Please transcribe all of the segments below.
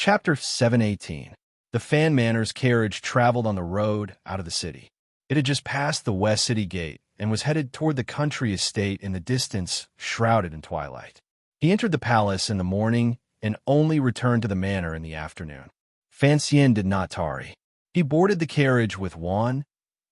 Chapter 718. The Fan Manor's carriage traveled on the road out of the city. It had just passed the West City Gate and was headed toward the country estate in the distance, shrouded in twilight. He entered the palace in the morning and only returned to the manor in the afternoon. Fan Xian did not tarry. He boarded the carriage with Wan,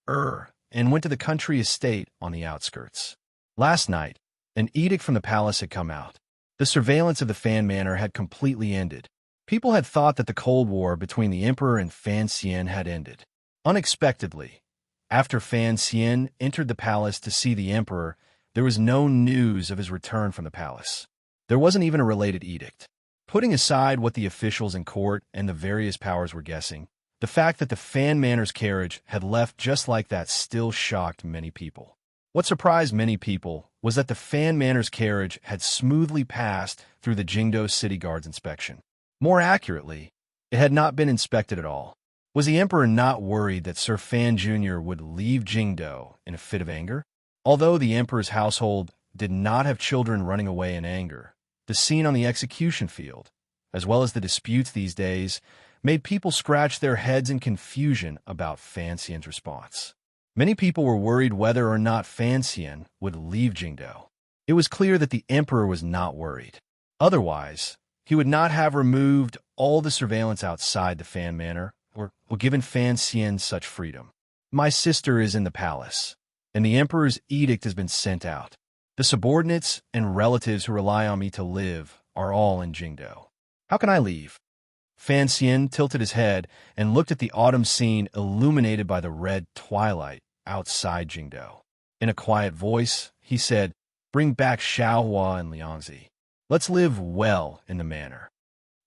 and went to the country estate on the outskirts. Last night, an edict from the palace had come out. The surveillance of the Fan Manor had completely ended. People had thought that the Cold War between the Emperor and Fan Xian had ended. Unexpectedly, after Fan Xian entered the palace to see the Emperor, there was no news of his return from the palace. There wasn't even a related edict. Putting aside what the officials in court and the various powers were guessing, the fact that the Fan Manor's carriage had left just like that still shocked many people. What surprised many people was that the Fan Manor's carriage had smoothly passed through the Jingdo City Guard's inspection. More accurately, it had not been inspected at all. Was the Emperor not worried that Sir Fan Jr. would leave Jingdo in a fit of anger? Although the Emperor's household did not have children running away in anger, the scene on the execution field, as well as the disputes these days, made people scratch their heads in confusion about Fan Xian's response. Many people were worried whether or not Fan Xian would leave Jingdo. It was clear that the Emperor was not worried. Otherwise, he would not have removed all the surveillance outside the Fan Manor or given Fan Xian such freedom. My sister is in the palace, and the Emperor's edict has been sent out. The subordinates and relatives who rely on me to live are all in Jingdo. How can I leave? Fan Xian tilted his head and looked at the autumn scene illuminated by the red twilight outside Jingdo. In a quiet voice, he said, "Bring back Xiaohua and Liangzi. Let's live well in the manor."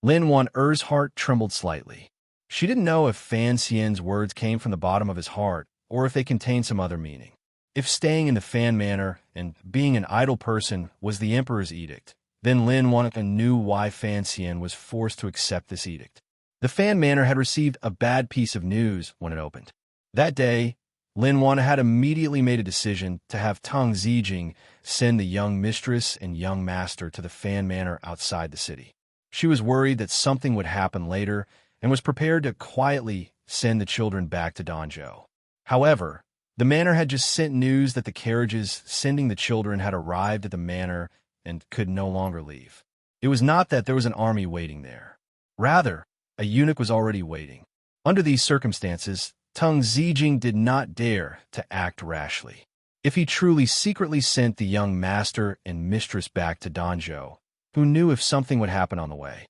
Lin Wan-er's heart trembled slightly. She didn't know if Fan Xian's words came from the bottom of his heart or if they contained some other meaning. If staying in the Fan Manor and being an idle person was the Emperor's edict, then Lin Wan knew why Fan Xian was forced to accept this edict. The Fan Manor had received a bad piece of news when it opened. That day, Lin Wan had immediately made a decision to have Tang Zijing send the young mistress and young master to the Fan Manor outside the city. She was worried that something would happen later and was prepared to quietly send the children back to Danzhou. However, the manor had just sent news that the carriages sending the children had arrived at the manor and could no longer leave. It was not that there was an army waiting there. Rather, a eunuch was already waiting. Under these circumstances, Tang Zijing did not dare to act rashly. If he truly secretly sent the young master and mistress back to Danzhou, who knew if something would happen on the way?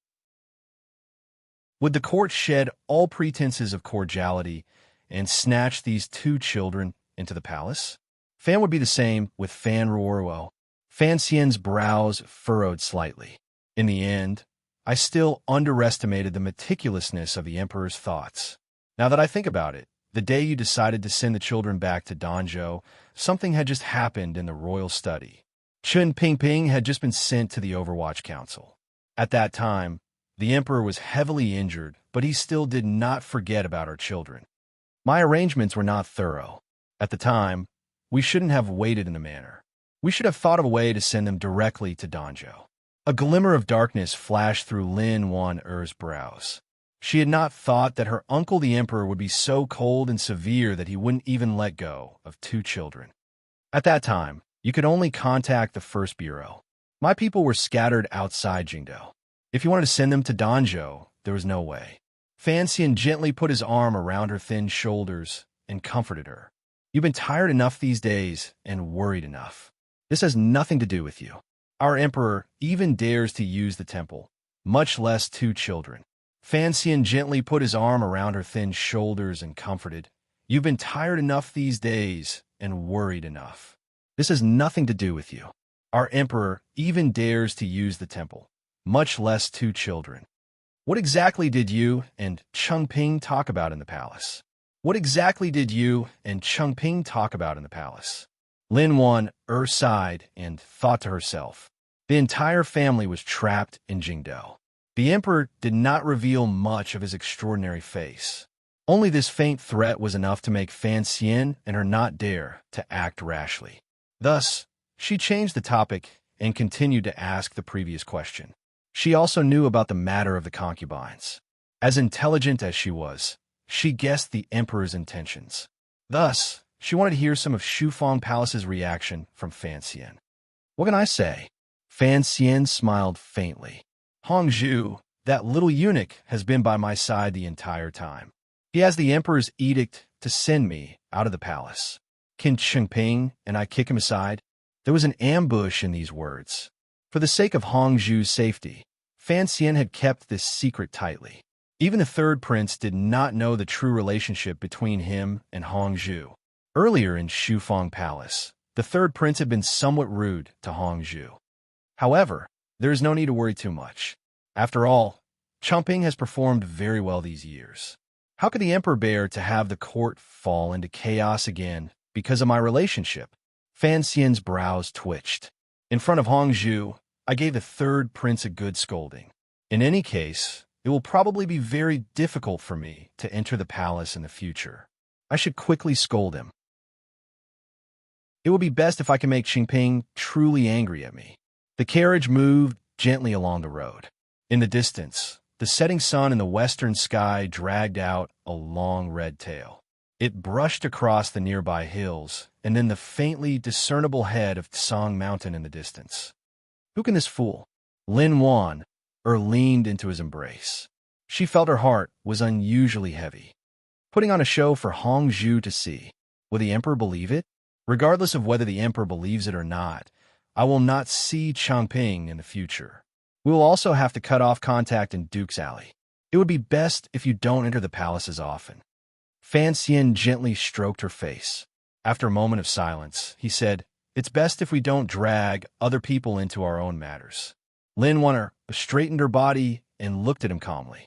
Would the court shed all pretenses of cordiality and snatch these two children into the palace? Fan would be the same with Fan Ruoruo. Fan Xian's brows furrowed slightly. In the end, I still underestimated the meticulousness of the Emperor's thoughts. Now that I think about it, the day you decided to send the children back to Danzhou, something had just happened in the royal study. Chun Pingping had just been sent to the Overwatch Council. At that time, the Emperor was heavily injured, but he still did not forget about our children. My arrangements were not thorough. At the time, we shouldn't have waited in the manor. We should have thought of a way to send them directly to Danzhou. A glimmer of darkness flashed through Lin Wan-er's brows. She had not thought that her uncle the Emperor would be so cold and severe that he wouldn't even let go of two children. At that time, you could only contact the First Bureau. My people were scattered outside Jingdo. If you wanted to send them to Danzhou, there was no way. Fan Xian gently put his arm around her thin shoulders and comforted her. You've been tired enough these days and worried enough. This has nothing to do with you. Our Emperor even dares to use the temple, much less two children. Fan Xian gently put his arm around her thin shoulders and comforted. You've been tired enough these days and worried enough. This has nothing to do with you. Our Emperor even dares to use the temple, much less two children. What exactly did you and Chengping talk about in the palace? What exactly did you and Chengping talk about in the palace? Lin Wan-er sighed and thought to herself. The entire family was trapped in Jingdo. The Emperor did not reveal much of his extraordinary face. Only this faint threat was enough to make Fan Xian and her not dare to act rashly. Thus, she changed the topic and continued to ask the previous question. She also knew about the matter of the concubines. As intelligent as she guessed the emperor's intentions. Thus, she wanted to hear some of Shufang Palace's reaction from Fan Xian. What can I say? Fan Xian smiled faintly. Hongzhu, that little eunuch, has been by my side the entire time. He has the emperor's edict to send me out of the palace. Can Chengping and I kick him aside? There was an ambush in these words. For the sake of Hongzhu's safety, Fan Xian had kept this secret tightly. Even the third prince did not know the true relationship between him and Hongzhu. Earlier in Shufang Palace, the third prince had been somewhat rude to Hongzhu. However, there is no need to worry too much. After all, Chengping has performed very well these years. How could the emperor bear to have the court fall into chaos again because of my relationship? Fan Xian's brows twitched. In front of Hongzhu, I gave the third prince a good scolding. In any case, it will probably be very difficult for me to enter the palace in the future. I should quickly scold him. It would be best if I can make Chengping truly angry at me. The carriage moved gently along the road. In the distance, the setting sun in the western sky dragged out a long red tail. It brushed across the nearby hills, and then the faintly discernible head of Tsang Mountain in the distance. Who can this fool? Lin Wan leaned into his embrace. She felt her heart was unusually heavy. Putting on a show for Hongzhu to see. Will the emperor believe it? Regardless of whether the emperor believes it or not, I will not see Chengping in the future. We will also have to cut off contact in Duke's Alley. It would be best if you don't enter the palace as often. Fan Xian gently stroked her face. After a moment of silence, he said, It's best if we don't drag other people into our own matters. Lin Wan straightened her body and looked at him calmly.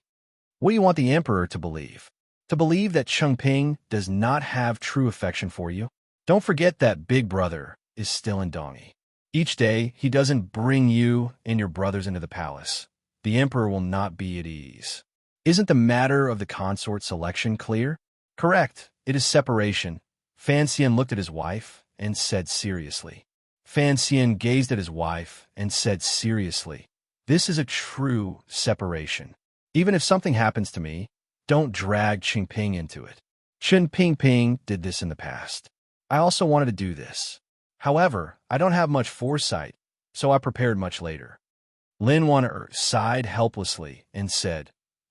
What do you want the emperor to believe? To believe that Chengping does not have true affection for you? Don't forget that Big Brother is still in Dongi. Each day, he doesn't bring you and your brothers into the palace. The emperor will not be at ease. Isn't the matter of the consort selection clear? Correct. It is separation. Fan Xian looked at his wife and said seriously. Fan Xian gazed at his wife and said seriously. This is a true separation. Even if something happens to me, don't drag Chengping into it. Ping did this in the past. I also wanted to do this. However, I don't have much foresight, so I prepared much later. Lin Wan sighed helplessly and said,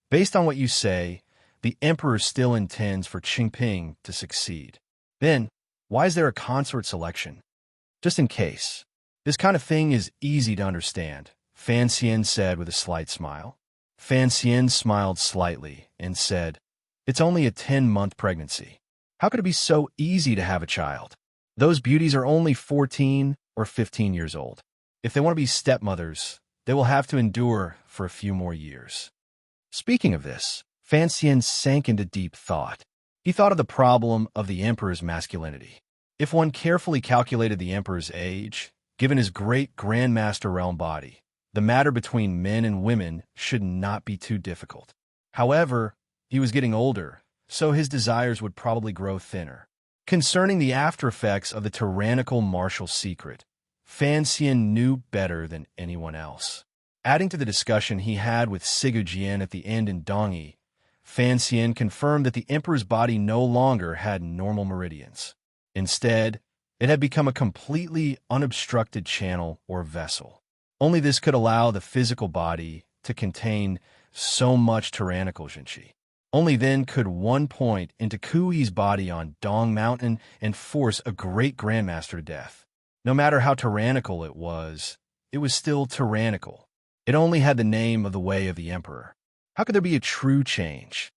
Based on what you say, the emperor still intends for Chengping to succeed. Then, why is there a consort selection? Just in case. This kind of thing is easy to understand, Fan Xian said with a slight smile. Fan Xian smiled slightly and said, It's only a 10-month pregnancy. How could it be so easy to have a child? Those beauties are only 14 or 15 years old. If they want to be stepmothers, they will have to endure for a few more years. Speaking of this, Fan Xian sank into deep thought. He thought of the problem of the emperor's masculinity. If one carefully calculated the emperor's age, given his great grandmaster realm body, the matter between men and women should not be too difficult. However, he was getting older, so his desires would probably grow thinner. Concerning the after-effects of the tyrannical martial secret, Fan Xian knew better than anyone else. Adding to the discussion he had with Sigu Jian at the end in Dongi, Fan Xian confirmed that the emperor's body no longer had normal meridians. Instead, it had become a completely unobstructed channel or vessel. Only this could allow the physical body to contain so much tyrannical Jinqi. Only then could one point into Kui's body on Dong Mountain and force a great grandmaster to death. No matter how tyrannical it was still tyrannical. It only had the name of the way of the emperor. How could there be a true change?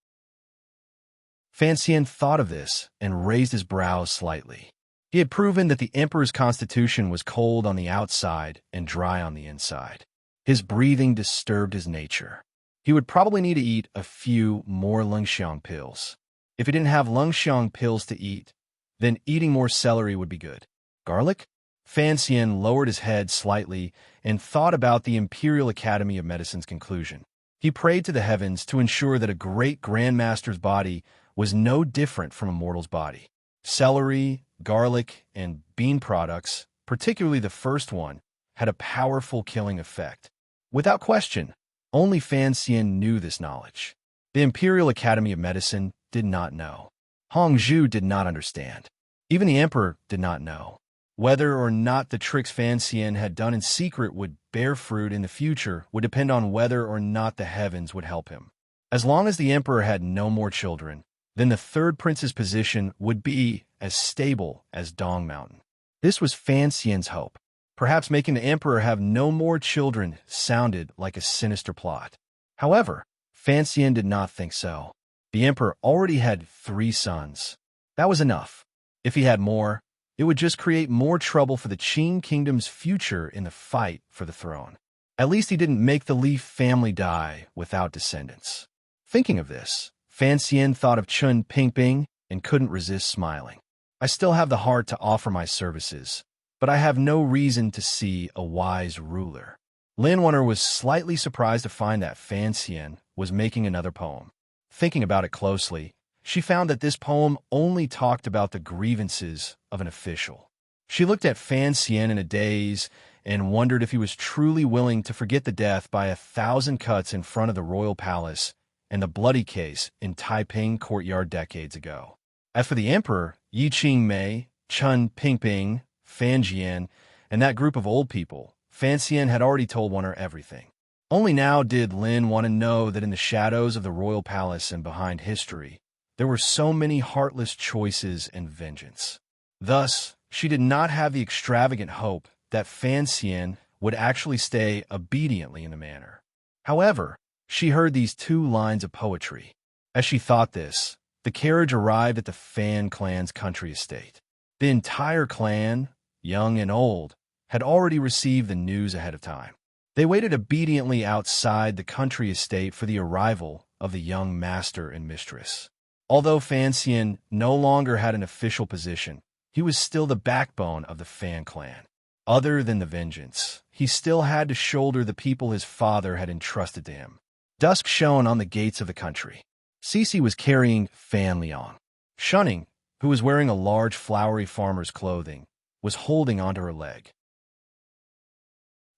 Fan Xian thought of this and raised his brows slightly. He had proven that the emperor's constitution was cold on the outside and dry on the inside. His breathing disturbed his nature. He would probably need to eat a few more lungxiang pills. If he didn't have lungxiang pills to eat, then eating more celery would be good. Garlic? Fan Xian lowered his head slightly and thought about the Imperial Academy of Medicine's conclusion. He prayed to the heavens to ensure that a great grandmaster's body was no different from a mortal's body. Celery, garlic, and bean products, particularly the first one, had a powerful killing effect. Without question, only Fan Xian knew this knowledge. The Imperial Academy of Medicine did not know. Hongzhu did not understand. Even the emperor did not know. Whether or not the tricks Fan Xian had done in secret would bear fruit in the future would depend on whether or not the heavens would help him. As long as the emperor had no more children, then the third prince's position would be as stable as Dong Mountain. This was Fan Xian's hope. Perhaps making the emperor have no more children sounded like a sinister plot. However, Fan Xian did not think so. The emperor already had 3 sons. That was enough. If he had more, it would just create more trouble for the Qing kingdom's future in the fight for the throne. At least he didn't make the Li family die without descendants. Thinking of this, Fan Xian thought of Chun Pingping and couldn't resist smiling. I still have the heart to offer my services, but I have no reason to see a wise ruler. Lin Wonder was slightly surprised to find that Fan Xian was making another poem. Thinking about it closely, she found that this poem only talked about the grievances of an official. She looked at Fan Xian in a daze and wondered if he was truly willing to forget the death by 1,000 cuts in front of the royal palace and the bloody case in Taiping courtyard decades ago. As for the emperor, Yi Qingmei, Chun Pingping, Fan Jian, and that group of old people, Fan Xian had already told Wonder everything. Only now did Lin want to know that in the shadows of the royal palace and behind history, there were so many heartless choices and vengeance. Thus, she did not have the extravagant hope that Fan Xian would actually stay obediently in the manor. However, she heard these 2 lines of poetry. As she thought this, the carriage arrived at the Fan clan's country estate. The entire clan, young and old, had already received the news ahead of time. They waited obediently outside the country estate for the arrival of the young master and mistress. Although Fan Xian no longer had an official position, he was still the backbone of the Fan clan. Other than the vengeance, he still had to shoulder the people his father had entrusted to him. Dusk shone on the gates of the country. Cece was carrying Fan Liang. Shunning, who was wearing a large flowery farmer's clothing, was holding onto her leg.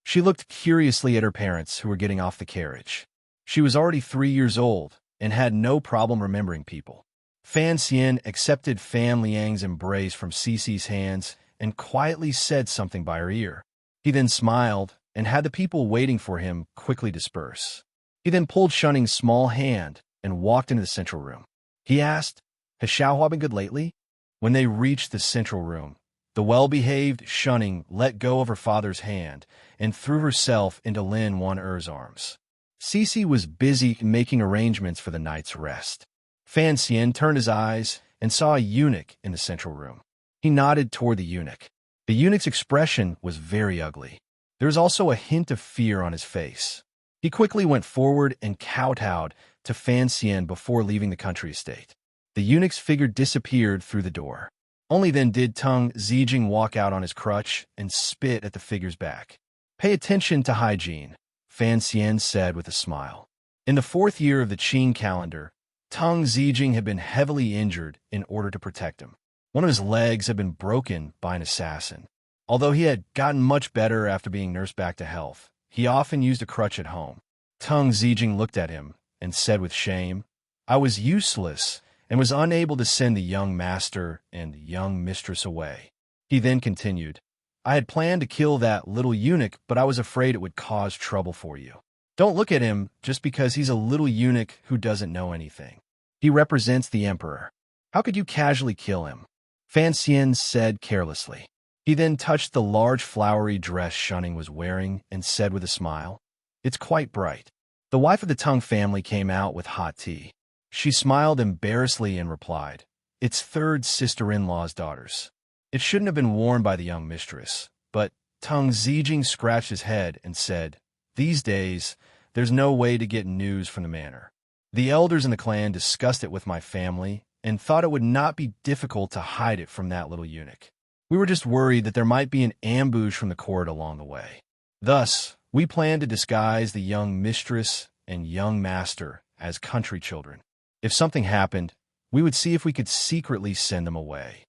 She looked curiously at her parents who were getting off the carriage. She was already 3 years old and had no problem remembering people. Fan Xian accepted Fan Liang's embrace from Cece's hands and quietly said something by her ear. He then smiled and had the people waiting for him quickly disperse. He then pulled Shunning's small hand and walked into the central room. He asked, "Has Xiaohua been good lately?" When they reached the central room, the well-behaved Shunning let go of her father's hand and threw herself into Lin Wan-er's arms. Cece was busy making arrangements for the night's rest. Fan Xian turned his eyes and saw a eunuch in the central room. He nodded toward the eunuch. The eunuch's expression was very ugly. There was also a hint of fear on his face. He quickly went forward and kowtowed to Fan Xian before leaving the country estate. The eunuch's figure disappeared through the door. Only then did Teng Zijing walk out on his crutch and spit at the figure's back. "Pay attention to hygiene," Fan Xian said with a smile. In the 4th year of the Qing calendar, Teng Zijing had been heavily injured in order to protect him. One of his legs had been broken by an assassin. Although he had gotten much better after being nursed back to health, he often used a crutch at home. Teng Zijing looked at him and said with shame, "I was useless and was unable to send the young master and young mistress away." He then continued, "I had planned to kill that little eunuch, but I was afraid it would cause trouble for you. Don't look at him just because he's a little eunuch who doesn't know anything. He represents the emperor. How could you casually kill him?" Fan Xian said carelessly. He then touched the large flowery dress Shunning was wearing and said with a smile, "It's quite bright." The wife of the Teng family came out with hot tea. She smiled embarrassedly and replied, "It's 3rd sister-in-law's daughters. It shouldn't have been worn by the young mistress." But Teng Zijing scratched his head and said, "These days, there's no way to get news from the manor. The elders in the clan discussed it with my family and thought it would not be difficult to hide it from that little eunuch. We were just worried that there might be an ambush from the court along the way. Thus, we planned to disguise the young mistress and young master as country children. If something happened, we would see if we could secretly send them away."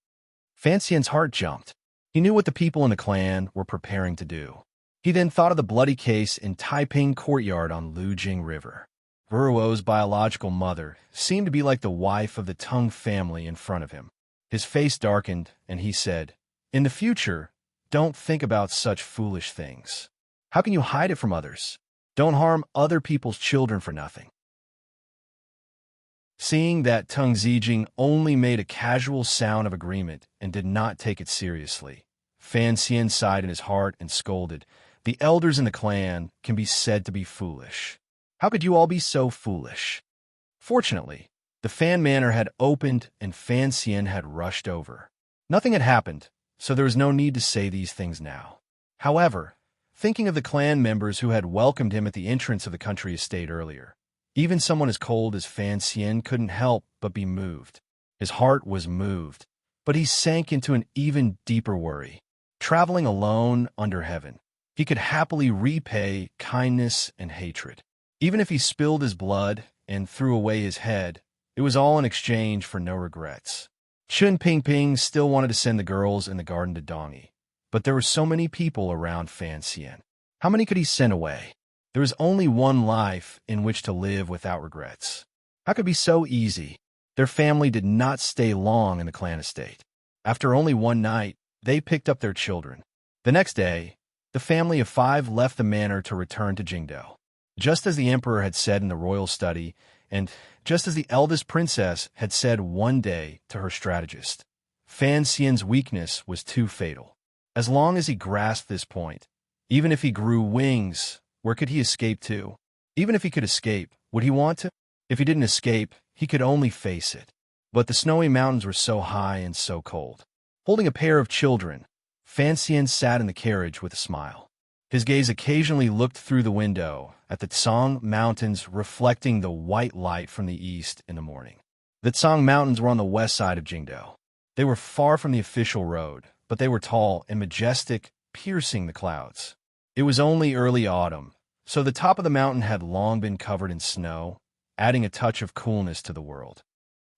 Fan Xian's heart jumped. He knew what the people in the clan were preparing to do. He then thought of the bloody case in Taiping courtyard on Lujing River. Buruo's biological mother, seemed to be like the wife of the Tung family in front of him. His face darkened, and he said, "In the future, don't think about such foolish things. How can you hide it from others? Don't harm other people's children for nothing." Seeing that Tung Zijing only made a casual sound of agreement and did not take it seriously, Fan Xian sighed in his heart and scolded, "The elders in the clan can be said to be foolish. How could you all be so foolish?" Fortunately, the Fan Manor had opened and Fan Xian had rushed over. Nothing had happened, so there was no need to say these things now. However, thinking of the clan members who had welcomed him at the entrance of the country estate earlier, even someone as cold as Fan Xian couldn't help but be moved. His heart was moved, but he sank into an even deeper worry. Traveling alone under heaven, he could happily repay kindness and hatred. Even if he spilled his blood and threw away his head, it was all in exchange for no regrets. Chun Pingping still wanted to send the girls in the garden to Dongi, but there were so many people around Fan Xian. How many could he send away? There was only one life in which to live without regrets. How could it be so easy? Their family did not stay long in the clan estate. After only one night, they picked up their children. The next day, the family of 5 left the manor to return to Jingdou. Just as the emperor had said in the royal study, and just as the eldest princess had said one day to her strategist, Fan Xian's weakness was too fatal. As long as he grasped this point, even if he grew wings, where could he escape to? Even if he could escape, would he want to? If he didn't escape, he could only face it. But the snowy mountains were so high and so cold. Holding a pair of children, Fan Xian sat in the carriage with a smile. His gaze occasionally looked through the window at the Tsang Mountains reflecting the white light from the east in the morning. The Tsang Mountains were on the west side of Jingdou. They were far from the official road, but they were tall and majestic, piercing the clouds. It was only early autumn, so the top of the mountain had long been covered in snow, adding a touch of coolness to the world.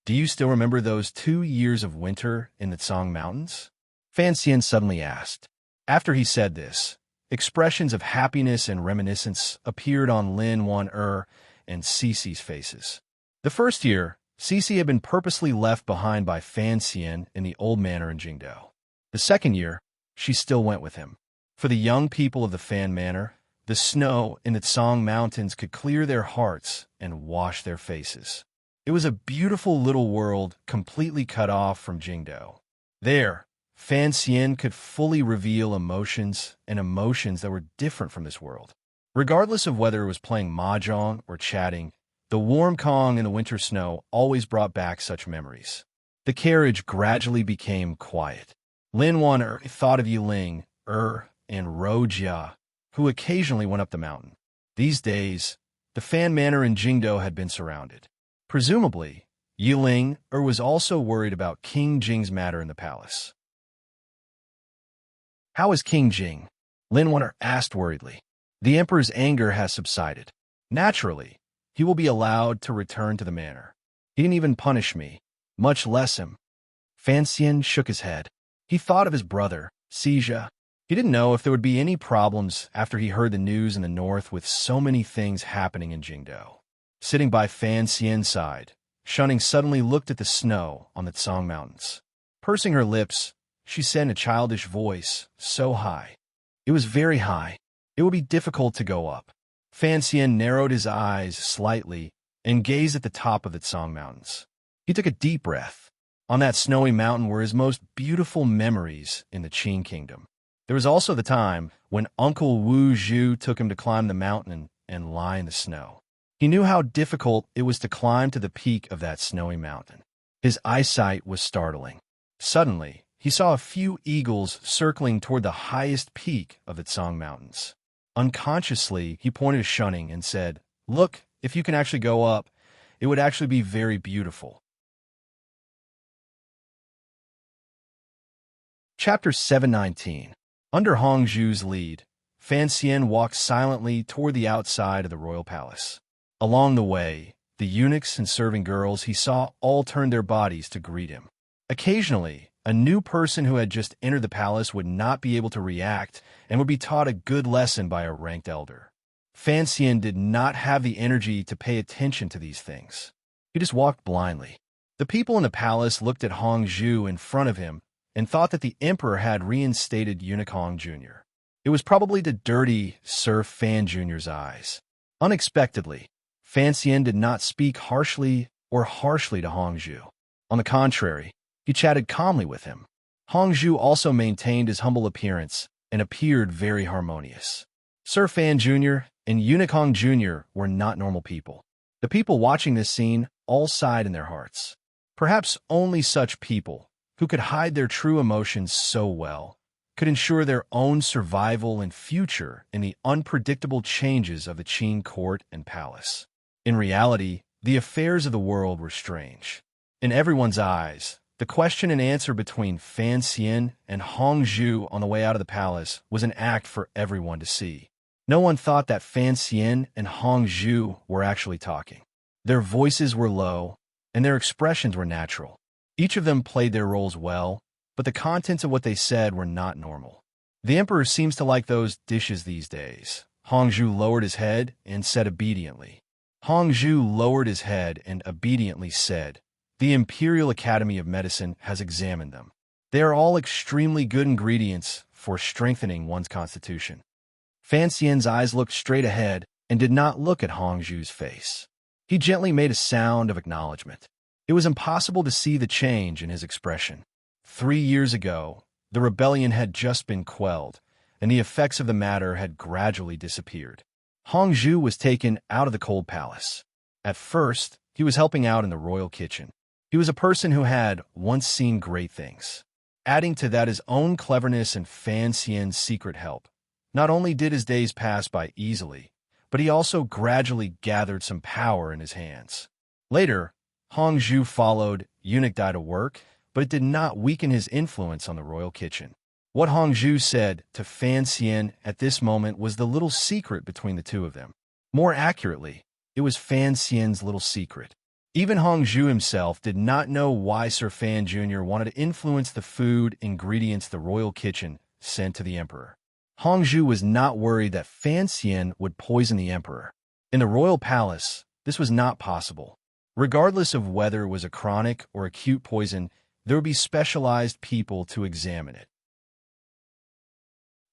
Do you still remember those 2 years of winter in the Tsang Mountains? Fan Xian suddenly asked. After he said this, expressions of happiness and reminiscence appeared on Lin Wan and Cece's faces. The first year, Cece had been purposely left behind by Fan Xian in the old manor in Jingdou. The second year, she still went with him. For the young people of the Fan Manor, the snow in the Tsang Mountains could clear their hearts and wash their faces. It was a beautiful little world completely cut off from Jingdou. There, Fan Xian could fully reveal emotions that were different from this world. Regardless of whether it was playing mahjong or chatting, the warm Kong in the winter snow always brought back such memories. The carriage gradually became quiet. Lin Wan thought of Yiling, and Ro Jia, who occasionally went up the mountain. These days, the Fan Manor in Jingdou had been surrounded. Presumably, Yiling was also worried about King Jing's matter in the palace. "How is King Jing?" Lin Wan asked worriedly. "The emperor's anger has subsided. Naturally, he will be allowed to return to the manor. He didn't even punish me, much less him." Fan Xian shook his head. He thought of his brother, Xijia. He didn't know if there would be any problems after he heard the news in the north with so many things happening in Jingdou. Sitting by Fan Xian's side, Shunning suddenly looked at the snow on the Tsang Mountains. Pursing her lips, she said in a childish voice, so high. It was very high. It would be difficult to go up. Fan Xian narrowed his eyes slightly and gazed at the top of the Tsang Mountains. He took a deep breath. On that snowy mountain were his most beautiful memories in the Qin Kingdom. There was also the time when Uncle Wu Zhu took him to climb the mountain and lie in the snow. He knew how difficult it was to climb to the peak of that snowy mountain. His eyesight was startling. Suddenly, he saw a few eagles circling toward the highest peak of the Tsang Mountains. Unconsciously, he pointed to Shunning and said, "Look, if you can actually go up, it would actually be very beautiful." Chapter 719. Under Hong Zhu's lead, Fan Xian walked silently toward the outside of the royal palace. Along the way, the eunuchs and serving girls he saw all turned their bodies to greet him. Occasionally, a new person who had just entered the palace would not be able to react and would be taught a good lesson by a ranked elder. Fan Xian did not have the energy to pay attention to these things. He just walked blindly. The people in the palace looked at Hong Zhu in front of him and thought that the emperor had reinstated Eunuch Hong Jr. It was probably to dirty Sir Fan Jr.'s eyes. Unexpectedly, Fan Xian did not speak harshly to Hong Zhu. On the contrary, he chatted calmly with him. Hong Zhu also maintained his humble appearance and appeared very harmonious. Sir Fan Jr. and Eunuch Hong Jr. were not normal people. The people watching this scene all sighed in their hearts. Perhaps only such people, who could hide their true emotions so well, could ensure their own survival and future in the unpredictable changes of the Qin court and palace. In reality, the affairs of the world were strange. In everyone's eyes, the question and answer between Fan Xian and Hong Zhu on the way out of the palace was an act for everyone to see. No one thought that Fan Xian and Hong Zhu were actually talking. Their voices were low, and their expressions were natural. Each of them played their roles well, but the contents of what they said were not normal. The emperor seems to like those dishes these days. Hong Zhu lowered his head and said obediently. Hong Zhu lowered his head and obediently said, "The Imperial Academy of Medicine has examined them. They are all extremely good ingredients for strengthening one's constitution." Fan Xian's eyes looked straight ahead and did not look at Hong Zhu's face. He gently made a sound of acknowledgement. It was impossible to see the change in his expression. 3 years ago, the rebellion had just been quelled, and the effects of the matter had gradually disappeared. Hong Zhu was taken out of the cold palace. At first, he was helping out in the royal kitchen. He was a person who had once seen great things. Adding to that his own cleverness and Fan Xian's secret help, not only did his days pass by easily, but he also gradually gathered some power in his hands. Later, Hong Zhu followed Eunuch Dai to work, but it did not weaken his influence on the royal kitchen. What Hong Zhu said to Fan Xian at this moment was the little secret between the two of them. More accurately, it was Fan Xian's little secret. Even Hong Zhu himself did not know why Sir Fan Jr. wanted to influence the food ingredients the royal kitchen sent to the emperor. Hong Zhu was not worried that Fan Xian would poison the emperor. In the royal palace, this was not possible. Regardless of whether it was a chronic or acute poison, there would be specialized people to examine it.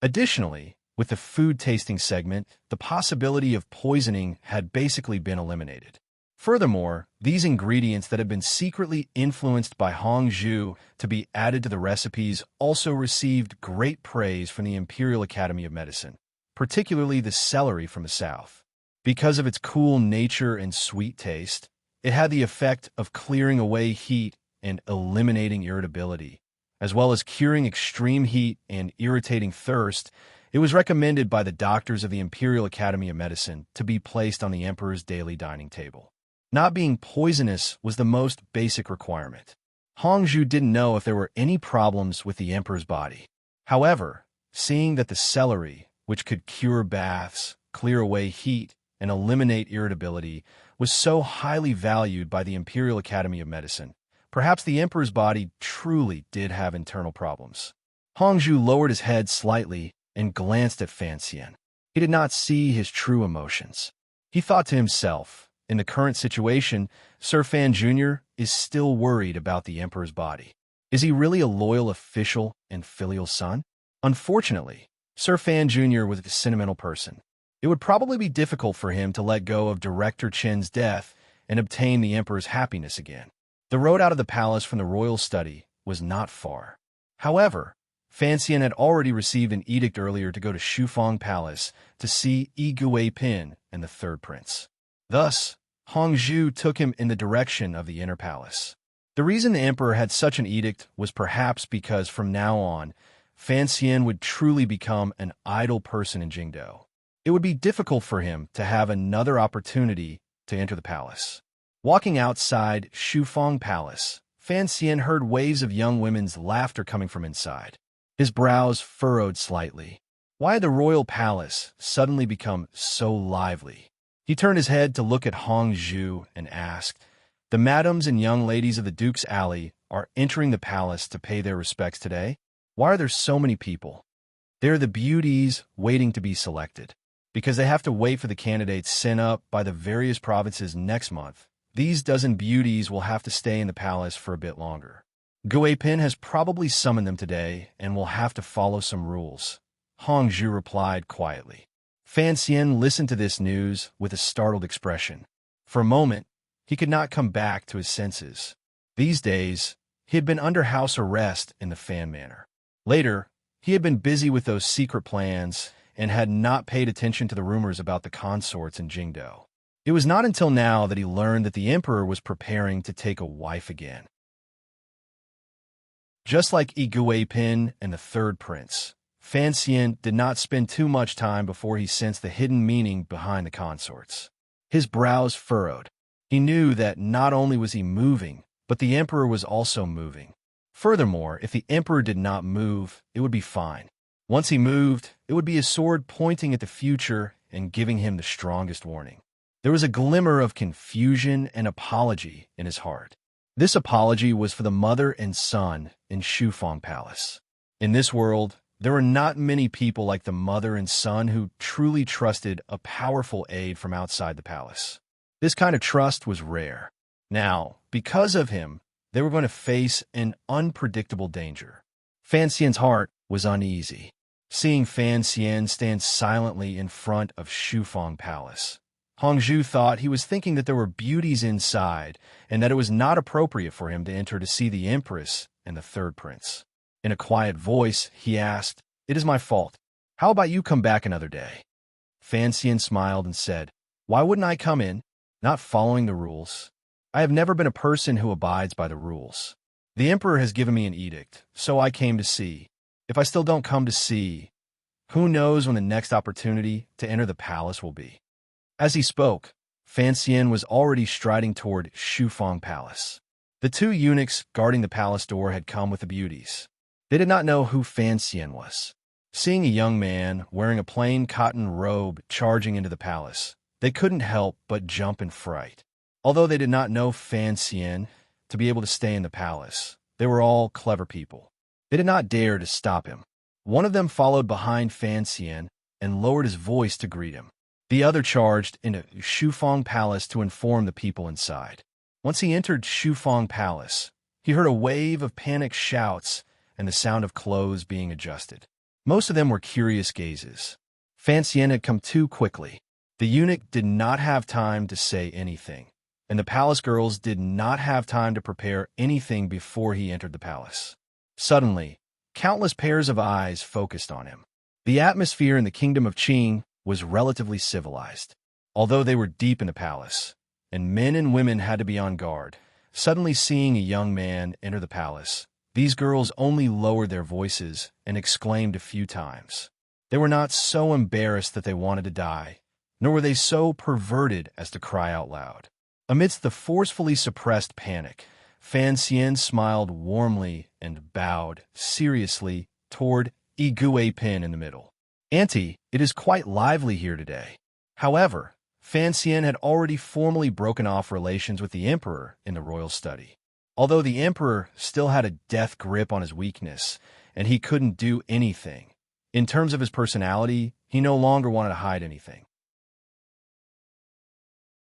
Additionally, with the food tasting segment, the possibility of poisoning had basically been eliminated. Furthermore, these ingredients that had been secretly influenced by Hong Zhu to be added to the recipes also received great praise from the Imperial Academy of Medicine, particularly the celery from the south. Because of its cool nature and sweet taste, it had the effect of clearing away heat and eliminating irritability, as well as curing extreme heat and irritating thirst. It was recommended by the doctors of the Imperial Academy of Medicine to be placed on the emperor's daily dining table. Not being poisonous was the most basic requirement. Hong Zhu didn't know if there were any problems with the emperor's body. However, seeing that the celery, which could cure baths, clear away heat, and eliminate irritability, was so highly valued by the Imperial Academy of Medicine, perhaps the emperor's body truly did have internal problems. Hong Zhu lowered his head slightly and glanced at Fan Xian. He did not see his true emotions. He thought to himself, in the current situation, Sir Fan Jr. is still worried about the emperor's body. Is he really a loyal official and filial son? Unfortunately, Sir Fan Jr. was a sentimental person. It would probably be difficult for him to let go of Director Chen's death and obtain the emperor's happiness again. The road out of the palace from the royal study was not far. However, Fan Xian had already received an edict earlier to go to Shufang Palace to see Yi Guipin and the third prince. Thus, Hong Zhu took him in the direction of the inner palace. The reason the emperor had such an edict was perhaps because from now on, Fan Xian would truly become an idle person in Jingdou. It would be difficult for him to have another opportunity to enter the palace. Walking outside Shufang Palace, Fan Xian heard waves of young women's laughter coming from inside. His brows furrowed slightly. Why had the royal palace suddenly become so lively? He turned his head to look at Hong Zhu and asked, "The madams and young ladies of the Duke's Alley are entering the palace to pay their respects today? Why are there so many people?" "They are the beauties waiting to be selected." because they have to wait for the candidates sent up by the various provinces next month. These dozen beauties will have to stay in the palace for a bit longer. Gui Pin has probably summoned them today and will have to follow some rules, Hong Zhu replied quietly. Fan Xian listened to this news with a startled expression. For a moment, he could not come back to his senses. These days, he had been under house arrest in the Fan Manor. Later, he had been busy with those secret plans and had not paid attention to the rumors about the consorts in Jingdou. It was not until now that he learned that the emperor was preparing to take a wife again. Just like Gui Pin and the third prince, Fan Xian did not spend too much time before he sensed the hidden meaning behind the consorts. His brows furrowed. He knew that not only was he moving, but the emperor was also moving. Furthermore, if the emperor did not move, it would be fine. Once he moved, it would be his sword pointing at the future and giving him the strongest warning. There was a glimmer of confusion and apology in his heart. This apology was for the mother and son in Shufang Palace. In this world, there were not many people like the mother and son who truly trusted a powerful aide from outside the palace. This kind of trust was rare. Now, because of him, they were going to face an unpredictable danger. Fan Xian's heart was uneasy. Seeing Fan Xian stand silently in front of Shufang Palace, Hong Zhu thought he was thinking that there were beauties inside and that it was not appropriate for him to enter to see the empress and the third prince. In a quiet voice, he asked, "It is my fault. How about you come back another day?" Fan Xian smiled and said, "Why wouldn't I come in? Not following the rules. I have never been a person who abides by the rules. The emperor has given me an edict, so I came to see. If I still don't come to see, who knows when the next opportunity to enter the palace will be." As he spoke, Fan Xian was already striding toward Shufang Palace. The two eunuchs guarding the palace door had come with the beauties. They did not know who Fan Xian was. Seeing a young man wearing a plain cotton robe charging into the palace, they couldn't help but jump in fright. Although they did not know Fan Xian to be able to stay in the palace, they were all clever people. They did not dare to stop him. One of them followed behind Fan Xian and lowered his voice to greet him. The other charged into Shufang Palace to inform the people inside. Once he entered Shufang Palace, he heard a wave of panicked shouts and the sound of clothes being adjusted. Most of them were curious gazes. Fan Xian had come too quickly. The eunuch did not have time to say anything, and the palace girls did not have time to prepare anything before he entered the palace. Suddenly, countless pairs of eyes focused on him. The atmosphere in the kingdom of Qing was relatively civilized. Although they were deep in the palace, and men and women had to be on guard, suddenly seeing a young man enter the palace, these girls only lowered their voices and exclaimed a few times. They were not so embarrassed that they wanted to die, nor were they so perverted as to cry out loud. Amidst the forcefully suppressed panic, Fan Xian smiled warmly and bowed seriously toward Gui Pin in the middle. "Auntie, it is quite lively here today." However, Fan Xian had already formally broken off relations with the emperor in the royal study. Although the emperor still had a death grip on his weakness, and he couldn't do anything, in terms of his personality, he no longer wanted to hide anything.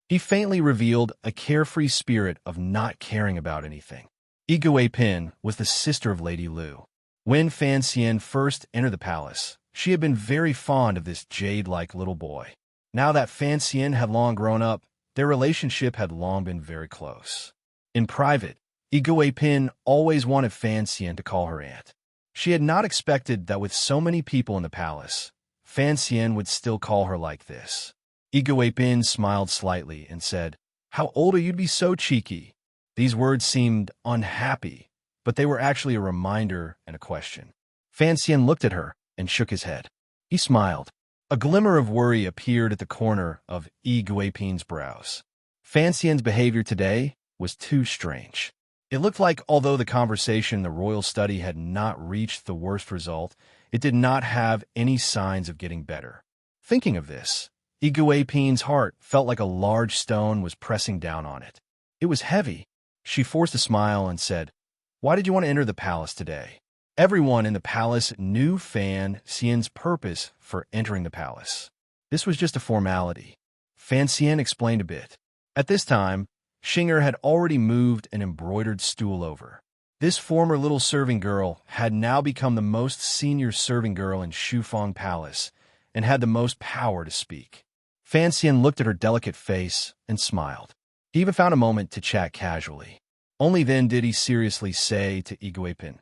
He faintly revealed a carefree spirit of not caring about anything. Gui Pin was the sister of Lady Lu. When Fan Xian first entered the palace, she had been very fond of this jade-like little boy. Now that Fan Xian had long grown up, their relationship had long been very close. In private, Gui Pin always wanted Fan Xian to call her aunt. She had not expected that with so many people in the palace, Fan Xian would still call her like this. Gui Pin smiled slightly and said, "How old are you to be so cheeky?" These words seemed unhappy, but they were actually a reminder and a question. Fan Xian looked at her and shook his head. He smiled. A glimmer of worry appeared at the corner of Gui Pin's brows. Fan Xian's behavior today was too strange. It looked like although the conversation in the royal study had not reached the worst result, it did not have any signs of getting better. Thinking of this, Gui Pin's heart felt like a large stone was pressing down on it. It was heavy. She forced a smile and said, "Why did you want to enter the palace today?" Everyone in the palace knew Fan Xian's purpose for entering the palace. This was just a formality. Fan Xian explained a bit. At this time, Xinger had already moved an embroidered stool over. This former little serving girl had now become the most senior serving girl in Shufang Palace and had the most power to speak. Fan Xian looked at her delicate face and smiled. He even found a moment to chat casually. Only then did he seriously say to Iguipin,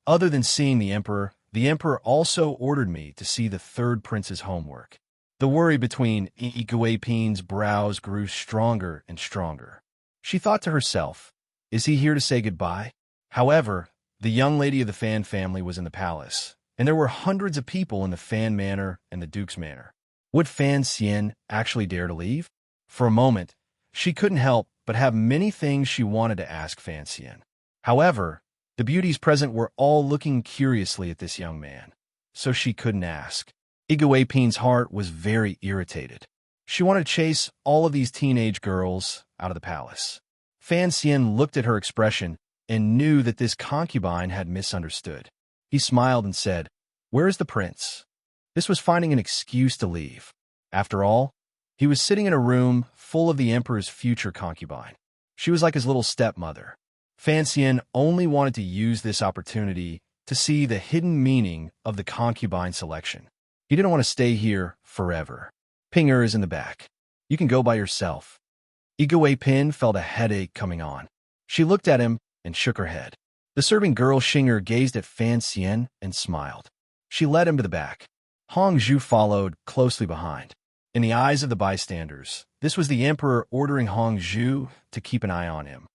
"Other than seeing the Emperor also ordered me to see the third prince's homework." The worry between Iguipin's brows grew stronger and stronger. She thought to herself, "Is he here to say goodbye?" However, the young lady of the Fan family was in the palace, and there were hundreds of people in the Fan Manor and the Duke's Manor. Would Fan Xian actually dare to leave? For a moment, she couldn't help but have many things she wanted to ask Fan Xian. However, the beauties present were all looking curiously at this young man, so she couldn't ask. Iguipin's heart was very irritated. She wanted to chase all of these teenage girls out of the palace. Fan Xian looked at her expression and knew that this concubine had misunderstood. He smiled and said, "Where is the prince?" This was finding an excuse to leave. After all, he was sitting in a room full of the emperor's future concubine. She was like his little stepmother. Fan Xian only wanted to use this opportunity to see the hidden meaning of the concubine selection. He didn't want to stay here forever. Pinger is in the back. You can go by yourself. Iguipin felt a headache coming on. She looked at him and shook her head. The serving girl Xinger gazed at Fan Xian and smiled. She led him to the back. Hong Zhu followed closely behind. In the eyes of the bystanders, this was the emperor ordering Hong Zhu to keep an eye on him.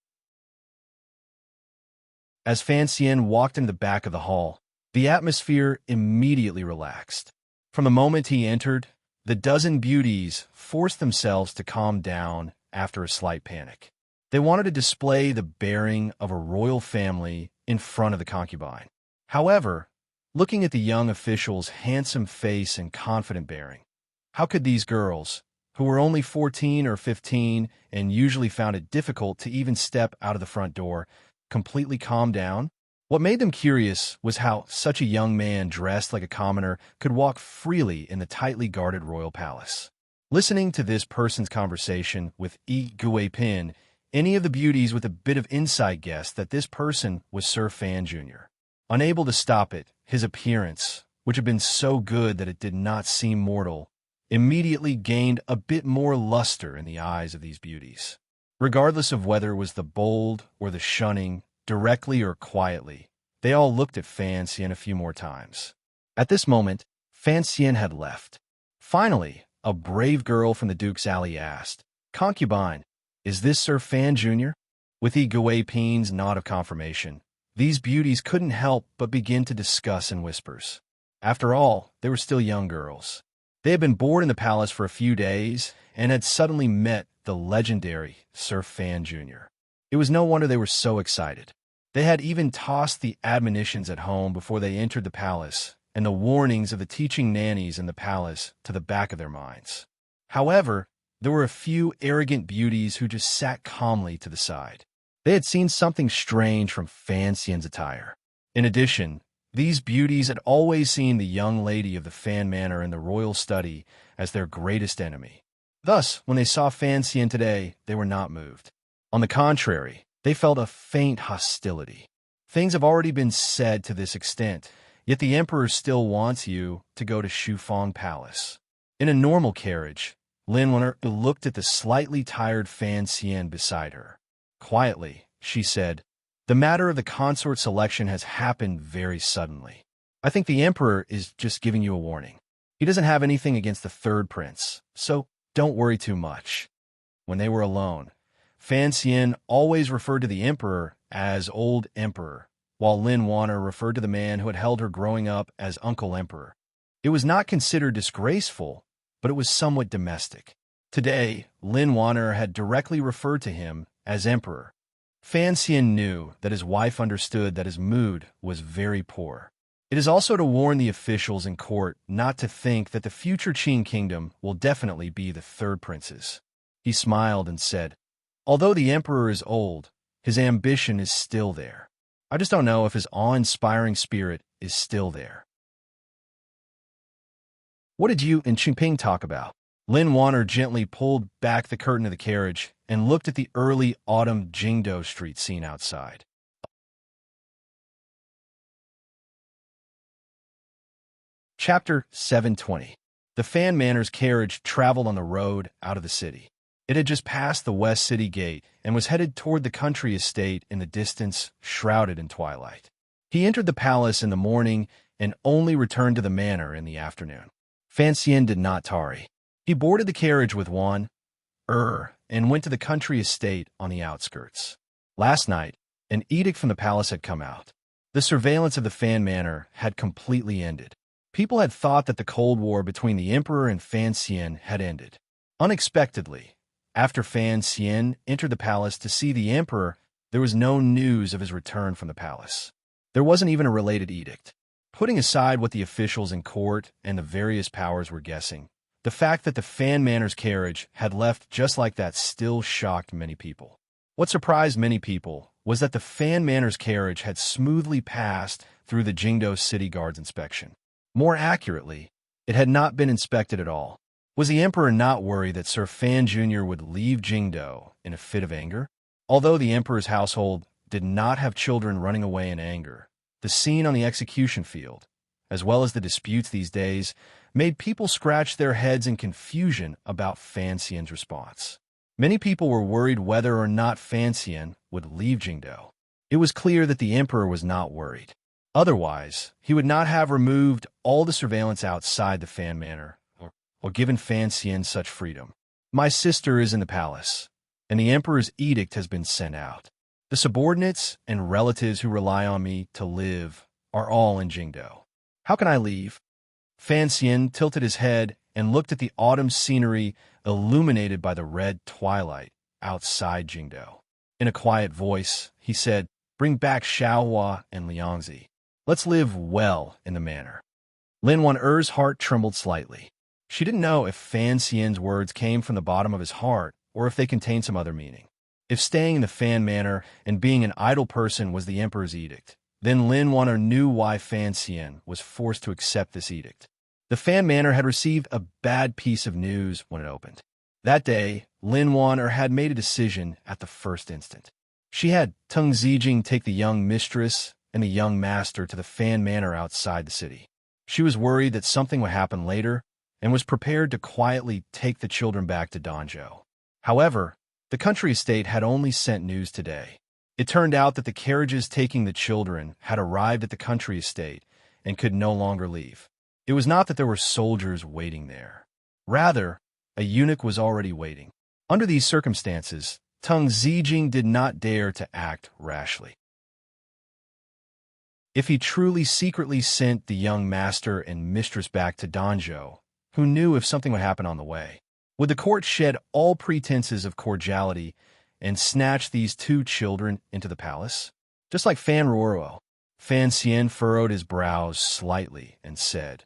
As Fan Xian walked into the back of the hall, the atmosphere immediately relaxed. From the moment he entered, the dozen beauties forced themselves to calm down after a slight panic. They wanted to display the bearing of a royal family in front of the concubine. However, looking at the young official's handsome face and confident bearing, how could these girls, who were only 14 or 15 and usually found it difficult to even step out of the front door, completely calm down? What made them curious was how such a young man dressed like a commoner could walk freely in the tightly guarded royal palace. Listening to this person's conversation with Iguipin, any of the beauties with a bit of insight guessed that this person was Sir Fan Jr. Unable to stop it, his appearance, which had been so good that it did not seem mortal, immediately gained a bit more luster in the eyes of these beauties. Regardless of whether it was the bold or the shunning, directly or quietly, they all looked at Fan Xian a few more times. At this moment, Fan Xian had left. Finally, a brave girl from the Duke's alley asked, "Concubine, is this Sir Fan Jr.?" With Iguipin's nod of confirmation, these beauties couldn't help but begin to discuss in whispers. After all, they were still young girls. They had been bored in the palace for a few days and had suddenly met the legendary Sir Fan Jr. It was no wonder they were so excited. They had even tossed the admonitions at home before they entered the palace and the warnings of the teaching nannies in the palace to the back of their minds. However, there were a few arrogant beauties who just sat calmly to the side. They had seen something strange from Fan Xian's attire. In addition, these beauties had always seen the young lady of the Fan Manor in the royal study as their greatest enemy. Thus, when they saw Fan Xian today, they were not moved. On the contrary, they felt a faint hostility. Things have already been said to this extent, yet the emperor still wants you to go to Shufang Palace. In a normal carriage, Lin Wen'er looked at the slightly tired Fan Xian beside her. Quietly, she said, "The matter of the consort selection has happened very suddenly. I think the emperor is just giving you a warning. He doesn't have anything against the third prince, so don't worry too much." When they were alone, Fan Xian always referred to the emperor as Old Emperor, while Lin Wen'er referred to the man who had held her growing up as Uncle Emperor. It was not considered disgraceful, but it was somewhat domestic. Today, Lin Wen'er had directly referred to him as Emperor. Fan Xian knew that his wife understood that his mood was very poor. It is also to warn the officials in court not to think that the future Qin kingdom will definitely be the third prince's. He smiled and said, "Although the emperor is old, his ambition is still there. I just don't know if his awe-inspiring spirit is still there." What did you and Qingping talk about? Lin Wanner gently pulled back the curtain of the carriage and looked at the early autumn Jingdo Street scene outside. Chapter 720. The Fan Manor's carriage traveled on the road out of the city. It had just passed the West City Gate and was headed toward the country estate in the distance, shrouded in twilight. He entered the palace in the morning and only returned to the manor in the afternoon. Fan Xian did not tarry. He boarded the carriage with Wan, and went to the country estate on the outskirts. Last night, an edict from the palace had come out. The surveillance of the Fan Manor had completely ended. People had thought that the Cold War between the Emperor and Fan Xian had ended. Unexpectedly, after Fan Xian entered the palace to see the Emperor, there was no news of his return from the palace. There wasn't even a related edict. Putting aside what the officials in court and the various powers were guessing, the fact that the Fan Manor's carriage had left just like that still shocked many people. What surprised many people was that the Fan Manor's carriage had smoothly passed through the Jingdo City Guard's inspection. More accurately, it had not been inspected at all. Was the Emperor not worried that Sir Fan Jr. would leave Jingdo in a fit of anger? Although the Emperor's household did not have children running away in anger, the scene on the execution field, as well as the disputes these days, made people scratch their heads in confusion about Fan Xian's response. Many people were worried whether or not Fan Xian would leave Jingdo. It was clear that the Emperor was not worried. Otherwise, he would not have removed all the surveillance outside the Fan Manor or given Fan Xian such freedom. My sister is in the palace, and the Emperor's edict has been sent out. The subordinates and relatives who rely on me to live are all in Jingdo. How can I leave? Fan Xian tilted his head and looked at the autumn scenery illuminated by the red twilight outside Jingdo. In a quiet voice, he said, "Bring back Xiaohua and Liangzi. Let's live well in the manor." Lin Wan'er's heart trembled slightly. She didn't know if Fan Xian's words came from the bottom of his heart or if they contained some other meaning. If staying in the Fan Manor and being an idle person was the Emperor's edict, then Lin Wan'er knew why Fan Xian was forced to accept this edict. The Fan Manor had received a bad piece of news when it opened. That day, Lin Wan'er had made a decision at the first instant. She had Teng Zijing take the young mistress and the young master to the Fan Manor outside the city. She was worried that something would happen later and was prepared to quietly take the children back to Danzhou. However, the country estate had only sent news today. It turned out that the carriages taking the children had arrived at the country estate and could no longer leave. It was not that there were soldiers waiting there. Rather, a eunuch was already waiting. Under these circumstances, Teng Zijing did not dare to act rashly. If he truly secretly sent the young master and mistress back to Danzhou, who knew if something would happen on the way? Would the court shed all pretenses of cordiality and snatch these two children into the palace? Just like Fan Ruoro, Fan Xian furrowed his brows slightly and said,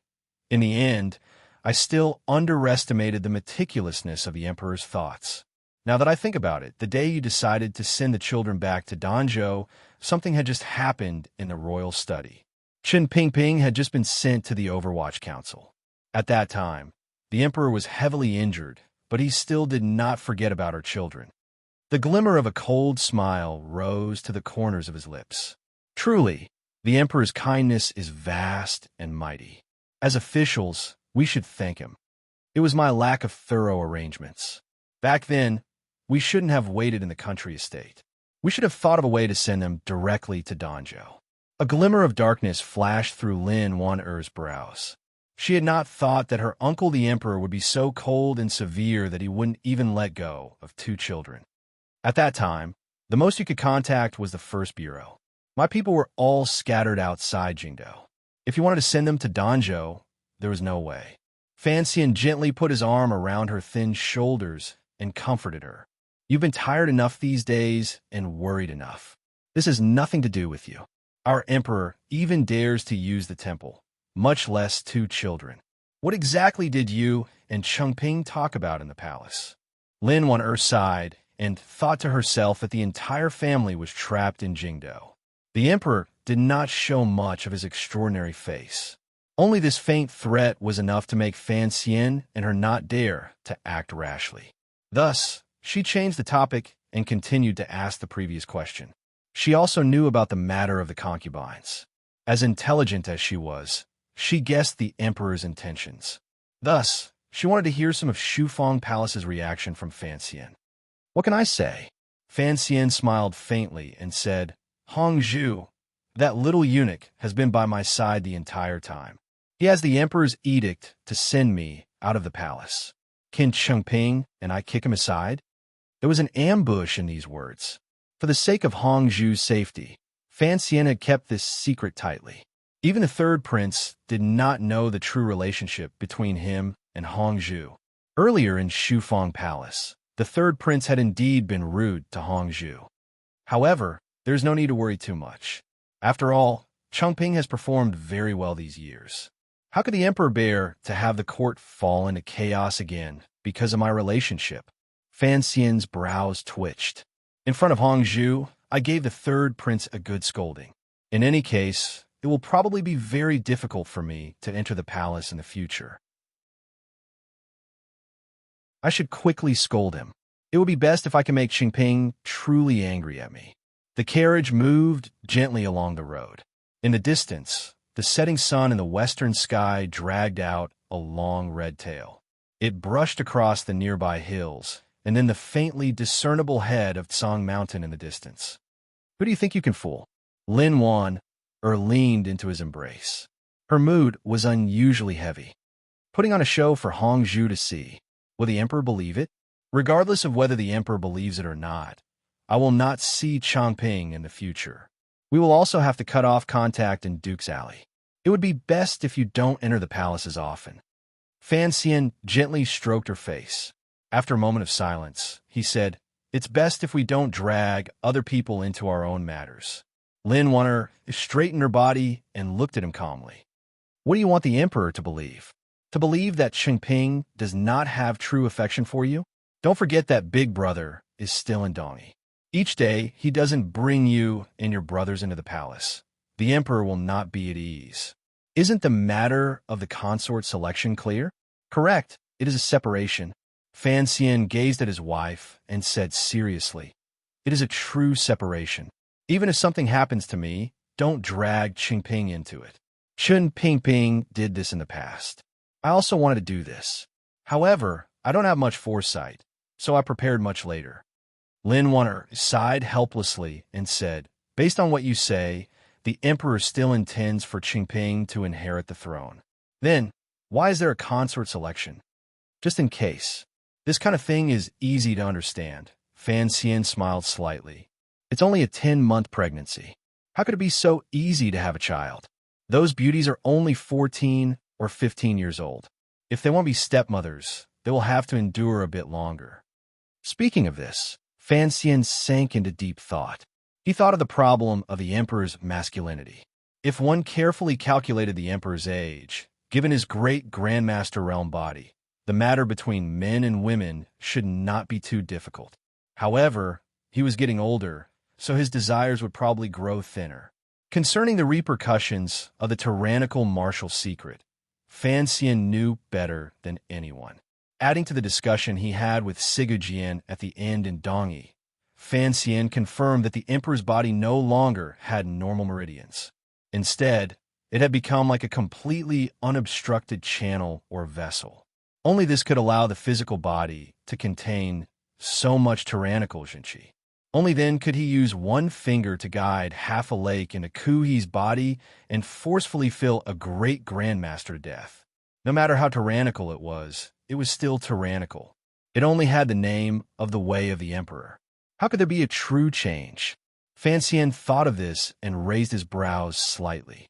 "In the end, I still underestimated the meticulousness of the Emperor's thoughts. Now that I think about it, the day you decided to send the children back to Danzhou, something had just happened in the royal study. Qin Pingping had just been sent to the Overwatch Council. At that time, the Emperor was heavily injured, but he still did not forget about her children." The glimmer of a cold smile rose to the corners of his lips. Truly, the Emperor's kindness is vast and mighty. As officials, we should thank him. It was my lack of thorough arrangements. Back then, we shouldn't have waited in the country estate. We should have thought of a way to send them directly to Danzhou. A glimmer of darkness flashed through Lin Wan'er's brows. She had not thought that her uncle the Emperor would be so cold and severe that he wouldn't even let go of two children. At that time, the most you could contact was the First Bureau. My people were all scattered outside Jingdo. If you wanted to send them to Danzhou, there was no way. Fan Xian gently put his arm around her thin shoulders and comforted her. "You've been tired enough these days and worried enough. This has nothing to do with you. Our Emperor even dares to use the temple, much less two children. What exactly did you and Chengping talk about in the palace?" Lin Wan'er sighed and thought to herself that the entire family was trapped in Jingdo. The Emperor did not show much of his extraordinary face. Only this faint threat was enough to make Fan Xian and her not dare to act rashly. Thus, she changed the topic and continued to ask the previous question. She also knew about the matter of the concubines. As intelligent as she was, she guessed the emperor's intentions. Thus, she wanted to hear some of Shufang Palace's reaction from Fan Xian. What can I say? Fan Xian smiled faintly and said, Hong Zhu, that little eunuch has been by my side the entire time. He has the emperor's edict to send me out of the palace. Can Chengping and I kick him aside? There was an ambush in these words. For the sake of Hong Zhu's safety, Fan Xian had kept this secret tightly. Even the third prince did not know the true relationship between him and Hong Zhu. Earlier in Shufang Palace, the third prince had indeed been rude to Hong Zhu. However, there's no need to worry too much. After all, Chengping has performed very well these years. How could the emperor bear to have the court fall into chaos again because of my relationship? Fan Xian's brows twitched. In front of Hong Zhu, I gave the third prince a good scolding. In any case, it will probably be very difficult for me to enter the palace in the future. I should quickly scold him. It would be best if I can make Chengping truly angry at me. The carriage moved gently along the road. In the distance, the setting sun in the western sky dragged out a long red tail. It brushed across the nearby hills, and then the faintly discernible head of Tsang Mountain in the distance. Who do you think you can fool? Lin Wan leaned into his embrace. Her mood was unusually heavy. Putting on a show for Hong Zhu to see. Will the emperor believe it? Regardless of whether the emperor believes it or not, I will not see Chengping in the future. We will also have to cut off contact in Duke's Alley. It would be best if you don't enter the palace as often. Fan Xian gently stroked her face. After a moment of silence, he said, It's best if we don't drag other people into our own matters. Lin Wanner straightened her body and looked at him calmly. What do you want the emperor to believe? To believe that Chengping does not have true affection for you? Don't forget that Big Brother is still in Dongi. Each day, he doesn't bring you and your brothers into the palace. The emperor will not be at ease. Isn't the matter of the consort selection clear? Correct. It is a separation. Fan Xian gazed at his wife and said seriously, It is a true separation. Even if something happens to me, don't drag Chengping into it. Chen Pingping did this in the past. I also wanted to do this. However, I don't have much foresight, so I prepared much later. Lin Wanner sighed helplessly and said, Based on what you say, the emperor still intends for Chengping to inherit the throne. Then, why is there a consort selection? Just in case. This kind of thing is easy to understand. Fan Xian smiled slightly. It's only a 10-month pregnancy. How could it be so easy to have a child? Those beauties are only 14 or 15 years old. If they won't be stepmothers, they will have to endure a bit longer. Speaking of this, Fan Xian sank into deep thought. He thought of the problem of the emperor's masculinity. If one carefully calculated the emperor's age, given his great grandmaster realm body, the matter between men and women should not be too difficult. However, he was getting older, so his desires would probably grow thinner. Concerning the repercussions of the tyrannical martial secret, Fan Xian knew better than anyone. Adding to the discussion he had with Sigujian at the end in Dongi, Fan Xian confirmed that the emperor's body no longer had normal meridians. Instead, it had become like a completely unobstructed channel or vessel. Only this could allow the physical body to contain so much tyrannical Jinqi. Only then could he use one finger to guide half a lake into Kuhi's body and forcefully fill a great grandmaster to death. No matter how tyrannical it was still tyrannical. It only had the name of the way of the emperor. How could there be a true change? Fan Xian thought of this and raised his brows slightly.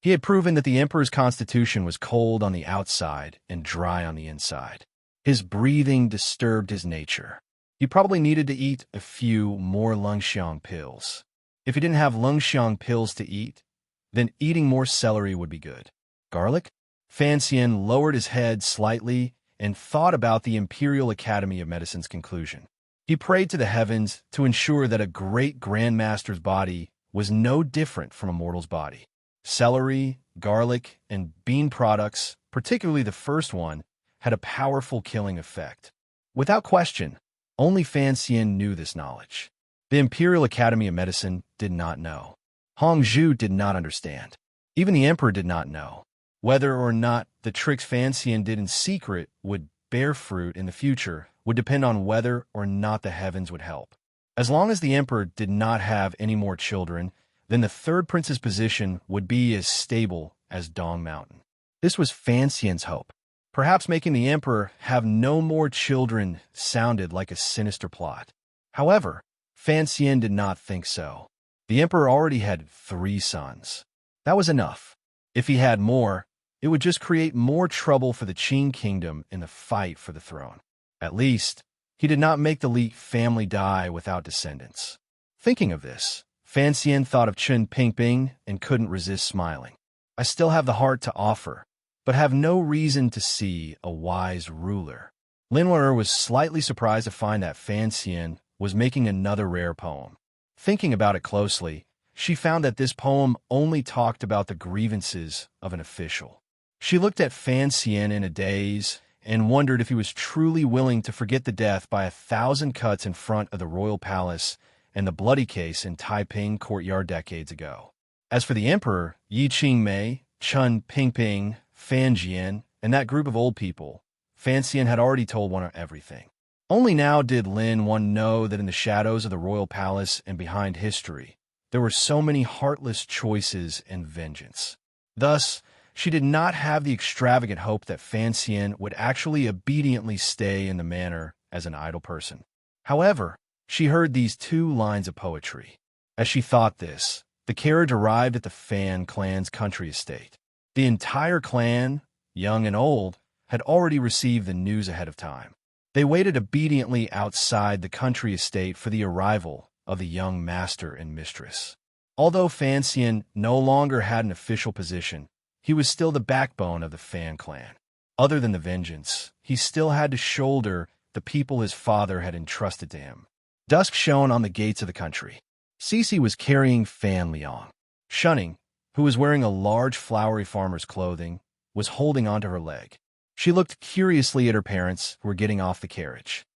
He had proven that the emperor's constitution was cold on the outside and dry on the inside. His breathing disturbed his nature. He probably needed to eat a few more Lungxiang pills. If he didn't have Lungxiang pills to eat, then eating more celery would be good. Garlic? Fan Xian lowered his head slightly and thought about the Imperial Academy of Medicine's conclusion. He prayed to the heavens to ensure that a great grandmaster's body was no different from a mortal's body. Celery, garlic, and bean products, particularly the first one, had a powerful killing effect. Without question, only Fan Xian knew this knowledge. The Imperial Academy of Medicine did not know. Hong Zhu did not understand. Even the Emperor did not know. Whether or not the tricks Fan Xian did in secret would bear fruit in the future would depend on whether or not the heavens would help. As long as the Emperor did not have any more children, then the third prince's position would be as stable as Dong Mountain. This was Fan Xian's hope. Perhaps making the Emperor have no more children sounded like a sinister plot. However, Fan Xian did not think so. The Emperor already had 3 sons. That was enough. If he had more, it would just create more trouble for the Qing kingdom in the fight for the throne. At least, he did not make the Li family die without descendants. Thinking of this, Fan Xian thought of Chen Pingping and couldn't resist smiling. I still have the heart to offer, but have no reason to see a wise ruler. Lin Wen'er was slightly surprised to find that Fan Xian was making another rare poem. Thinking about it closely, she found that this poem only talked about the grievances of an official. She looked at Fan Xian in a daze and wondered if he was truly willing to forget the death by 1,000 cuts in front of the royal palace and the bloody case in Taiping courtyard decades ago. As for the emperor, Yi Qingmei, Chen Pingping, Fan Jian, and that group of old people, Fan Xian had already told one everything. Only now did Lin Wen know that in the shadows of the royal palace and behind history, there were so many heartless choices and vengeance. Thus, she did not have the extravagant hope that Fan Xian would actually obediently stay in the manor as an idle person. However, she heard these 2 lines of poetry. As she thought this, the carriage arrived at the Fan clan's country estate. The entire clan, young and old, had already received the news ahead of time. They waited obediently outside the country estate for the arrival of the young master and mistress. Although Fan Xian no longer had an official position, he was still the backbone of the Fan clan. Other than the vengeance, he still had to shoulder the people his father had entrusted to him. Dusk shone on the gates of the country. Cece was carrying Fan Liang. Shunning, who was wearing a large flowery farmer's clothing, was holding onto her leg. She looked curiously at her parents, who were getting off the carriage.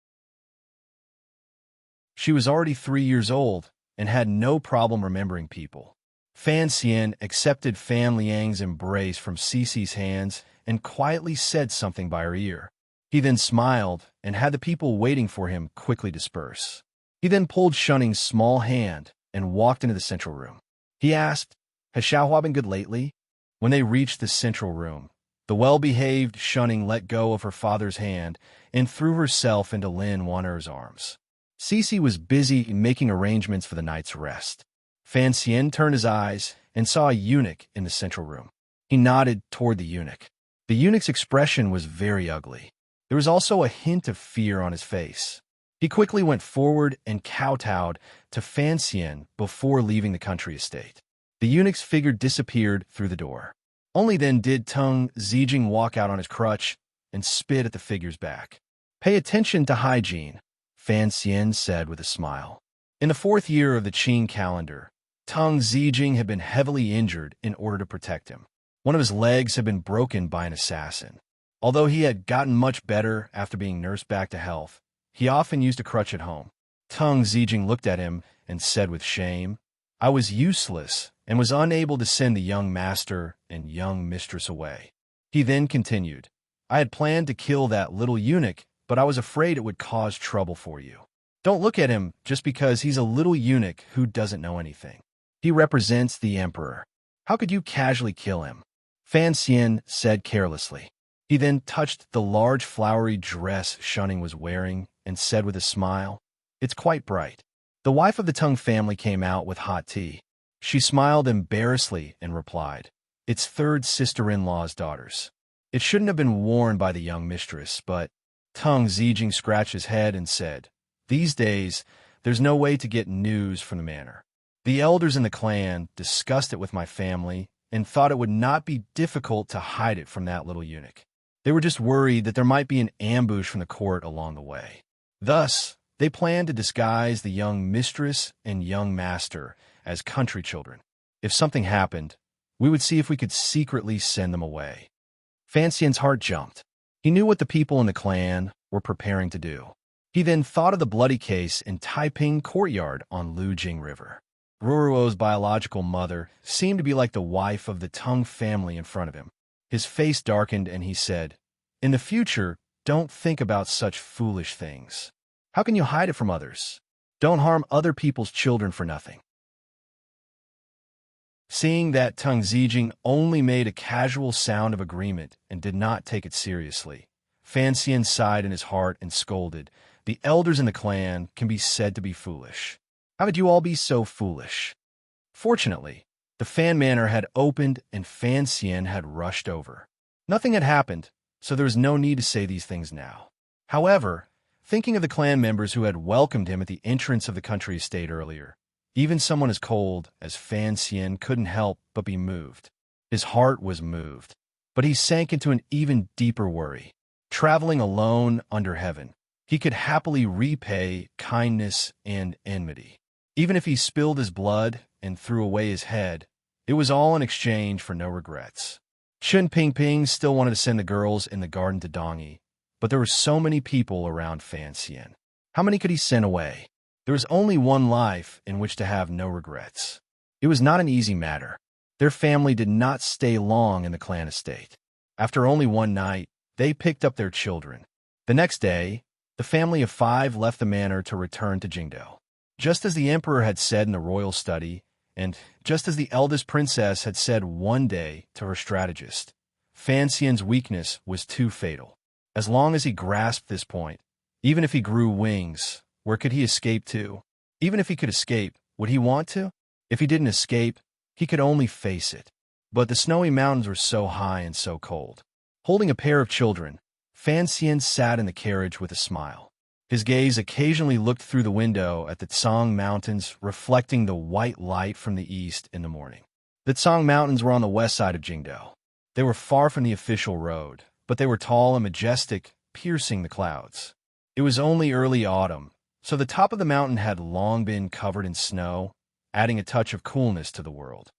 She was already 3 years old and had no problem remembering people. Fan Xian accepted Fan Liang's embrace from Cece's hands and quietly said something by her ear. He then smiled and had the people waiting for him quickly disperse. He then pulled Shunning's small hand and walked into the central room. He asked, "Has Xiaohua been good lately?" When they reached the central room, the well-behaved Shunning let go of her father's hand and threw herself into Lin Wen'er's arms. Cece was busy making arrangements for the night's rest. Fan Xian turned his eyes and saw a eunuch in the central room. He nodded toward the eunuch. The eunuch's expression was very ugly. There was also a hint of fear on his face. He quickly went forward and kowtowed to Fan Xian before leaving the country estate. The eunuch's figure disappeared through the door. Only then did Teng Zijing walk out on his crutch and spit at the figure's back. "Pay attention to hygiene," Fan Xian said with a smile. In the 4th year of the Qing calendar, Teng Zijing had been heavily injured in order to protect him. One of his legs had been broken by an assassin. Although he had gotten much better after being nursed back to health, he often used a crutch at home. Teng Zijing looked at him and said with shame, "I was useless and was unable to send the young master and young mistress away." He then continued, "I had planned to kill that little eunuch, but I was afraid it would cause trouble for you. Don't look at him just because he's a little eunuch who doesn't know anything. He represents the emperor. How could you casually kill him?" Fan Xian said carelessly. He then touched the large flowery dress Shunning was wearing and said with a smile, "It's quite bright." The wife of the Teng family came out with hot tea. She smiled embarrassedly and replied, "It's 3rd sister-in-law's daughters. It shouldn't have been worn by the young mistress, but..." Teng Zijing scratched his head and said, "These days, there's no way to get news from the manor. The elders in the clan discussed it with my family and thought it would not be difficult to hide it from that little eunuch. They were just worried that there might be an ambush from the court along the way. Thus, they planned to disguise the young mistress and young master as country children. If something happened, We would see if we could secretly send them away. Fan Xian's heart jumped. He knew what the people in the clan were preparing to do. He then thought of the bloody case in Taiping Courtyard on Lujing River. Ruruo's biological mother seemed to be like the wife of the Tang family in front of him. His face darkened and he said, "In the future, don't think about such foolish things. How can you hide it from others? Don't harm other people's children for nothing." Seeing that Tang Zijing only made a casual sound of agreement and did not take it seriously, Fan Xian sighed in his heart and scolded, "The elders in the clan can be said to be foolish. How could you all be so foolish?" Fortunately, the fan manor had opened and Fan Xian had rushed over. Nothing had happened, so there was no need to say these things now. However, thinking of the clan members who had welcomed him at the entrance of the country estate earlier, even someone as cold as Fan Xian couldn't help but be moved. His heart was moved, but he sank into an even deeper worry. Traveling alone under heaven, he could happily repay kindness and enmity. Even if he spilled his blood and threw away his head, it was all in exchange for no regrets. Chun Pingping still wanted to send the girls in the garden to Dongyi, but there were so many people around Fan Xian. How many could he send away? There was only one life in which to have no regrets. It was not an easy matter. Their family did not stay long in the clan estate. After only one night, they picked up their children. The next day, the family of 5 left the manor to return to Jingdo. Just as the emperor had said in the royal study, and just as the eldest princess had said one day to her strategist, Fan Xian's weakness was too fatal. As long as he grasped this point, even if he grew wings, where could he escape to? Even if he could escape, would he want to? If he didn't escape, he could only face it. But the snowy mountains were so high and so cold. Holding a pair of children, Fan Xian sat in the carriage with a smile. His gaze occasionally looked through the window at the Tsang Mountains, reflecting the white light from the east in the morning. The Tsang Mountains were on the west side of Jingdo. They were far from the official road, but they were tall and majestic, piercing the clouds. It was only early autumn, so the top of the mountain had long been covered in snow, adding a touch of coolness to the world.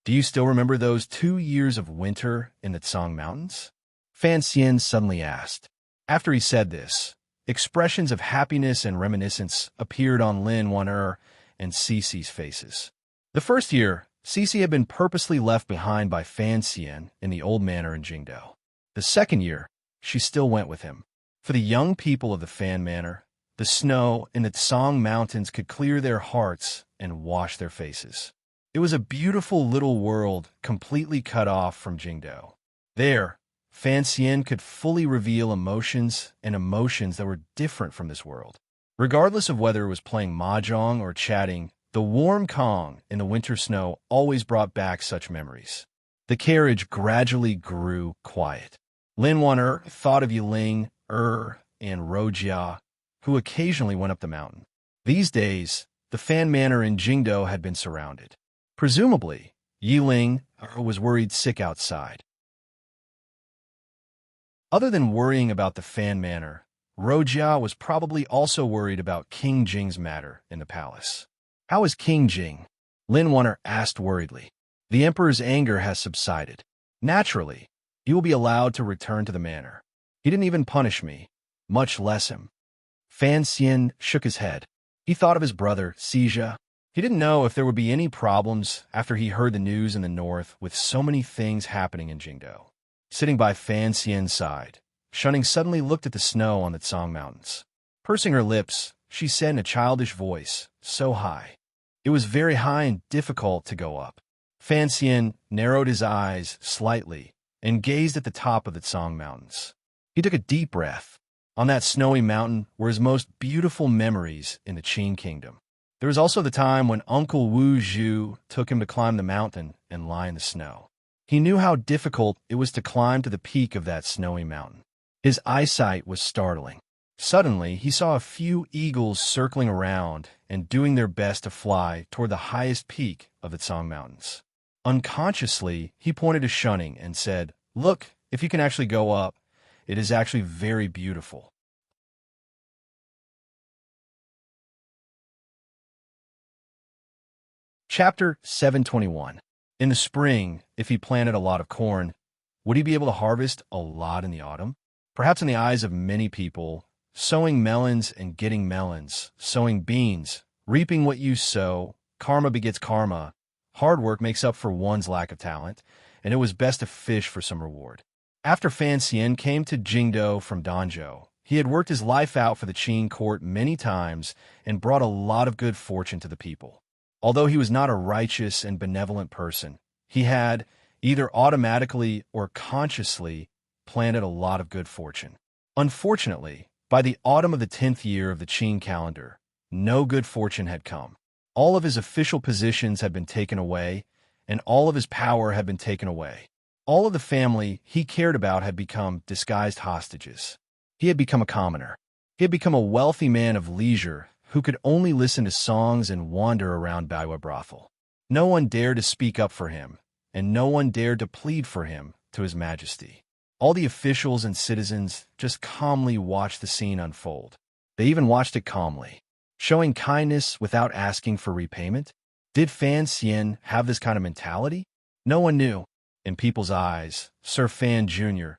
Do you still remember those 2 years of winter in the Tsang Mountains? Fan Xian suddenly asked. After he said this, expressions of happiness and reminiscence appeared on Lin Wan'er and Cece's faces. The first year, Cece had been purposely left behind by Fan Xian in the old manor in Jingdo. The second year, she still went with him. For the young people of the Fan Manor, the snow in the Tsang Mountains could clear their hearts and wash their faces. It was a beautiful little world completely cut off from Jingdo. There, Fan Xian could fully reveal emotions that were different from this world. Regardless of whether it was playing mahjong or chatting, the warm calm in the winter snow always brought back such memories. The carriage gradually grew quiet. Lin Wan'er thought of Yiling, and Rojia, who occasionally went up the mountain. These days, the Fan Manor in Jingdo had been surrounded. Presumably, Yiling was worried sick outside. Other than worrying about the Fan Manor, Rojia was probably also worried about King Jing's matter in the palace. How is King Jing? Lin Wan'er asked worriedly. The emperor's anger has subsided. Naturally, he will be allowed to return to the manor. He didn't even punish me, much less him. Fan Xian shook his head. He thought of his brother, Xija. He didn't know if there would be any problems after he heard the news in the north with so many things happening in Jingdo. Sitting by Fan Xian's side, Shunning suddenly looked at the snow on the Tsang Mountains. Pursing her lips, she said in a childish voice, so high. It was very high and difficult to go up. Fan Xian narrowed his eyes slightly and gazed at the top of the Tsang Mountains. He took a deep breath. On that snowy mountain were his most beautiful memories in the Qin Kingdom. There was also the time when Uncle Wu Zhu took him to climb the mountain and lie in the snow. He knew how difficult it was to climb to the peak of that snowy mountain. His eyesight was startling. Suddenly, he saw a few eagles circling around and doing their best to fly toward the highest peak of the Tsang Mountains. Unconsciously, he pointed to Shunning and said, "Look, if you can actually go up, it is actually very beautiful." Chapter 721. In the spring, if he planted a lot of corn, would he be able to harvest a lot in the autumn? Perhaps in the eyes of many people, sowing melons and getting melons, sowing beans, reaping what you sow, karma begets karma. Hard work makes up for one's lack of talent, and it was best to fish for some reward. After Fan Xian came to Jingdo from Danzhou, he had worked his life out for the Qing court many times and brought a lot of good fortune to the people. Although he was not a righteous and benevolent person, he had, either automatically or consciously, planted a lot of good fortune. Unfortunately, by the autumn of the 10th year of the Qing calendar, no good fortune had come. All of his official positions had been taken away, and all of his power had been taken away. All of the family he cared about had become disguised hostages. He had become a commoner. He had become a wealthy man of leisure who could only listen to songs and wander around Baiwa brothel. No one dared to speak up for him, and no one dared to plead for him to His Majesty. All the officials and citizens just calmly watched the scene unfold. They even watched it calmly, showing kindness without asking for repayment. Did Fan Xian have this kind of mentality? No one knew. In people's eyes, Sir Fan Jr.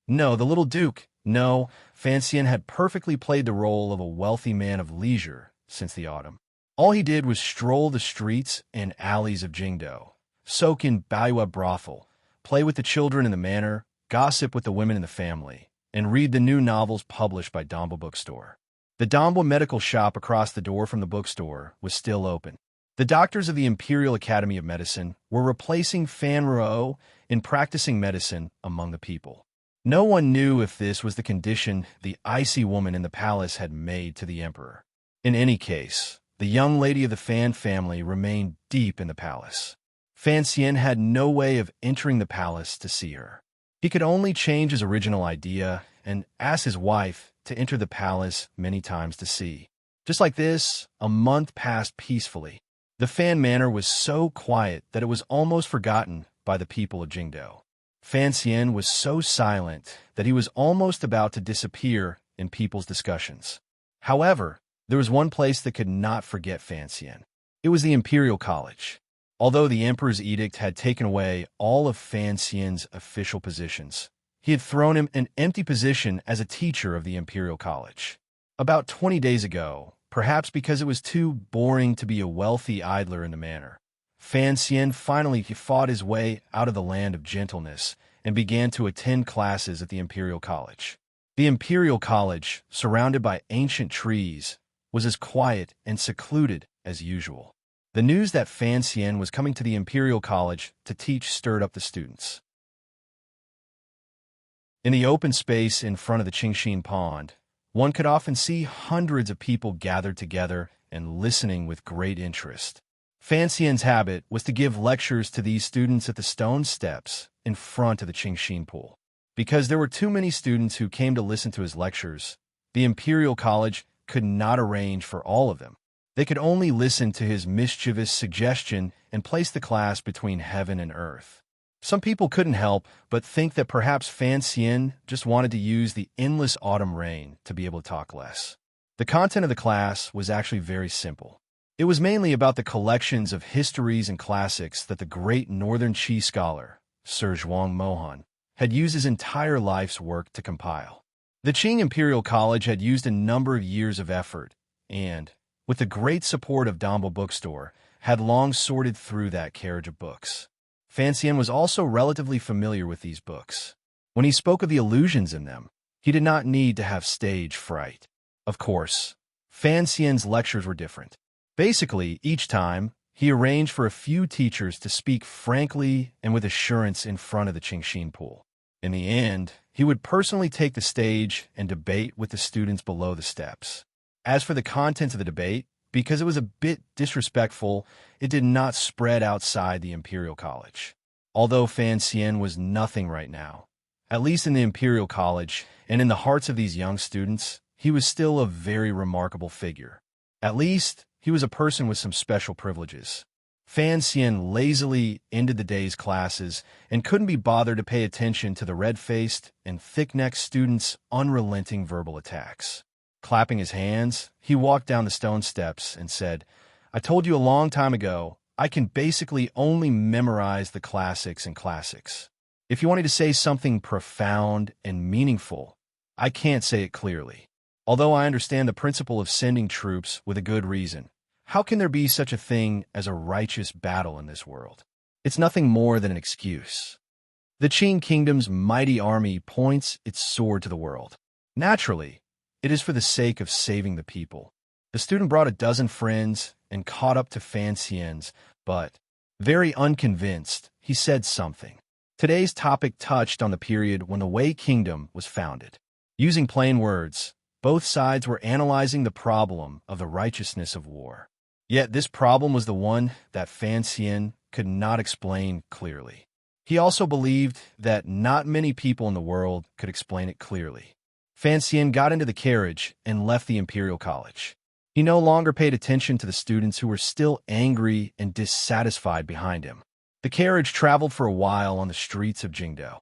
No, the little duke. No, Fan Xian had perfectly played the role of a wealthy man of leisure since the autumn. All he did was stroll the streets and alleys of Jingdo, soak in Baiwa brothel, play with the children in the manor, gossip with the women in the family, and read the new novels published by Dombo Bookstore. The Dombo medical shop across the door from the bookstore was still open. The doctors of the Imperial Academy of Medicine were replacing Fan Ruo in practicing medicine among the people. No one knew if this was the condition the icy woman in the palace had made to the emperor. In any case, the young lady of the Fan family remained deep in the palace. Fan Xian had no way of entering the palace to see her. He could only change his original idea and ask his wife to enter the palace many times to see. Just like this, a month passed peacefully. The Fan Manor was so quiet that it was almost forgotten by the people of Jingdo. Fan Xian was so silent that he was almost about to disappear in people's discussions. However, there was one place that could not forget Fan Xian. It was the Imperial College. Although the Emperor's edict had taken away all of Fan Xian's official positions, he had thrown him an empty position as a teacher of the Imperial College. About 20 days ago, perhaps because it was too boring to be a wealthy idler in the manor, Fan Xian finally fought his way out of the land of gentleness and began to attend classes at the Imperial College. The Imperial College, surrounded by ancient trees, was as quiet and secluded as usual. The news that Fan Xian was coming to the Imperial College to teach stirred up the students. In the open space in front of the Qingxin Pond, one could often see hundreds of people gathered together and listening with great interest. Fan Xian's habit was to give lectures to these students at the stone steps in front of the Qingxin pool. Because there were too many students who came to listen to his lectures, the Imperial College could not arrange for all of them. They could only listen to his mischievous suggestion and place the class between heaven and earth. Some people couldn't help but think that perhaps Fan Xian just wanted to use the endless autumn rain to be able to talk less. The content of the class was actually very simple. It was mainly about the collections of histories and classics that the great Northern Qi scholar, Sir Zhuang Mohan, had used his entire life's work to compile. The Qing Imperial College had used a number of years of effort and, with the great support of Dombo Bookstore, had long sorted through that carriage of books. Fan Xian was also relatively familiar with these books. When he spoke of the illusions in them, he did not need to have stage fright. Of course, Fan Xian's lectures were different. Basically, each time, he arranged for a few teachers to speak frankly and with assurance in front of the Qingxin pool. In the end, he would personally take the stage and debate with the students below the steps. As for the content of the debate, because it was a bit disrespectful, it did not spread outside the Imperial College. Although Fan Xian was nothing right now, at least in the Imperial College and in the hearts of these young students, he was still a very remarkable figure. At least, he was a person with some special privileges. Fan Xian lazily ended the day's classes and couldn't be bothered to pay attention to the red-faced and thick-necked students' unrelenting verbal attacks. Clapping his hands, he walked down the stone steps and said, "I told you a long time ago, I can basically only memorize the classics and classics. If you want me to say something profound and meaningful, I can't say it clearly. Although I understand the principle of sending troops with a good reason, how can there be such a thing as a righteous battle in this world? It's nothing more than an excuse. The Qing kingdom's mighty army points its sword to the world. Naturally, it is for the sake of saving the people. The student brought a dozen friends and caught up to Fan Xian's, but, very unconvinced, he said something. Today's topic touched on the period when the Wei Kingdom was founded. Using plain words, both sides were analyzing the problem of the righteousness of war. Yet this problem was the one that Fan Xian could not explain clearly. He also believed that not many people in the world could explain it clearly. Fan Xian got into the carriage and left the Imperial College. He no longer paid attention to the students who were still angry and dissatisfied behind him. The carriage traveled for a while on the streets of Jingdou.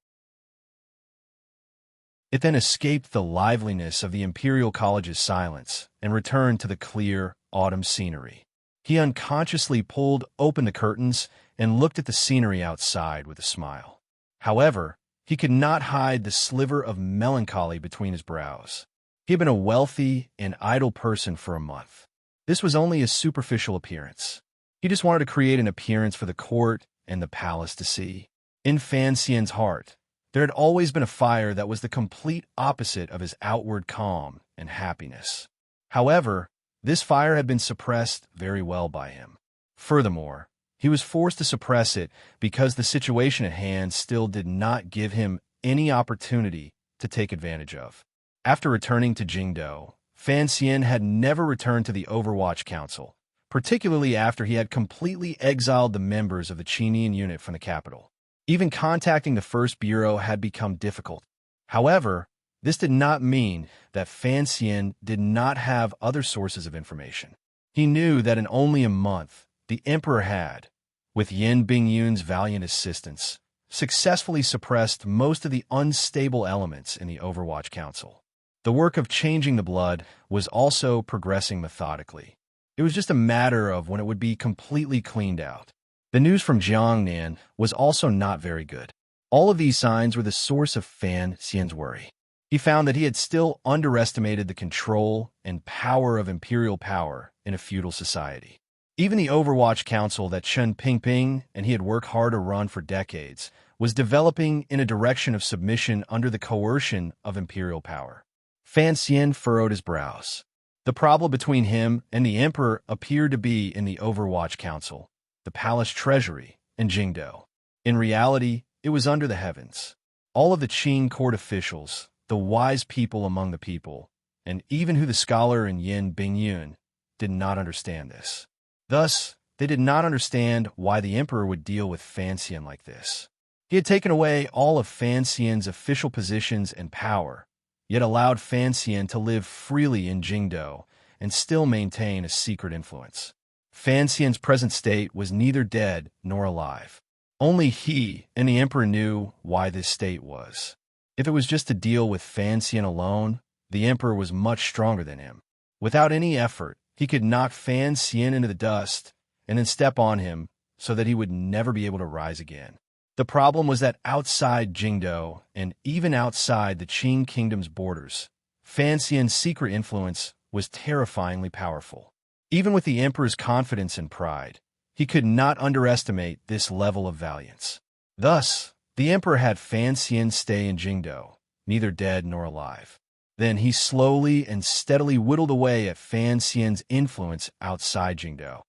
It then escaped the liveliness of the Imperial College's silence and returned to the clear autumn scenery. He unconsciously pulled open the curtains and looked at the scenery outside with a smile. However, he could not hide the sliver of melancholy between his brows. He had been a wealthy and idle person for a month. This was only a superficial appearance. He just wanted to create an appearance for the court and the palace to see. In Fan Xian's heart, there had always been a fire that was the complete opposite of his outward calm and happiness. However, this fire had been suppressed very well by him. Furthermore, he was forced to suppress it because the situation at hand still did not give him any opportunity to take advantage of. After returning to Jingdou, Fan Xian had never returned to the Overwatch Council, particularly after he had completely exiled the members of the Qinian unit from the capital. Even contacting the First Bureau had become difficult. However, this did not mean that Fan Xian did not have other sources of information. He knew that in only a month, the emperor had, with Yin Bingyun's valiant assistance, successfully suppressed most of the unstable elements in the Overwatch Council. The work of changing the blood was also progressing methodically. It was just a matter of when it would be completely cleaned out. The news from Jiangnan was also not very good. All of these signs were the source of Fan Xian's worry. He found that he had still underestimated the control and power of imperial power in a feudal society. Even the Overwatch Council that Chen Pingping and he had worked hard to run for decades was developing in a direction of submission under the coercion of imperial power. Fan Xian furrowed his brows. The problem between him and the emperor appeared to be in the Overwatch Council, the palace treasury, and Jingdou. In reality, it was under the heavens. All of the Qing court officials, the wise people among the people, and even who the scholar in Yin Bingyun, did not understand this. Thus, they did not understand why the emperor would deal with Fan Xian like this. He had taken away all of Fan Xian's official positions and power, yet allowed Fan Xian to live freely in Jingdou and still maintain a secret influence. Fan Xian's present state was neither dead nor alive. Only he and the emperor knew why this state was. If it was just to deal with Fan Xian alone, the emperor was much stronger than him. Without any effort, he could knock Fan Xian into the dust and then step on him so that he would never be able to rise again. The problem was that outside Jingdou, and even outside the Qing kingdom's borders, Fan Xian's secret influence was terrifyingly powerful. Even with the emperor's confidence and pride, he could not underestimate this level of valiance. Thus, the emperor had Fan Xian stay in Jingdou, neither dead nor alive. Then he slowly and steadily whittled away at Fan Xian's influence outside Jingdou.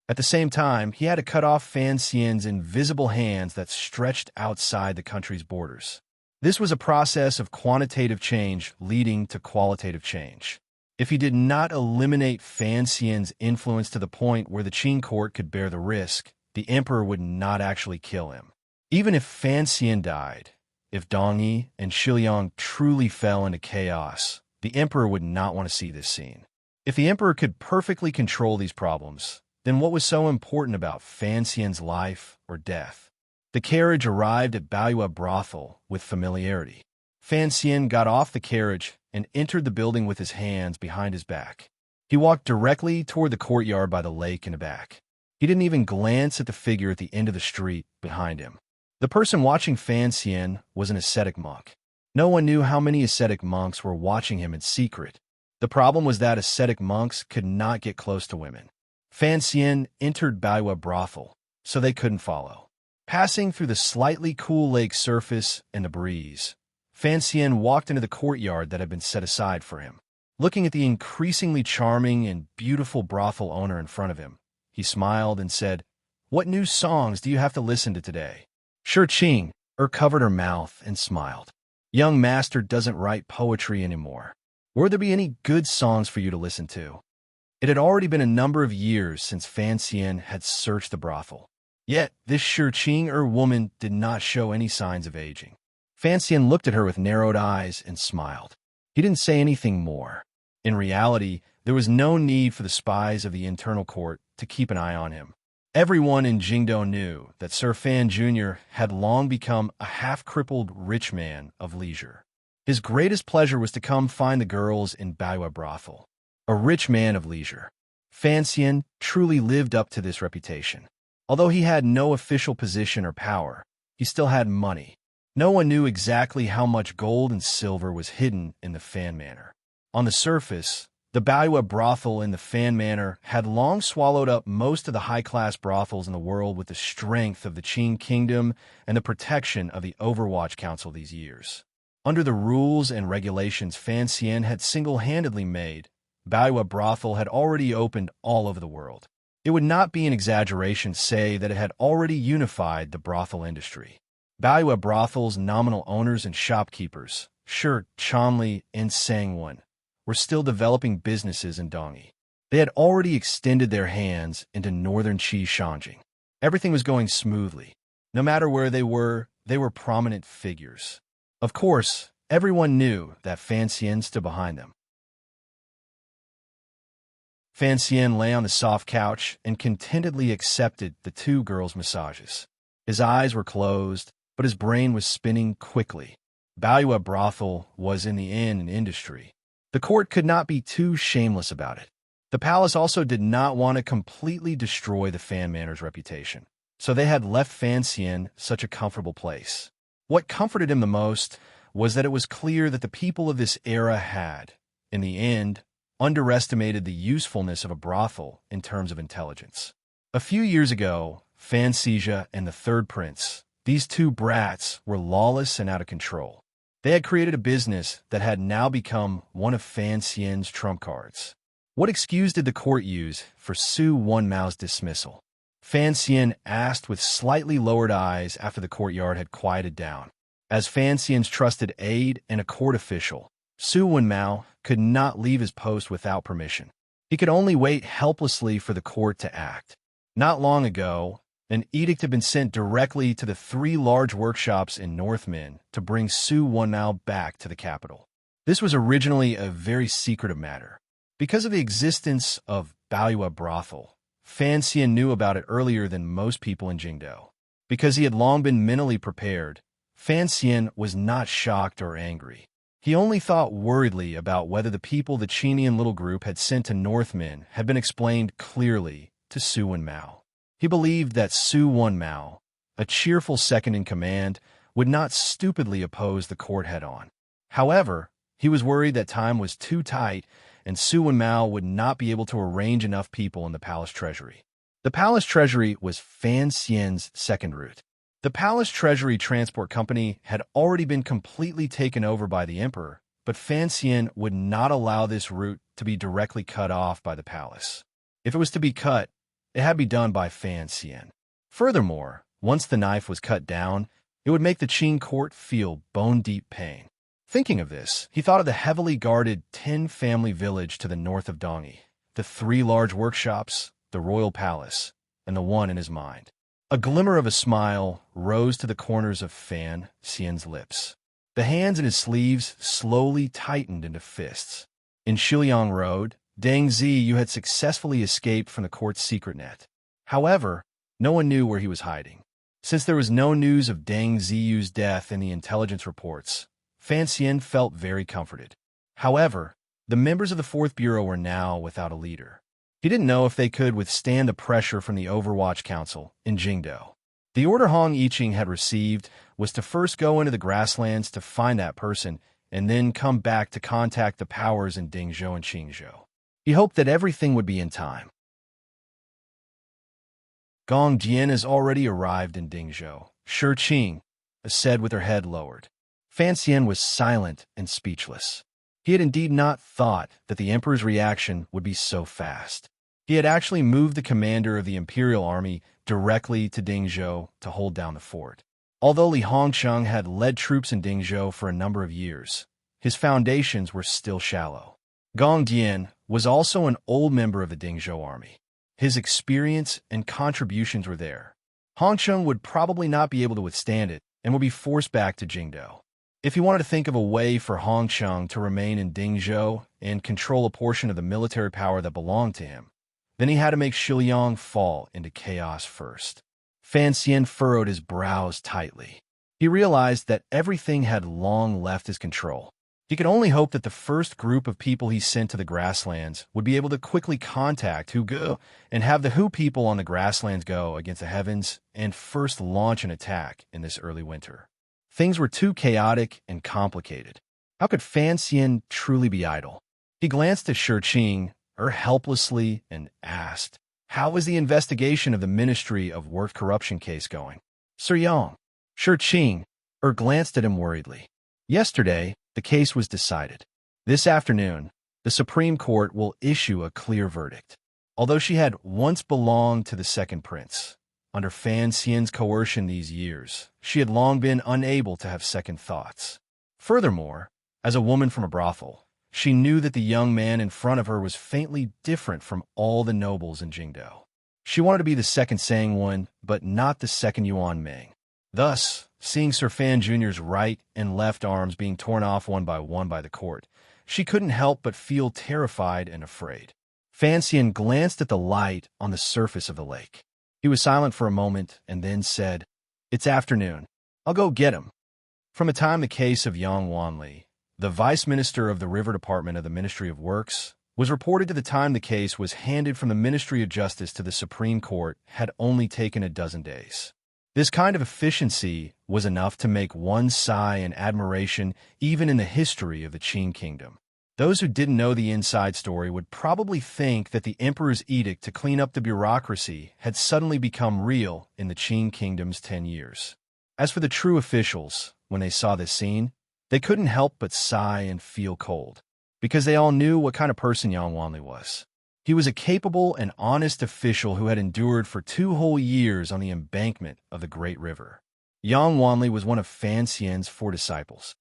At the same time, he had to cut off Fan Xian's invisible hands that stretched outside the country's borders. This was a process of quantitative change leading to qualitative change. If he did not eliminate Fan Xian's influence to the point where the Qing court could bear the risk, the emperor would not actually kill him. Even if Fan Xian died, if Dongyi and Shiliang truly fell into chaos, the emperor would not want to see this scene. If the emperor could perfectly control these problems, then what was so important about Fan Xian's life or death? The carriage arrived at Baoyue brothel with familiarity. Fan Xian got off the carriage and entered the building with his hands behind his back. He walked directly toward the courtyard by the lake in the back. He didn't even glance at the figure at the end of the street behind him. The person watching Fan Xian was an ascetic monk. No one knew how many ascetic monks were watching him in secret. The problem was that ascetic monks could not get close to women. Fan Xian entered Baiwa brothel, so they couldn't follow. Passing through the slightly cool lake surface and the breeze, Fan Xian walked into the courtyard that had been set aside for him. Looking at the increasingly charming and beautiful brothel owner in front of him, he smiled and said, "What new songs do you have to listen to today?" Qing covered her mouth and smiled. "Young master doesn't write poetry anymore. Will there be any good songs for you to listen to?" It had already been a number of years since Fan Xian had searched the brothel. Yet, this Qing woman did not show any signs of aging. Fan Xian looked at her with narrowed eyes and smiled. He didn't say anything more. In reality, there was no need for the spies of the internal court to keep an eye on him. Everyone in Jingdo knew that Sir Fan Jr. had long become a half-crippled rich man of leisure. His greatest pleasure was to come find the girls in Baiwa brothel. A rich man of leisure. Fan Xian truly lived up to this reputation. Although he had no official position or power, he still had money. No one knew exactly how much gold and silver was hidden in the Fan Manor. On the surface, the Baiwa brothel in the Fan Manor had long swallowed up most of the high-class brothels in the world with the strength of the Qing Kingdom and the protection of the Overwatch Council these years. Under the rules and regulations Fan Xian had single-handedly made, Baiwa brothel had already opened all over the world. It would not be an exaggeration to say that it had already unified the brothel industry. Baiwa brothel's nominal owners and shopkeepers, Chanli and Sangwon, were still developing businesses in Dongyi. They had already extended their hands into northern Qi Shanjing. Everything was going smoothly. No matter where they were prominent figures. Of course, everyone knew that Fan Xian stood behind them. Fan Xian lay on the soft couch and contentedly accepted the two girls' massages. His eyes were closed, but his brain was spinning quickly. Baiwa brothel was in the end an industry. The court could not be too shameless about it. The palace also did not want to completely destroy the Fan Manor's reputation, so they had left Fan Xian such a comfortable place. What comforted him the most was that it was clear that the people of this era had, in the end, underestimated the usefulness of a brothel in terms of intelligence. A few years ago, Fan Xija and the Third Prince, these two brats, were lawless and out of control. They had created a business that had now become one of Fan Xian's trump cards. What excuse did the court use for Su Wenmao's dismissal? Fan Xian asked with slightly lowered eyes after the courtyard had quieted down. As Fan Xian's trusted aide and a court official, Su Wenmao could not leave his post without permission. He could only wait helplessly for the court to act. Not long ago, an edict had been sent directly to the 3 large workshops in Northmin to bring Su Wenmao back to the capital. This was originally a very secretive matter. Because of the existence of Baiwa brothel, Fan Xian knew about it earlier than most people in Jingdo. Because he had long been mentally prepared, Fan Xian was not shocked or angry. He only thought worriedly about whether the people the Qinian little group had sent to Northmin had been explained clearly to Su Wenmao. He believed that Su Wenmao, a cheerful second-in-command, would not stupidly oppose the court head-on. However, he was worried that time was too tight and Su Wenmao would not be able to arrange enough people in the palace treasury. The palace treasury was Fan Xian's second route. The palace treasury transport company had already been completely taken over by the emperor, but Fan Xian would not allow this route to be directly cut off by the palace. If it was to be cut, it had to be done by Fan Xian. Furthermore, once the knife was cut down, it would make the Qing court feel bone-deep pain. Thinking of this, he thought of the heavily guarded 10-family village to the north of Dongyi, the 3 large workshops, the royal palace, and the one in his mind. A glimmer of a smile rose to the corners of Fan Xian's lips. The hands in his sleeves slowly tightened into fists. In Shiliang Road, Deng Ziyu had successfully escaped from the court's secret net. However, no one knew where he was hiding. Since there was no news of Deng Ziyu's death in the intelligence reports, Fan Xian felt very comforted. However, The members of the Fourth Bureau were now without a leader. He didn't know if they could withstand the pressure from the Overwatch Council in Jingdo. The order Hong Yiqing had received was to first go into the grasslands to find that person and then come back to contact the powers in Dingzhou and Qingzhou. He hoped that everything would be in time. Gong Jian has already arrived in Dingzhou, Shi Qing said with her head lowered. Fan Xian was silent and speechless. He had indeed not thought that the emperor's reaction would be so fast. He had actually moved the commander of the imperial army directly to Dingzhou to hold down the fort. Although Li Hongcheng had led troops in Dingzhou for a number of years, his foundations were still shallow. Gong Jian was also an old member of the Dingzhou army. His experience and contributions were there. Hongcheng would probably not be able to withstand it and would be forced back to Jingdo. If he wanted to think of a way for Hongcheng to remain in Dingzhou and control a portion of the military power that belonged to him, then he had to make Shiliang fall into chaos first. Fan Xian furrowed his brows tightly. He realized that everything had long left his control. He could only hope that the first group of people he sent to the grasslands would be able to quickly contact Hu Ge and have the Hu people on the grasslands go against the heavens and first launch an attack in this early winter. Things were too chaotic and complicated. How could Fan Xian truly be idle? He glanced at Shi Qing helplessly and asked, "How is the investigation of the Ministry of Work corruption case going?" Sir Yang. Shi Qing glanced at him worriedly. Yesterday, the case was decided. This afternoon, the Supreme Court will issue a clear verdict. Although she had once belonged to the second prince, under Fan Xian's coercion these years, she had long been unable to have second thoughts. Furthermore, as a woman from a brothel, she knew that the young man in front of her was faintly different from all the nobles in Jingdo. She wanted to be the second Sang one, but not the second Yuan Ming. Thus, seeing Sir Fan Jr.'s right and left arms being torn off one by the court, she couldn't help but feel terrified and afraid. Fan Xian glanced at the light on the surface of the lake. He was silent for a moment and then said, "It's afternoon. I'll go get him." From the time the case of Yang Wanli, the vice minister of the river department of the Ministry of Works, was reported to the time the case was handed from the Ministry of Justice to the Supreme Court had only taken a dozen days. This kind of efficiency was enough to make one sigh in admiration even in the history of the Qing kingdom. Those who didn't know the inside story would probably think that the emperor's edict to clean up the bureaucracy had suddenly become real in the Qing kingdom's 10 years. As for the true officials, when they saw this scene, they couldn't help but sigh and feel cold, because they all knew what kind of person Yang Wanli was. He was a capable and honest official who had endured for 2 whole years on the embankment of the great river. Yang Wanli was one of Fan Xian's 4 disciples.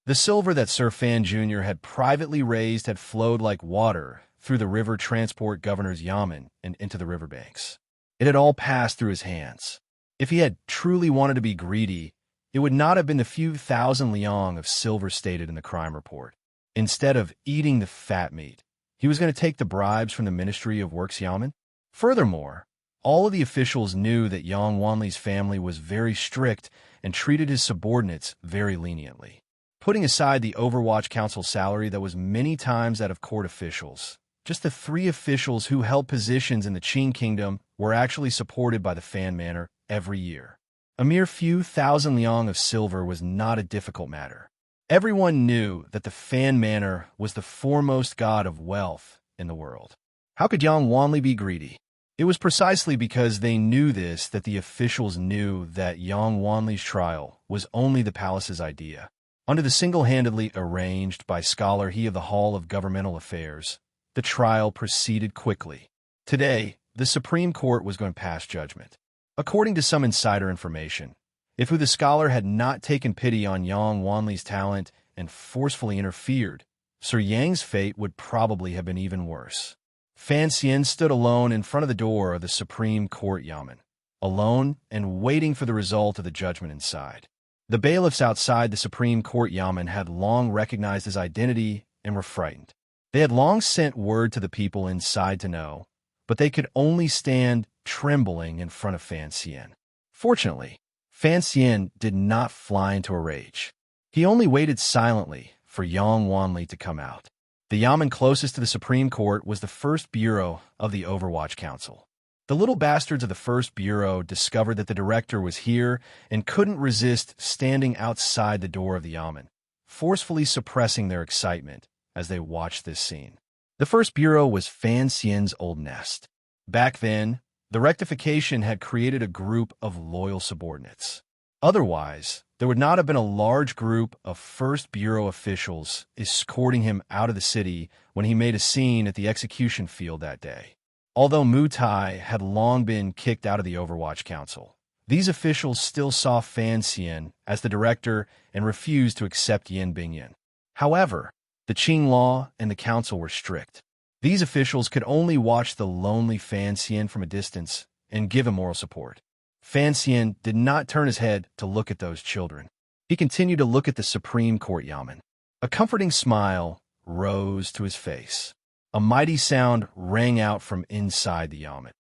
The silver that Sir Fan Jr. had privately raised had flowed like water through the river transport governor's yamen and into the riverbanks. It had all passed through his hands. If he had truly wanted to be greedy, it would not have been the few thousand liang of silver stated in the crime report. Instead of eating the fat meat, he was going to take the bribes from the Ministry of Works yamen. Furthermore, all of the officials knew that Yang Wanli's family was very strict and treated his subordinates very leniently. Putting aside the Overwatch Council's salary that was many times that of court officials, just the 3 officials who held positions in the Qing Kingdom were actually supported by the Fan Manor every year. A mere few thousand liang of silver was not a difficult matter. Everyone knew that the Fan Manor was the foremost god of wealth in the world. How could Yang Wanli be greedy? It was precisely because they knew this that the officials knew that Yang Wanli's trial was only the palace's idea. Under the single-handedly arranged by Scholar He of the Hall of Governmental Affairs, the trial proceeded quickly. Today, the Supreme Court was going to pass judgment. According to some insider information, if the scholar had not taken pity on Yang Wanli's talent and forcefully interfered, Sir Yang's fate would probably have been even worse. Fan Xian stood alone in front of the door of the Supreme Court yamen, alone and waiting for the result of the judgment inside. The bailiffs outside the Supreme Court yamen had long recognized his identity and were frightened. They had long sent word to the people inside to know, but they could only stand trembling in front of Fan Xian. Fortunately, Fan Xian did not fly into a rage. He only waited silently for Yang Wanli to come out. The yamen closest to the Supreme Court was the First Bureau of the Overwatch Council. The little bastards of the First Bureau discovered that the director was here and couldn't resist standing outside the door of the yamen, forcefully suppressing their excitement as they watched this scene. The First Bureau was Fan Xian's old nest. Back then, the rectification had created a group of loyal subordinates. Otherwise, there would not have been a large group of First Bureau officials escorting him out of the city when he made a scene at the execution field that day. Although Mu Tai had long been kicked out of the Overwatch Council, these officials still saw Fan Xian as the director and refused to accept Yin Bingyan. However, the Qing law and the council were strict. These officials could only watch the lonely Fan Xian from a distance and give him moral support. Fan Xian did not turn his head to look at those children. He continued to look at the Supreme Court yamen. A comforting smile rose to his face. A mighty sound rang out from inside the yamen.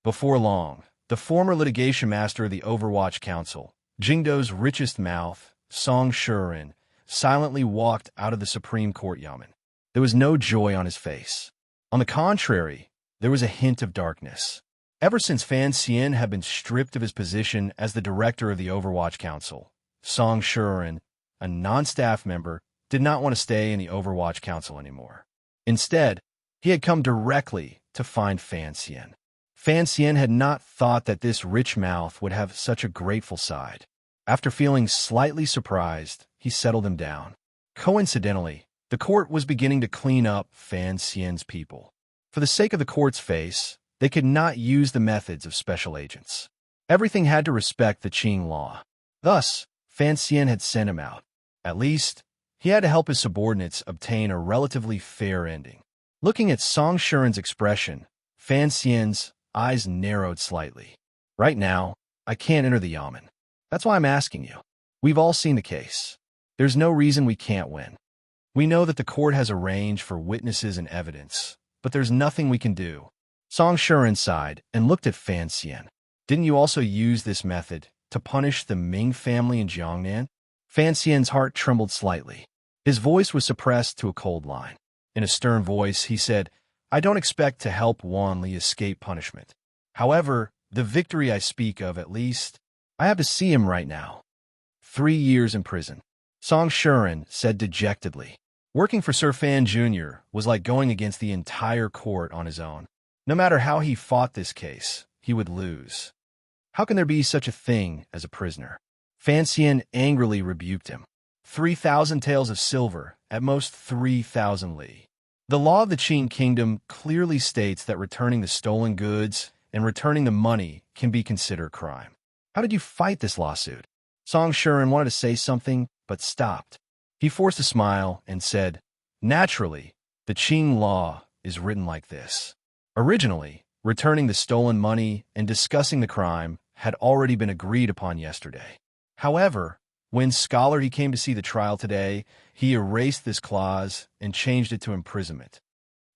Before long, the former litigation master of the Overwatch Council, Jingdo's richest mouth, Song Shuren, silently walked out of the Supreme Court yamen. There was no joy on his face. On the contrary, there was a hint of darkness. Ever since Fan Xian had been stripped of his position as the director of the Overwatch Council, Song Shuren, a non-staff member, did not want to stay in the Overwatch Council anymore. Instead, he had come directly to find Fan Xian. Fan Xian had not thought that this rich mouth would have such a grateful side. After feeling slightly surprised, he settled him down. Coincidentally, the court was beginning to clean up Fan Xian's people. For the sake of the court's face, they could not use the methods of special agents. Everything had to respect the Qing law. Thus, Fan Xian had sent him out. At least, he had to help his subordinates obtain a relatively fair ending. Looking at Song Shuren's expression, Fan Xian's eyes narrowed slightly. Right now, I can't enter the yamen. That's why I'm asking you. We've all seen the case. There's no reason we can't win. We know that the court has arranged for witnesses and evidence, but there's nothing we can do. Song Shuren sighed and looked at Fan Xian. Didn't you also use this method to punish the Ming family in Jiangnan? Fan Xian's heart trembled slightly. His voice was suppressed to a cold line. In a stern voice, he said, I don't expect to help Wan Li escape punishment. However, the victory I speak of, at least, I have to see him right now. 3 years in prison. Song Shuren said dejectedly. Working for Sir Fan Jr. was like going against the entire court on his own. No matter how he fought this case, he would lose. How can there be such a thing as a prisoner? Fan Xian angrily rebuked him. 3,000 taels of silver, at most 3,000 li. The law of the Qing kingdom clearly states that returning the stolen goods and returning the money can be considered crime. How did you fight this lawsuit? Song Shuren wanted to say something, but stopped. He forced a smile and said, Naturally, the Qing law is written like this. Originally, returning the stolen money and discussing the crime had already been agreed upon yesterday. However, when Scholar he came to see the trial today, he erased this clause and changed it to imprisonment.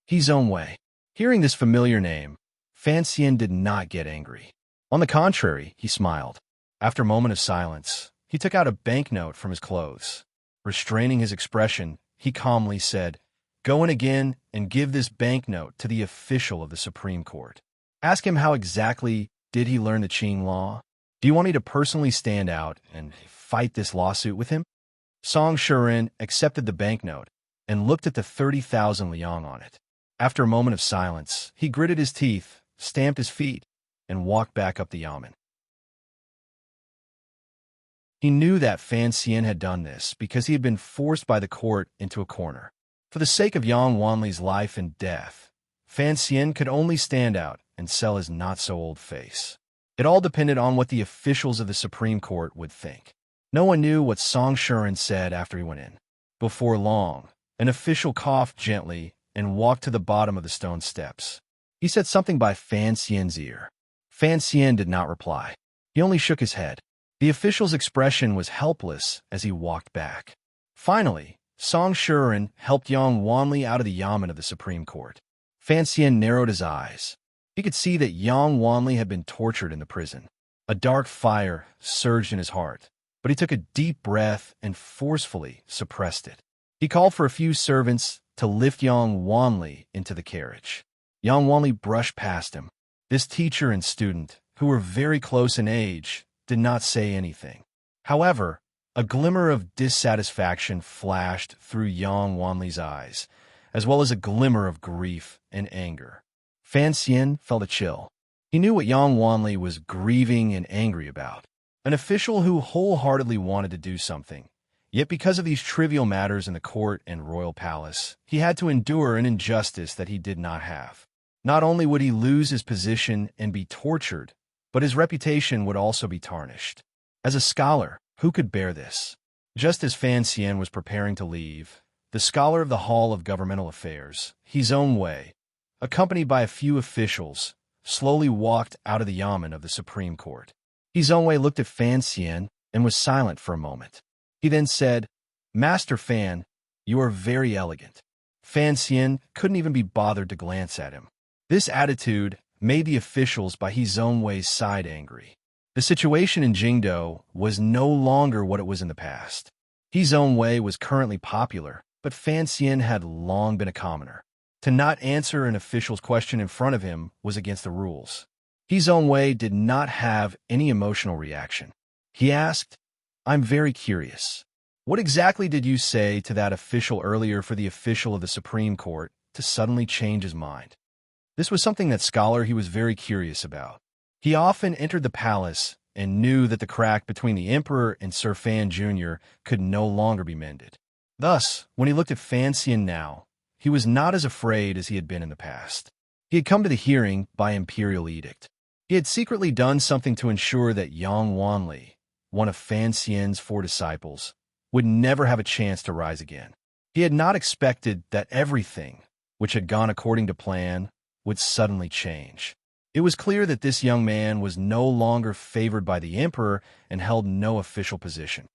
His own way. Hearing this familiar name, Fan Xian did not get angry. On the contrary, he smiled. After a moment of silence, he took out a banknote from his clothes. Restraining his expression, he calmly said, Go in again and give this banknote to the official of the Supreme Court. Ask him how exactly did he learn the Qing law? Do you want me to personally stand out and fight this lawsuit with him? Song Shuren accepted the banknote and looked at the 30,000 liang on it. After a moment of silence, he gritted his teeth, stamped his feet, and walked back up the yamen. He knew that Fan Xian had done this because he had been forced by the court into a corner. For the sake of Yang Wanli's life and death, Fan Xian could only stand out and sell his not-so-old face. It all depended on what the officials of the Supreme Court would think. No one knew what Song Shuren said after he went in. Before long, an official coughed gently and walked to the bottom of the stone steps. He said something by Fan Xian's ear. Fan Xian did not reply. He only shook his head. The official's expression was helpless as he walked back. Finally, Song Shuren helped Yang Wanli out of the yamen of the Supreme Court. Fan Xian narrowed his eyes. He could see that Yang Wanli had been tortured in the prison. A dark fire surged in his heart. but he took a deep breath and forcefully suppressed it. He called for a few servants to lift young Wanli into the carriage. Young Wanli brushed past him. This teacher and student, who were very close in age, did not say anything. However, a glimmer of dissatisfaction flashed through young Wanli's eyes, as well as a glimmer of grief and anger. Fan Xian felt a chill. He knew what Yang Wanli was grieving and angry about. An official who wholeheartedly wanted to do something, yet because of these trivial matters in the court and royal palace, he had to endure an injustice that he did not have. Not only would he lose his position and be tortured, but his reputation would also be tarnished. As a scholar, who could bear this? Just as Fan Xian was preparing to leave, the scholar of the Hall of Governmental Affairs, his own way, accompanied by a few officials, slowly walked out of the yamen of the Supreme Court. His own way looked at Fan Xian and was silent for a moment. He then said, "Master Fan, you are very elegant." Fan Xian couldn't even be bothered to glance at him. This attitude made the officials by his own way's side angry. The situation in Jingdo was no longer what it was in the past. His own way was currently popular, but Fan Xian had long been a commoner. To not answer an official's question in front of him was against the rules. His own way did not have any emotional reaction. He asked, "I'm very curious. What exactly did you say to that official earlier for the official of the Supreme Court to suddenly change his mind?" This was something that scholar he was very curious about. He often entered the palace and knew that the crack between the Emperor and Sir Fan Jr. could no longer be mended. Thus, when he looked at Fan Xian now, he was not as afraid as he had been in the past. He had come to the hearing by imperial edict. He had secretly done something to ensure that Yang Wanli, one of Fan Xian's 4 disciples, would never have a chance to rise again. He had not expected that everything, which had gone according to plan, would suddenly change. It was clear that this young man was no longer favored by the emperor and held no official position.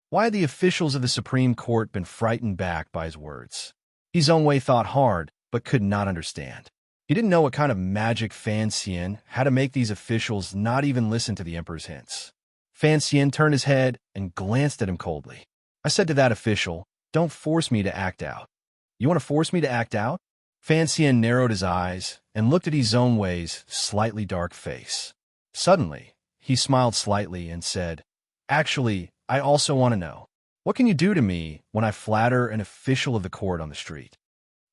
Why had the officials of the Supreme Court been frightened back by his words? His own way thought hard, but could not understand. He didn't know what kind of magic Fan Xian had to make these officials not even listen to the emperor's hints. Fan Xian turned his head and glanced at him coldly. "I said to that official, don't force me to act out." "You want to force me to act out?" Fan Xian narrowed his eyes and looked at his own way's slightly dark face. Suddenly, he smiled slightly and said, "Actually, I also want to know. What can you do to me when I flatter an official of the court on the street?"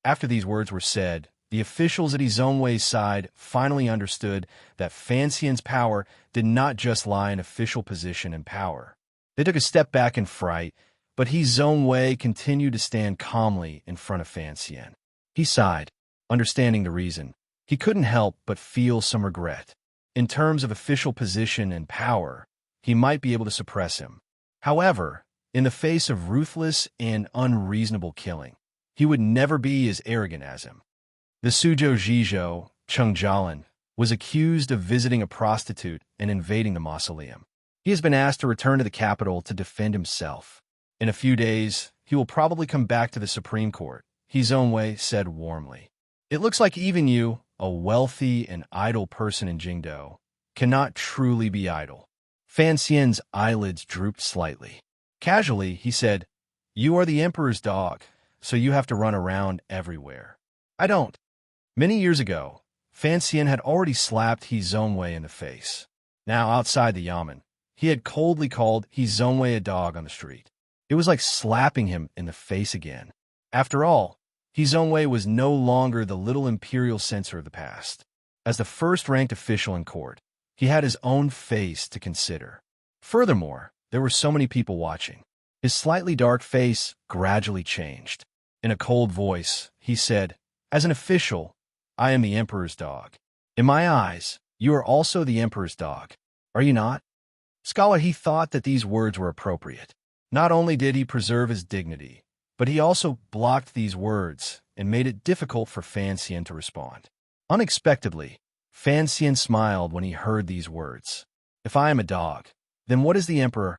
After these words were said, the officials at his own way's side finally understood that Fan Xian's power did not just lie in official position and power. They took a step back in fright, but his own way continued to stand calmly in front of Fan Xian. He sighed, understanding the reason. He couldn't help but feel some regret. In terms of official position and power, he might be able to suppress him. However, in the face of ruthless and unreasonable killing, he would never be as arrogant as him. The Suzhou Zhizhou, Cheng Jialin, was accused of visiting a prostitute and invading the mausoleum. He has been asked to return to the capital to defend himself. In a few days, he will probably come back to the Supreme Court, his own way said warmly. "It looks like even you, a wealthy and idle person in Jingdo, cannot truly be idle." Fan Xian's eyelids drooped slightly. Casually, he said, "You are the emperor's dog, so you have to run around everywhere. I don't." Many years ago, Fan Xian had already slapped his own way in the face. Now, outside the yamen, he had coldly called his own way a dog on the street. It was like slapping him in the face again. After all, his own way was no longer the little imperial censor of the past. As the first-ranked official in court, he had his own face to consider. Furthermore, there were so many people watching. His slightly dark face gradually changed. In a cold voice, he said, "As an official, I am the emperor's dog. In my eyes, you are also the emperor's dog. Are you not?" Scholar, he thought that these words were appropriate. Not only did he preserve his dignity, but he also blocked these words and made it difficult for Fan Xian to respond. Unexpectedly, Fan Xian smiled when he heard these words. "If I am a dog, then what is the emperor?"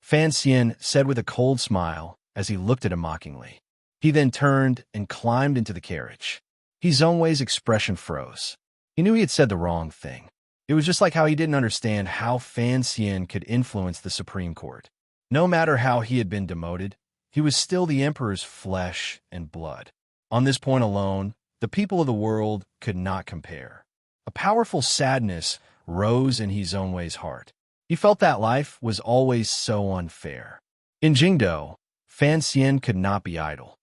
Fan Xian said with a cold smile as he looked at him mockingly. He then turned and climbed into the carriage. His own way's expression froze. He knew he had said the wrong thing. It was just like how he didn't understand how Fan Xian could influence the Supreme Court. No matter how he had been demoted, he was still the emperor's flesh and blood. On this point alone, the people of the world could not compare. A powerful sadness rose in his own way's heart. He felt that life was always so unfair. In Jingdo, Fan Xian could not be idle.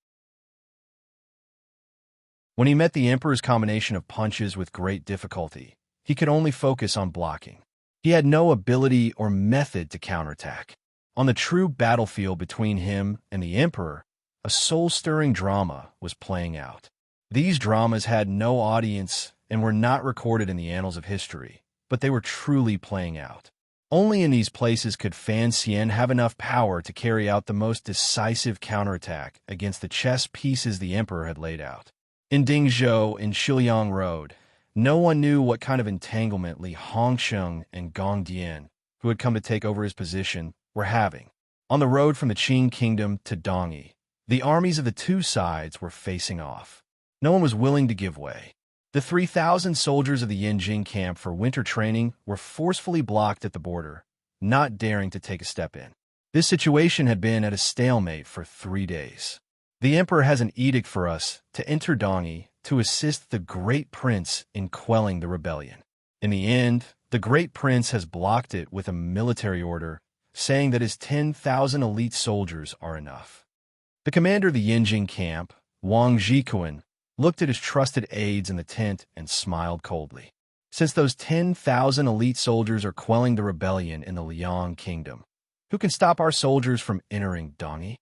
When he met the emperor's combination of punches with great difficulty, he could only focus on blocking. He had no ability or method to counterattack. On the true battlefield between him and the emperor, a soul-stirring drama was playing out. These dramas had no audience and were not recorded in the annals of history, but they were truly playing out. Only in these places could Fan Xian have enough power to carry out the most decisive counterattack against the chess pieces the emperor had laid out. In Dingzhou and Shiliang Road, no one knew what kind of entanglement Li Hongsheng and Gong Dian, who had come to take over his position, were having. On the road from the Qing kingdom to Dongyi, the armies of the two sides were facing off. No one was willing to give way. The 3,000 soldiers of the Yinjing camp for winter training were forcefully blocked at the border, not daring to take a step in. This situation had been at a stalemate for 3 days. The emperor has an edict for us to enter Dongyi to assist the great prince in quelling the rebellion. In the end, the great prince has blocked it with a military order, saying that his 10,000 elite soldiers are enough. The commander of the Yinjing camp, Wang Zhikuan, looked at his trusted aides in the tent and smiled coldly. Since those 10,000 elite soldiers are quelling the rebellion in the Liang kingdom, who can stop our soldiers from entering Dongyi?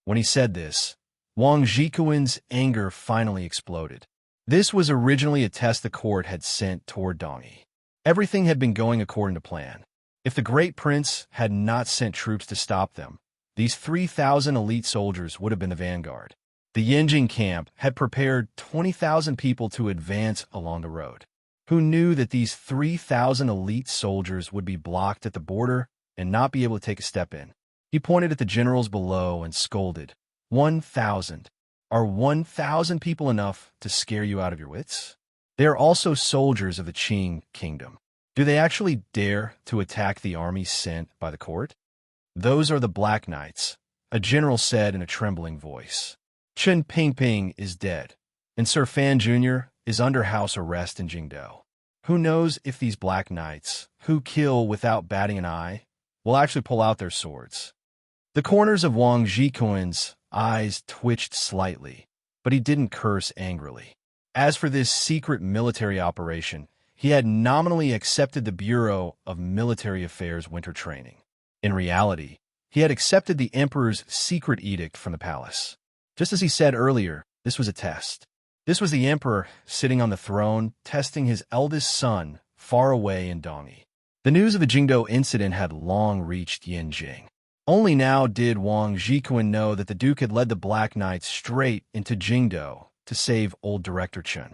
When he said this, Wang Zhikuan's anger finally exploded. This was originally a test the court had sent toward Dongyi. Everything had been going according to plan. If the great prince had not sent troops to stop them, these 3,000 elite soldiers would have been the vanguard. The Yinjing camp had prepared 20,000 people to advance along the road. Who knew that these 3,000 elite soldiers would be blocked at the border and not be able to take a step in? He pointed at the generals below and scolded, 1,000. Are 1,000 people enough to scare you out of your wits? They are also soldiers of the Qing kingdom. Do they actually dare to attack the army sent by the court? Those are the Black Knights, a general said in a trembling voice. Chen Pingping is dead, and Sir Fan Jr. is under house arrest in Jingdo. Who knows if these Black Knights, who kill without batting an eye, will actually pull out their swords. The corners of Wang Zhikuan's eyes twitched slightly, but he didn't curse angrily. As for this secret military operation, he had nominally accepted the Bureau of Military Affairs winter training. In reality, he had accepted the emperor's secret edict from the palace. Just as he said earlier, this was a test. This was the emperor sitting on the throne, testing his eldest son far away in Dongyi. The news of the Jingdo incident had long reached Yinjing. Only now did Wang Zhikuan know that the duke had led the Black Knights straight into Jingdo to save old Director Chen.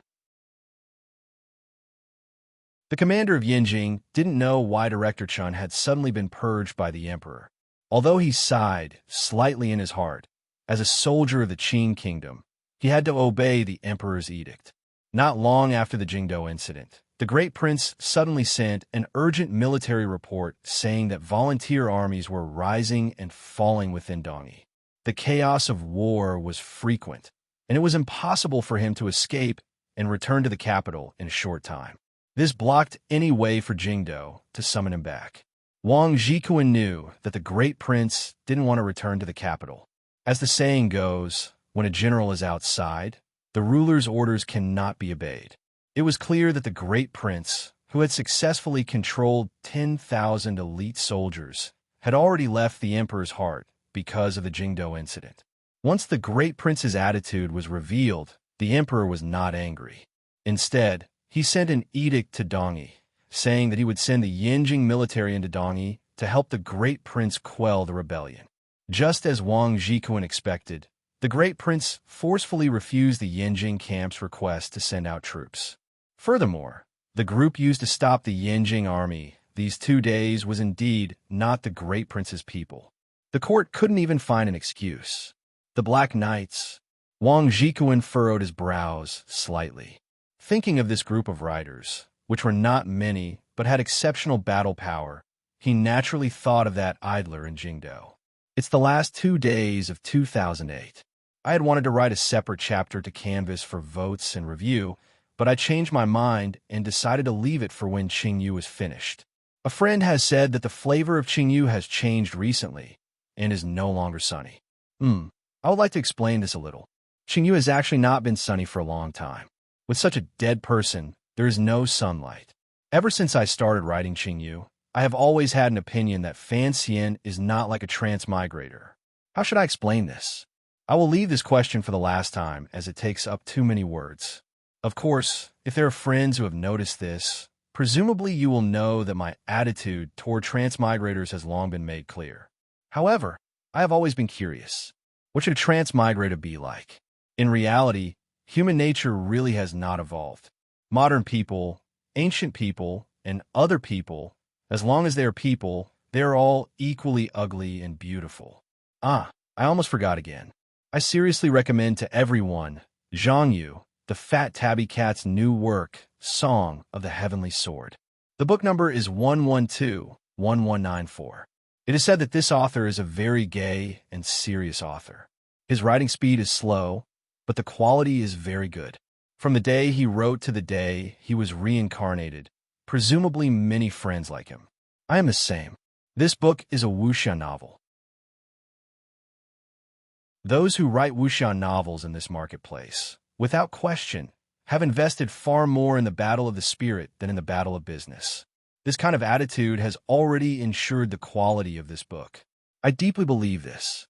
The commander of Yinjing didn't know why Director Chen had suddenly been purged by the emperor. Although he sighed slightly in his heart, as a soldier of the Qing kingdom, he had to obey the emperor's edict. Not long after the Jingdo incident, the great prince suddenly sent an urgent military report saying that volunteer armies were rising and falling within Dongyi. The chaos of war was frequent, and it was impossible for him to escape and return to the capital in a short time. This blocked any way for Jingdo to summon him back. Wang Zhikuan knew that the great prince didn't want to return to the capital. As the saying goes, when a general is outside, the ruler's orders cannot be obeyed. It was clear that the great prince, who had successfully controlled 10,000 elite soldiers, had already left the emperor's heart because of the Jingdo incident. Once the great prince's attitude was revealed, the emperor was not angry. Instead, he sent an edict to Dongyi, saying that he would send the Yinjing military into Dongyi to help the great prince quell the rebellion. Just as Wang Zhikuan expected, the great prince forcefully refused the Yinjing camp's request to send out troops. Furthermore, the group used to stop the Yinjing army these 2 days was indeed not the great prince's people. The court couldn't even find an excuse. The Black Knights. Wang Zhikuan furrowed his brows slightly. Thinking of this group of riders, which were not many but had exceptional battle power, he naturally thought of that idler in Jingdo. It's the last 2 days of 2008. I had wanted to write a separate chapter to canvas for votes and review, but I changed my mind and decided to leave it for when Qingyu was finished. A friend has said that the flavor of Qingyu has changed recently and is no longer sunny. I would like to explain this a little. Qingyu has actually not been sunny for a long time. With such a dead person, there is no sunlight. Ever since I started writing Qingyu, I have always had an opinion that Fan Xian is not like a transmigrator. How should I explain this? I will leave this question for the last time as it takes up too many words. Of course, if there are friends who have noticed this, presumably you will know that my attitude toward transmigrators has long been made clear. However, I have always been curious. What should a transmigrator be like? In reality, human nature really has not evolved. Modern people, ancient people, and other people, as long as they are people, they are all equally ugly and beautiful. I almost forgot again. I seriously recommend to everyone Zhang Yu, the Fat Tabby Cat's new work, Song of the Heavenly Sword. The book number is 112-1194. It is said that this author is a very gay and serious author. His writing speed is slow, but the quality is very good. From the day he wrote to the day he was reincarnated, presumably many friends like him. I am the same. This book is a wuxia novel. Those who write wuxia novels in this marketplace, without question, have invested far more in the battle of the spirit than in the battle of business. This kind of attitude has already ensured the quality of this book. I deeply believe this.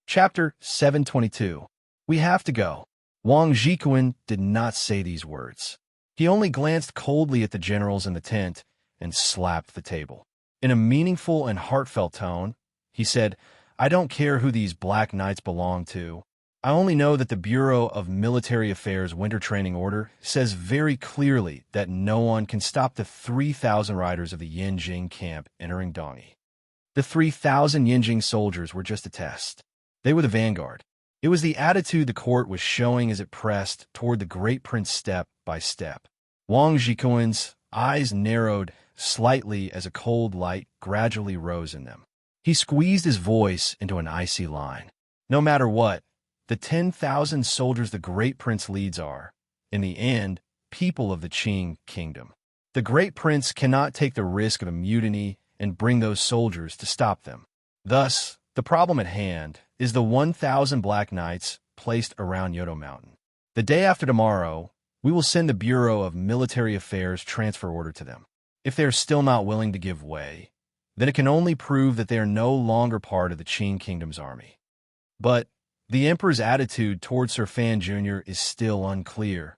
Chapter 722. We have to go. Wang Zhikuan did not say these words. He only glanced coldly at the generals in the tent and slapped the table. In a meaningful and heartfelt tone, he said, "I don't care who these Black Knights belong to. I only know that the Bureau of Military Affairs Winter Training Order says very clearly that no one can stop the 3,000 riders of the Yinjing camp entering Dongyi. The 3,000 Yinjing soldiers were just a test. They were the vanguard. It was the attitude the court was showing as it pressed toward the great prince step by step." Wang Zhikuan's eyes narrowed slightly as a cold light gradually rose in them. He squeezed his voice into an icy line. No matter what, the 10,000 soldiers the great prince leads are, in the end, people of the Qing kingdom. The great prince cannot take the risk of a mutiny and bring those soldiers to stop them. Thus, the problem at hand is the 1,000 Black Knights placed around Yodo Mountain. The day after tomorrow, we will send the Bureau of Military Affairs transfer order to them. If they are still not willing to give way, then it can only prove that they are no longer part of the Qing Kingdom's army. But the Emperor's attitude toward Sir Fan Jr. is still unclear,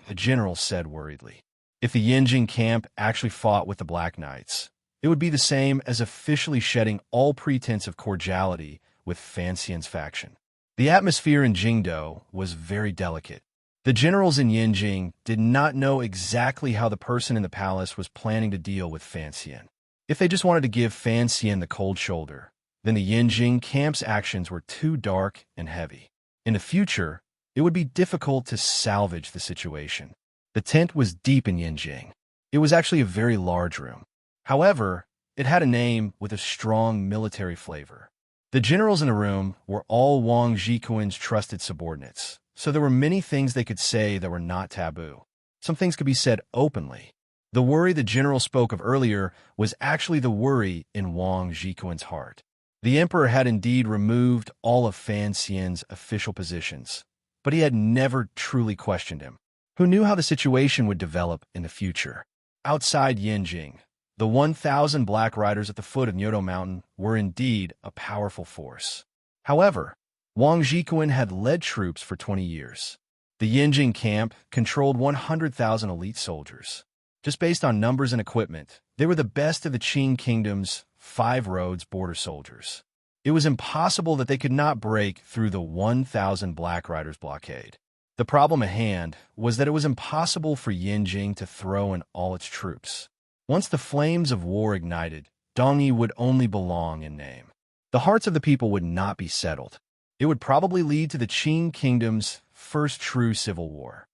the general said worriedly. If the Yinjing camp actually fought with the Black Knights, it would be the same as officially shedding all pretense of cordiality with Fan Xian's faction. The atmosphere in Jingdo was very delicate. The generals in Yinjing did not know exactly how the person in the palace was planning to deal with Fan Xian. If they just wanted to give Fan Xian the cold shoulder, then the Yinjing camp's actions were too dark and heavy. In the future, it would be difficult to salvage the situation. The tent was deep in Yinjing. It was actually a very large room. However, it had a name with a strong military flavor. The generals in the room were all Wang Zhikuan's trusted subordinates, so there were many things they could say that were not taboo. Some things could be said openly. The worry the general spoke of earlier was actually the worry in Wang Zhikuan's heart. The emperor had indeed removed all of Fan Xian's official positions, but he had never truly questioned him. Who knew how the situation would develop in the future? Outside Yinjing, the 1,000 Black Riders at the foot of Nyoto Mountain were indeed a powerful force. However, Wang Zhikuan had led troops for 20 years. The Yinjing camp controlled 100,000 elite soldiers. Just based on numbers and equipment, they were the best of the Qing Kingdom's 5 roads border soldiers. It was impossible that they could not break through the 1,000 Black Riders blockade. The problem at hand was that it was impossible for Yinjing to throw in all its troops. Once the flames of war ignited, Dongyi would only belong in name. The hearts of the people would not be settled. It would probably lead to the Qing Kingdom's first true civil war.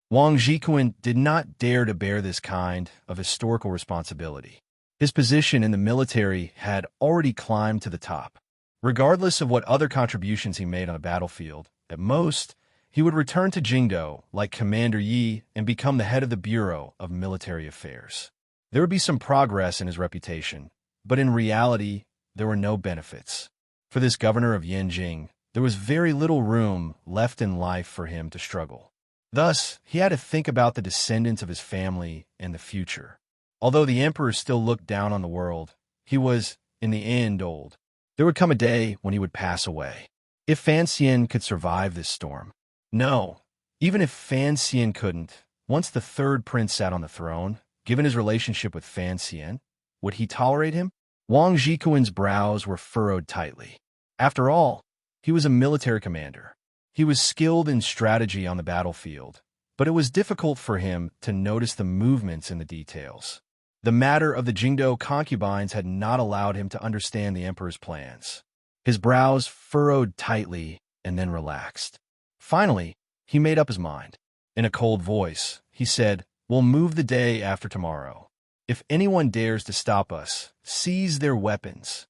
Wang Zhikuan did not dare to bear this kind of historical responsibility. His position in the military had already climbed to the top. Regardless of what other contributions he made on the battlefield, at most, he would return to Jingdo like Commander Yi and become the head of the Bureau of Military Affairs. There would be some progress in his reputation, but in reality, there were no benefits. For this governor of Yanjing, there was very little room left in life for him to struggle. Thus, he had to think about the descendants of his family and the future. Although the emperor still looked down on the world, he was, in the end, old. There would come a day when he would pass away. If Fan Xian could survive this storm. No, even if Fan Xian couldn't, once the third prince sat on the throne, given his relationship with Fan Xian, would he tolerate him? Wang Zhikuan's brows were furrowed tightly. After all, he was a military commander. He was skilled in strategy on the battlefield, but it was difficult for him to notice the movements in the details. The matter of the Jingdo concubines had not allowed him to understand the emperor's plans. His brows furrowed tightly and then relaxed. Finally, he made up his mind. In a cold voice, he said, "We'll move the day after tomorrow. If anyone dares to stop us, seize their weapons."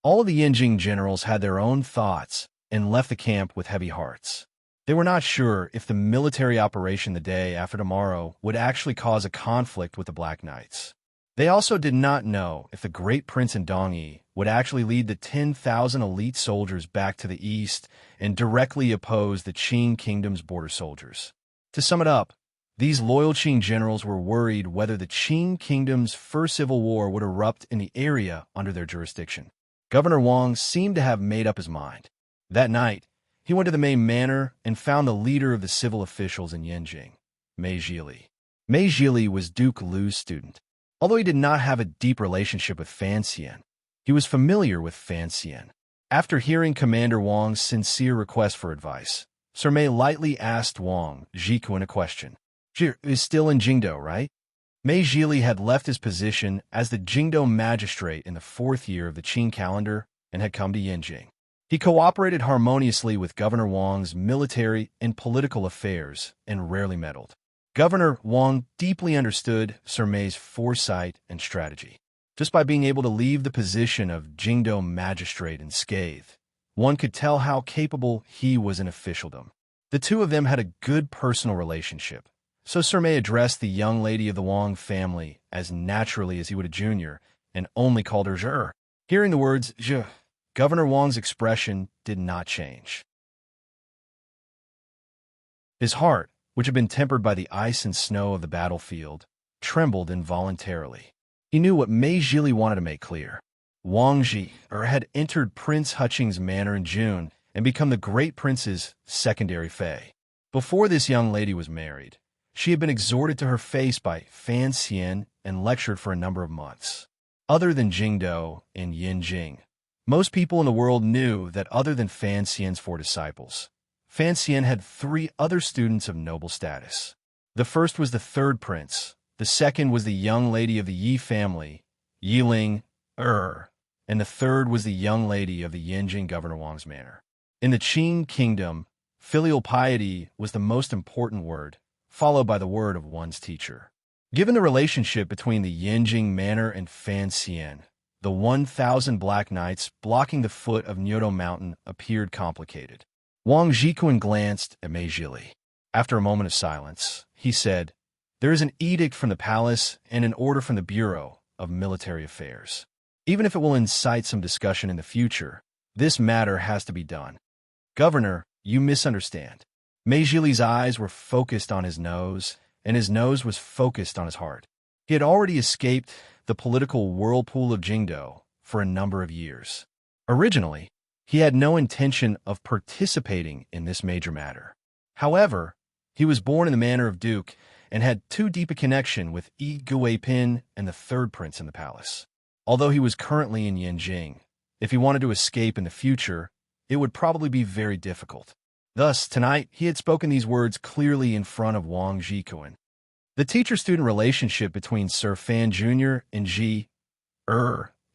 All of the Yanjing generals had their own thoughts and left the camp with heavy hearts. They were not sure if the military operation the day after tomorrow would actually cause a conflict with the Black Knights. They also did not know if the great prince in Dongyi would actually lead the 10,000 elite soldiers back to the east and directly oppose the Qing kingdom's border soldiers. To sum it up, these loyal Qing generals were worried whether the Qing kingdom's first civil war would erupt in the area under their jurisdiction. Governor Wang seemed to have made up his mind. That night, he went to the main manor and found the leader of the civil officials in Yanjing, Mei Zhili. Mei Zhili was Duke Lu's student. Although he did not have a deep relationship with Fan Xian, he was familiar with Fan Xian. After hearing Commander Wang's sincere request for advice, Sir Mei lightly asked Wang Zhikuan a question. "Zhi is still in Jingdo, right?" Mei Zhili had left his position as the Jingdo magistrate in the 4th year of the Qing calendar and had come to Yanjing. He cooperated harmoniously with Governor Wang's military and political affairs and rarely meddled. Governor Wang deeply understood Sir Mei's foresight and strategy. Just by being able to leave the position of Jingdo magistrate unscathed, one could tell how capable he was in officialdom. The two of them had a good personal relationship, so Sir Mei addressed the young lady of the Wang family as naturally as he would a junior and only called her Zhi. Hearing the words Zhi, Governor Wang's expression did not change. His heart, which had been tempered by the ice and snow of the battlefield, trembled involuntarily. He knew what Mei Zhili wanted to make clear. Wang Zhi had entered Prince Huqing's manor in June and become the great prince's secondary fei. Before this young lady was married, she had been exhorted to her face by Fan Xian and lectured for a number of months. Other than Jingdo and Yanjing, most people in the world knew that other than Fan Xian's 4 disciples, Fan Xian had 3 other students of noble status. The first was the 3rd prince, the second was the young lady of the Yi family, Yiling, and the third was the young lady of the Yanjing Governor Wang's manor. In the Qing kingdom, filial piety was the most important word, followed by the word of one's teacher. Given the relationship between the Yanjing manor and Fan Xian, the 1,000 Black Knights blocking the foot of Nyoto Mountain appeared complicated. Wang Zhikuan glanced at Mei Zhili. After a moment of silence, he said, "There is an edict from the palace and an order from the Bureau of Military Affairs. Even if it will incite some discussion in the future, this matter has to be done." "Governor, you misunderstand." Mei Zhili's eyes were focused on his nose, and his nose was focused on his heart. He had already escaped the political whirlpool of Jingdo for a number of years. Originally, he had no intention of participating in this major matter. However, he was born in the manor of Duke and had too deep a connection with Yi Guipin and the 3rd prince in the palace. Although he was currently in Yanjing, if he wanted to escape in the future, it would probably be very difficult. Thus, tonight, he had spoken these words clearly in front of Wang Zhikuan. The teacher-student relationship between Sir Fan Jr. and Zhi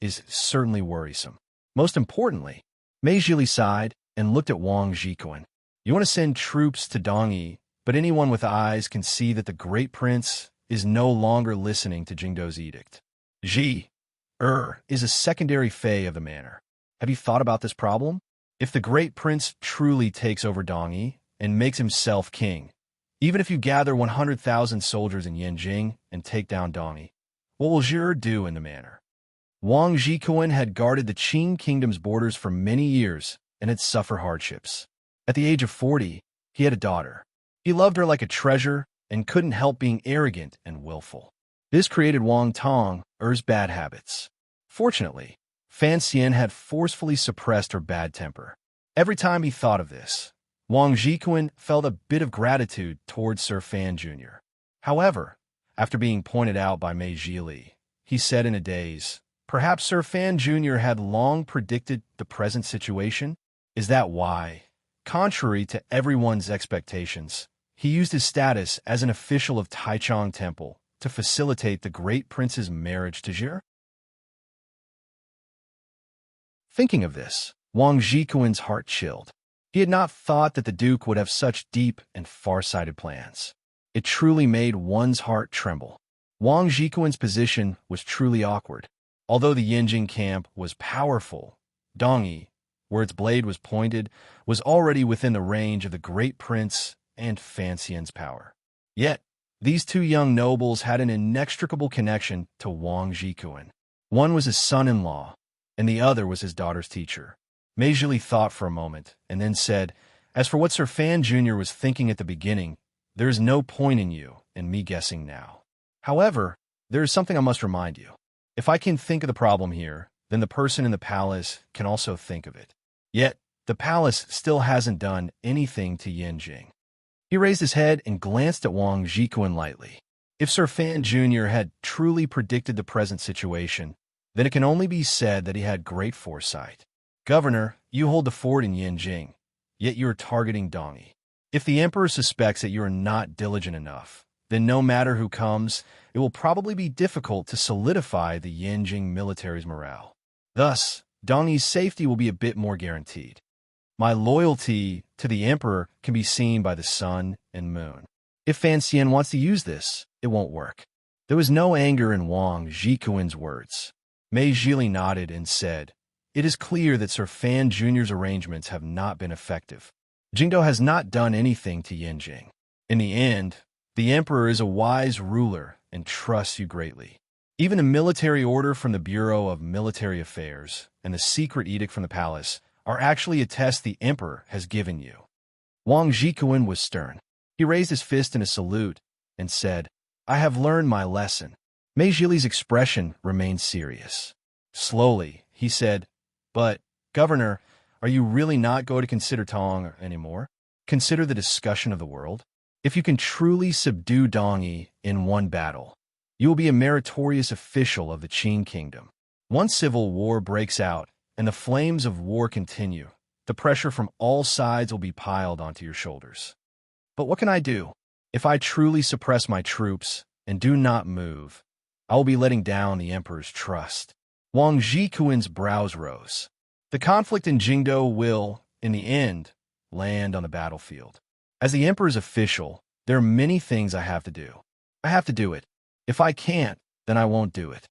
is certainly worrisome. Most importantly, Mei Zhili sighed and looked at Wang Zhikuan. You want to send troops to Dongyi, but anyone with eyes can see that the great prince is no longer listening to Jingdo's edict. Is a secondary fey of the manor. Have you thought about this problem? If the great prince truly takes over Dongyi and makes himself king, even if you gather 100,000 soldiers in Yanjing and take down Dongyi, what will Zhi do in the manor? Wang Zhikuan had guarded the Qing kingdom's borders for many years and had suffered hardships. At the age of 40, he had a daughter. He loved her like a treasure and couldn't help being arrogant and willful. This created Wang Tong's bad habits. Fortunately, Fan Xian had forcefully suppressed her bad temper. Every time he thought of this, Wang Zhikuan felt a bit of gratitude towards Sir Fan Jr. However, after being pointed out by Mei Zhili, he said in a daze, perhaps Sir Fan Jr. had long predicted the present situation? Is that why, contrary to everyone's expectations, he used his status as an official of Taichung Temple to facilitate the great prince's marriage to Zhi? Thinking of this, Wang Zhikuan's heart chilled. He had not thought that the Duke would have such deep and far-sighted plans. It truly made one's heart tremble. Wang Zhikuan's position was truly awkward. Although the Yanjing camp was powerful, Dongyi, where its blade was pointed, was already within the range of the great prince and Fan Xian's power. Yet, these two young nobles had an inextricable connection to Wang Zhikuan. One was his son-in-law, and the other was his daughter's teacher. Mei Zhili thought for a moment, and then said, as for what Sir Fan Jr. was thinking at the beginning, there is no point in you and me guessing now. However, there is something I must remind you. If I can think of the problem here, then the person in the palace can also think of it. Yet, the palace still hasn't done anything to Yanjing. He raised his head and glanced at Wang Zhikuan lightly. If Sir Fan Jr. had truly predicted the present situation, then it can only be said that he had great foresight. Governor, you hold the fort in Yanjing, yet you are targeting Dongyi. If the emperor suspects that you are not diligent enough, then no matter who comes, it will probably be difficult to solidify the Yanjing military's morale. Thus, Dongyi's safety will be a bit more guaranteed. My loyalty to the emperor can be seen by the sun and moon. If Fan Xian wants to use this, it won't work. There was no anger in Wang Zhikuan's words. Mei Zhili nodded and said, it is clear that Sir Fan Jr.'s arrangements have not been effective. Jingdo has not done anything to Yanjing. In the end, the emperor is a wise ruler and trusts you greatly. Even a military order from the Bureau of Military Affairs and the secret edict from the palace are actually a test the emperor has given you. Wang Zhikuan was stern. He raised his fist in a salute and said, I have learned my lesson. Mei Zhili's expression remained serious. Slowly, he said, but, Governor, are you really not going to consider Tong anymore? Consider the discussion of the world? If you can truly subdue Dongyi in one battle, you will be a meritorious official of the Qing kingdom. Once civil war breaks out and the flames of war continue, the pressure from all sides will be piled onto your shoulders. But what can I do? If I truly suppress my troops and do not move, I will be letting down the emperor's trust. Wang Zhikuan's brows rose. The conflict in Jingdo will, in the end, land on the battlefield. As the emperor's official, there are many things I have to do. I have to do it. If I can't, then I won't do it.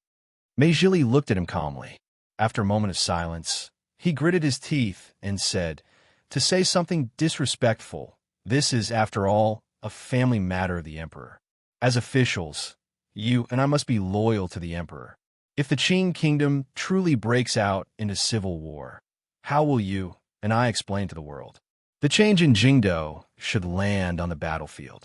Mei Zhili looked at him calmly. After a moment of silence, he gritted his teeth and said, to say something disrespectful, this is, after all, a family matter of the emperor. As officials, you and I must be loyal to the emperor. If the Qing kingdom truly breaks out into civil war, how will you and I explain to the world? The change in Jingdo should land on the battlefield.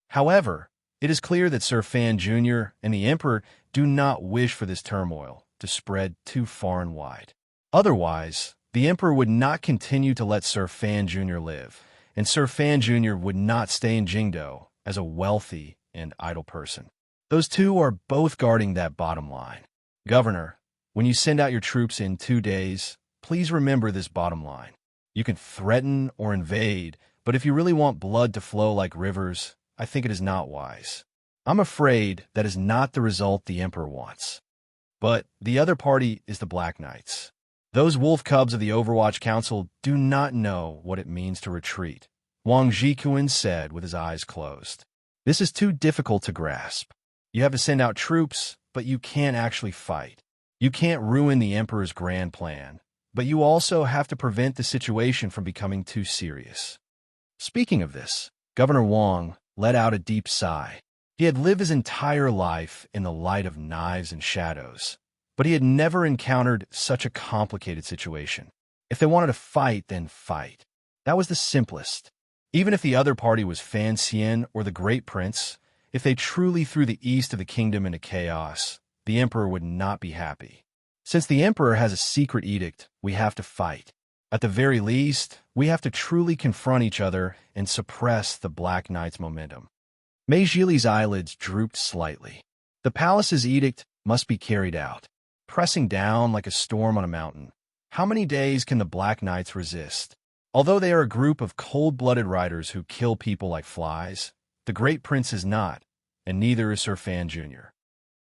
However, it is clear that Sir Fan Jr. and the emperor do not wish for this turmoil to spread too far and wide. Otherwise, the emperor would not continue to let Sir Fan Jr. live, and Sir Fan Jr. would not stay in Jingdo as a wealthy and idle person. Those two are both guarding that bottom line. Governor, when you send out your troops in 2 days, please remember this bottom line. You can threaten or invade, but if you really want blood to flow like rivers, I think it is not wise. I'm afraid that is not the result the emperor wants. But the other party is the Black Knights. Those wolf cubs of the Overwatch Council do not know what it means to retreat, Wang Jikuan said with his eyes closed. This is too difficult to grasp. You have to send out troops, but you can't actually fight. You can't ruin the Emperor's grand plan, but you also have to prevent the situation from becoming too serious. Speaking of this, Governor Wang let out a deep sigh. He had lived his entire life in the light of knives and shadows, but he had never encountered such a complicated situation. If they wanted to fight, then fight. That was the simplest. Even if the other party was Fan Xian or the Great Prince, if they truly threw the east of the kingdom into chaos, the Emperor would not be happy. Since the Emperor has a secret edict, we have to fight. At the very least, we have to truly confront each other and suppress the Black Knight's momentum. Mei Zhili's eyelids drooped slightly. The palace's edict must be carried out, pressing down like a storm on a mountain. How many days can the Black Knights resist? Although they are a group of cold-blooded riders who kill people like flies, the Great Prince is not, and neither is Sir Fan Jr.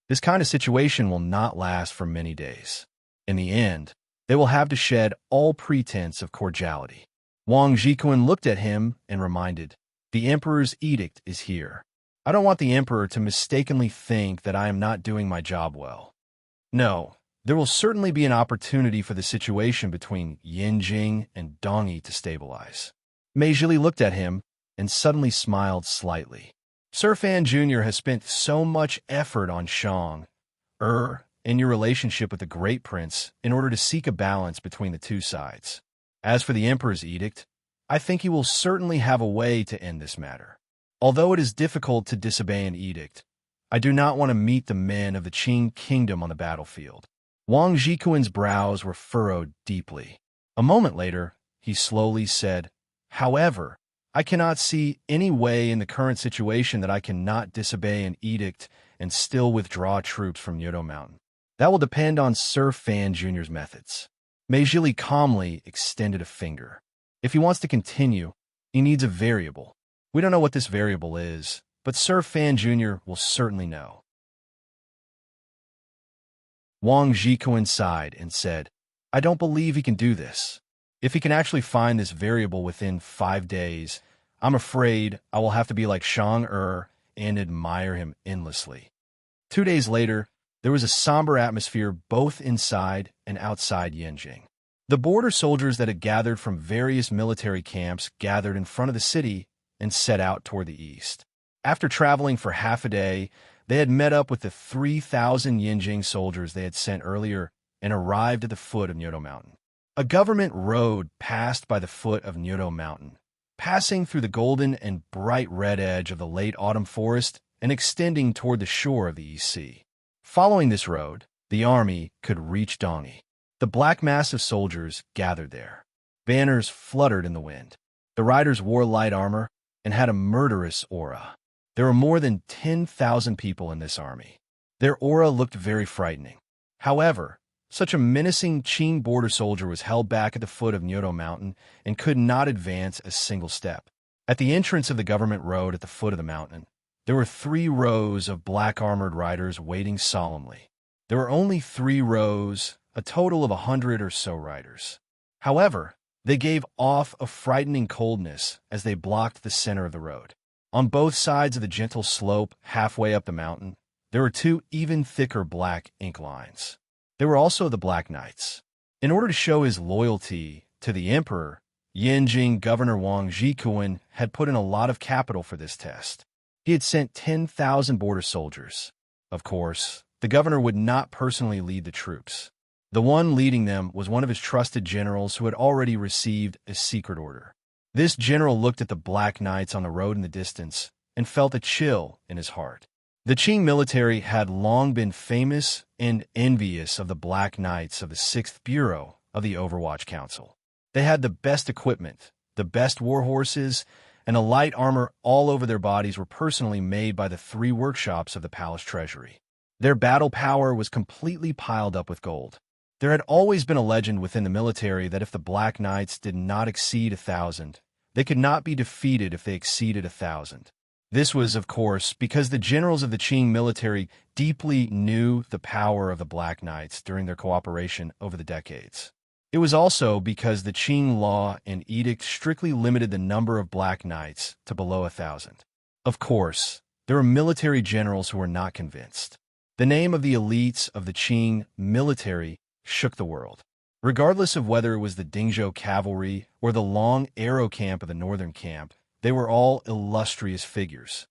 This kind of situation will not last for many days. In the end, they will have to shed all pretense of cordiality. Wang Jikuan looked at him and reminded, "The Emperor's edict is here. I don't want the Emperor to mistakenly think that I am not doing my job well. No, there will certainly be an opportunity for the situation between Yinjing and Dongyi to stabilize." Mei Zhili looked at him and suddenly smiled slightly. Sir Fan Jr. has spent so much effort on Shang, in your relationship with the Great Prince in order to seek a balance between the two sides. As for the Emperor's edict, I think he will certainly have a way to end this matter. Although it is difficult to disobey an edict, I do not want to meet the men of the Qing kingdom on the battlefield. Wang Jikuan's brows were furrowed deeply. A moment later, he slowly said, "However, I cannot see any way in the current situation that I cannot disobey an edict and still withdraw troops from Yodo Mountain. That will depend on Sir Fan Jr.'s methods." Mei Zhili calmly extended a finger. If he wants to continue, he needs a variable. We don't know what this variable is, but Sir Fan Jr. will certainly know. Wang Jikuan sighed and said, "I don't believe he can do this. If he can actually find this variable within 5 days, I'm afraid I will have to be like Shang and admire him endlessly." 2 days later, there was a somber atmosphere both inside and outside Yanjing. The border soldiers that had gathered from various military camps gathered in front of the city and set out toward the east. After traveling for half a day, they had met up with the 3,000 Yanjing soldiers they had sent earlier and arrived at the foot of Nyoto Mountain. A government road passed by the foot of Nyoto Mountain, passing through the golden and bright red edge of the late autumn forest and extending toward the shore of the East Sea. Following this road, the army could reach Dongyi. The black mass of soldiers gathered there. Banners fluttered in the wind. The riders wore light armor and had a murderous aura. There were more than 10,000 people in this army. Their aura looked very frightening. However, such a menacing Qing border soldier was held back at the foot of Nyoto Mountain and could not advance a single step. At the entrance of the government road at the foot of the mountain, there were 3 rows of black-armored riders waiting solemnly. There were only 3 rows, a total of 100 or so riders. However, they gave off a frightening coldness as they blocked the center of the road. On both sides of the gentle slope halfway up the mountain, there were 2 even thicker black ink lines. There were also the Black Knights. In order to show his loyalty to the Emperor, Yanjing Governor Wang Jikuan had put in a lot of capital for this test. He had sent 10,000 border soldiers. Of course, the governor would not personally lead the troops. The one leading them was one of his trusted generals who had already received a secret order. This general looked at the Black Knights on the road in the distance and felt a chill in his heart. The Qing military had long been famous and envious of the Black Knights of the 6th Bureau of the Overwatch Council. They had the best equipment, the best war horses, and the light armor all over their bodies were personally made by the 3 workshops of the palace treasury. Their battle power was completely piled up with gold. There had always been a legend within the military that if the Black Knights did not exceed 1,000, they could not be defeated if they exceeded 1,000. This was, of course, because the generals of the Qing military deeply knew the power of the Black Knights during their cooperation over the decades. It was also because the Qing law and edict strictly limited the number of black knights to below 1,000. Of course, there were military generals who were not convinced. The name of the elites of the Qing military shook the world. Regardless of whether it was the Dingzhou cavalry or the long arrow camp of the northern camp, they were all illustrious figures.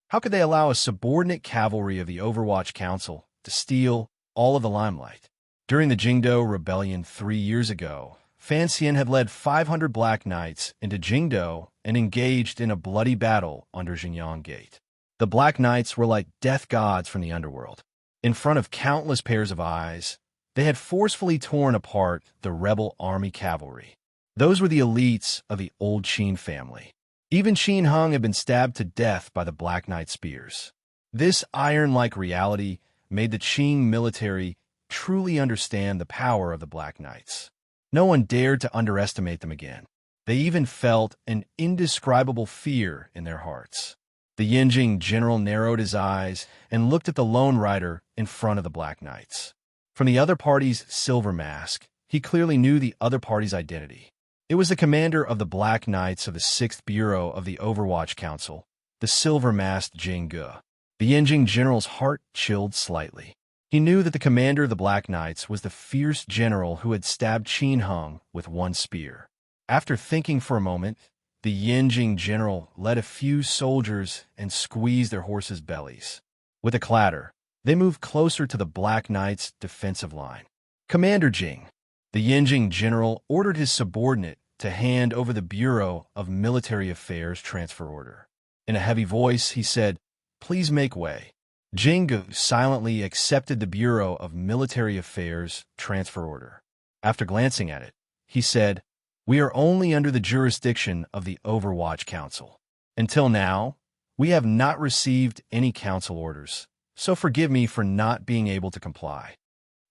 How could they allow a subordinate cavalry of the Overwatch Council to steal all of the limelight? During the Jingdo Rebellion 3 years ago, Fan Xian had led 500 Black Knights into Jingdo and engaged in a bloody battle under Jingyang Gate. The Black Knights were like death gods from the underworld. In front of countless pairs of eyes, they had forcefully torn apart the rebel army cavalry. Those were the elites of the old Qin family. Even Qin Hung had been stabbed to death by the Black Knight spears. This iron-like reality made the Qing military truly understand the power of the Black Knights. No one dared to underestimate them again. They even felt an indescribable fear in their hearts. The Yinjing general narrowed his eyes and looked at the lone rider in front of the Black Knights. From the other party's silver mask, he clearly knew the other party's identity. It was the commander of the Black Knights of the 6th Bureau of the Overwatch Council, the silver-masked Jing Ge. The Yinjing general's heart chilled slightly. He knew that the commander of the Black Knights was the fierce general who had stabbed Qin Hung with one spear. After thinking for a moment, the Yinjing general led a few soldiers and squeezed their horses' bellies. With a clatter, they moved closer to the Black Knights' defensive line. "Commander Jing," the Yinjing general ordered his subordinate to hand over the Bureau of Military Affairs transfer order. In a heavy voice, he said, "Please make way." Jinggu silently accepted the Bureau of Military Affairs transfer order. After glancing at it, he said, "We are only under the jurisdiction of the Overwatch Council. Until now, we have not received any council orders, so forgive me for not being able to comply."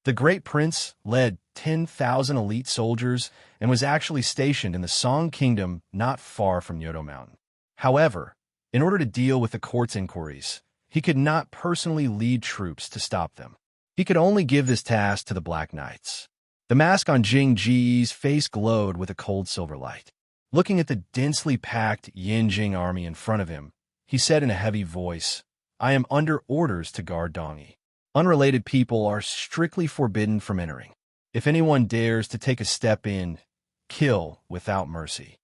The Great Prince led 10,000 elite soldiers and was actually stationed in the Song Kingdom not far from Yodo Mountain. However, in order to deal with the court's inquiries, he could not personally lead troops to stop them. He could only give this task to the Black Knights. The mask on Jing Ji's face glowed with a cold silver light. Looking at the densely packed Yinjing army in front of him, he said in a heavy voice, "I am under orders to guard Dongyi. Unrelated people are strictly forbidden from entering. If anyone dares to take a step in, kill without mercy."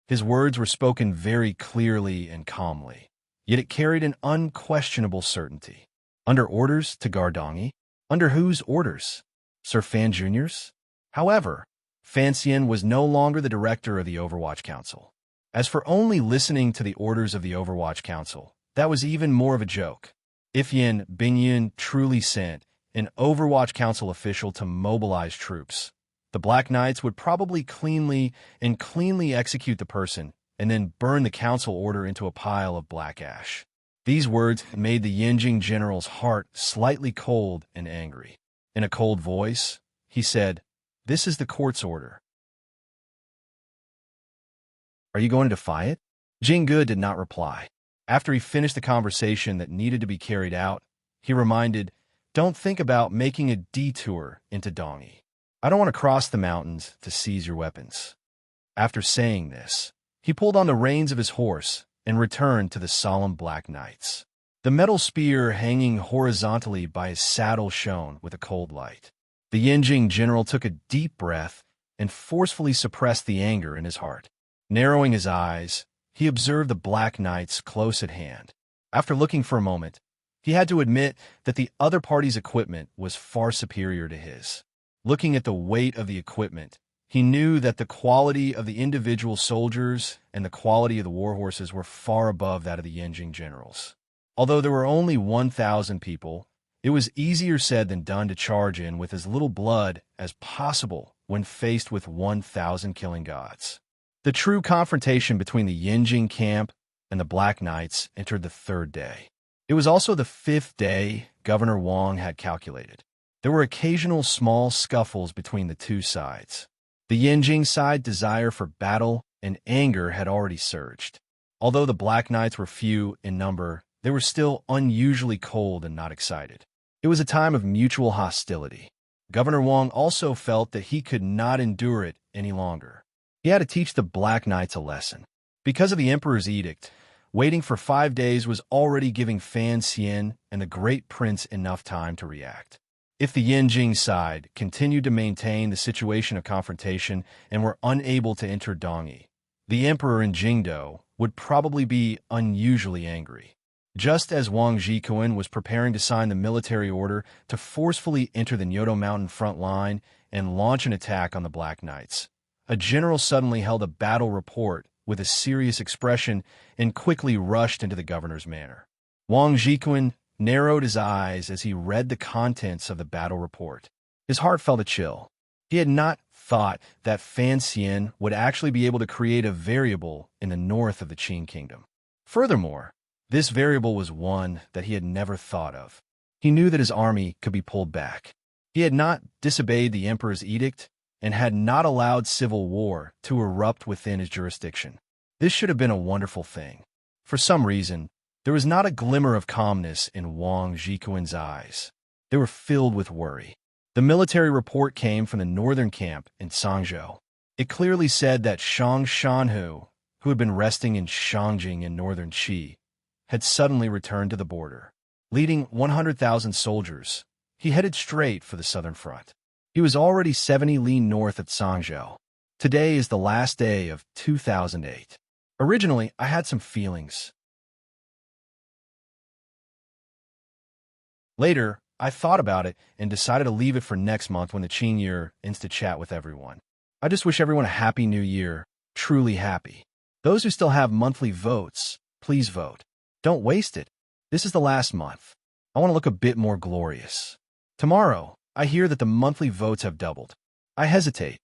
His words were spoken very clearly and calmly, yet it carried an unquestionable certainty. Under orders to guard Dongyi? Under whose orders? Sir Fan Jr.'s? However, Fan Xian was no longer the director of the Overwatch Council. As for only listening to the orders of the Overwatch Council, that was even more of a joke. If Yin Bingyun truly sent an Overwatch Council official to mobilize troops, the Black Knights would probably cleanly execute the person and then burn the council order into a pile of black ash. These words made the Yinjing general's heart slightly cold and angry. In a cold voice, he said, "This is the court's order. Are you going to defy it?" Jing Ge did not reply. After he finished the conversation that needed to be carried out, he reminded, "Don't think about making a detour into Dongyi. I don't want to cross the mountains to seize your weapons." After saying this, he pulled on the reins of his horse and returned to the solemn Black Knights. The metal spear hanging horizontally by his saddle shone with a cold light. The Yinjing general took a deep breath and forcefully suppressed the anger in his heart. Narrowing his eyes, he observed the Black Knights close at hand. After looking for a moment, he had to admit that the other party's equipment was far superior to his. Looking at the weight of the equipment, he knew that the quality of the individual soldiers and the quality of the warhorses were far above that of the Yinjing generals. Although there were only 1,000 people, it was easier said than done to charge in with as little blood as possible when faced with 1,000 killing gods. The true confrontation between the Yinjing camp and the Black Knights entered the 3rd day. It was also the 5th day Governor Wang had calculated. There were occasional small scuffles between the two sides. The Yinjing side desire for battle and anger had already surged. Although the Black Knights were few in number, they were still unusually cold and not excited. It was a time of mutual hostility. Governor Wang also felt that he could not endure it any longer. He had to teach the Black Knights a lesson. Because of the emperor's edict, waiting for 5 days was already giving Fan Xian and the Great Prince enough time to react. If the Yinjing side continued to maintain the situation of confrontation and were unable to enter Dongyi, the emperor in Jingdo would probably be unusually angry. Just as Wang Jikuan was preparing to sign the military order to forcefully enter the Nyoto Mountain front line and launch an attack on the Black Knights, a general suddenly held a battle report with a serious expression and quickly rushed into the governor's manor. Wang Jikuan narrowed his eyes as he read the contents of the battle report. His heart felt a chill. He had not thought that Fan Xian would actually be able to create a variable in the north of the Qin kingdom. Furthermore, this variable was one that he had never thought of. He knew that his army could be pulled back. He had not disobeyed the emperor's edict and had not allowed civil war to erupt within his jurisdiction. This should have been a wonderful thing. For some reason, there was not a glimmer of calmness in Wang Jikuan's eyes. They were filled with worry. The military report came from the northern camp in Sangzhou. It clearly said that Shang Shanhu, who had been resting in Shangjing in northern Qi, had suddenly returned to the border. Leading 100,000 soldiers, he headed straight for the southern front. He was already 70 li north at Sangzhou. Today is the last day of 2008. Originally, I had some feelings. Later, I thought about it and decided to leave it for next month when the Qing year ends to chat with everyone. I just wish everyone a happy new year, truly happy. Those who still have monthly votes, please vote. Don't waste it. This is the last month. I want to look a bit more glorious. Tomorrow, I hear that the monthly votes have doubled. I hesitate.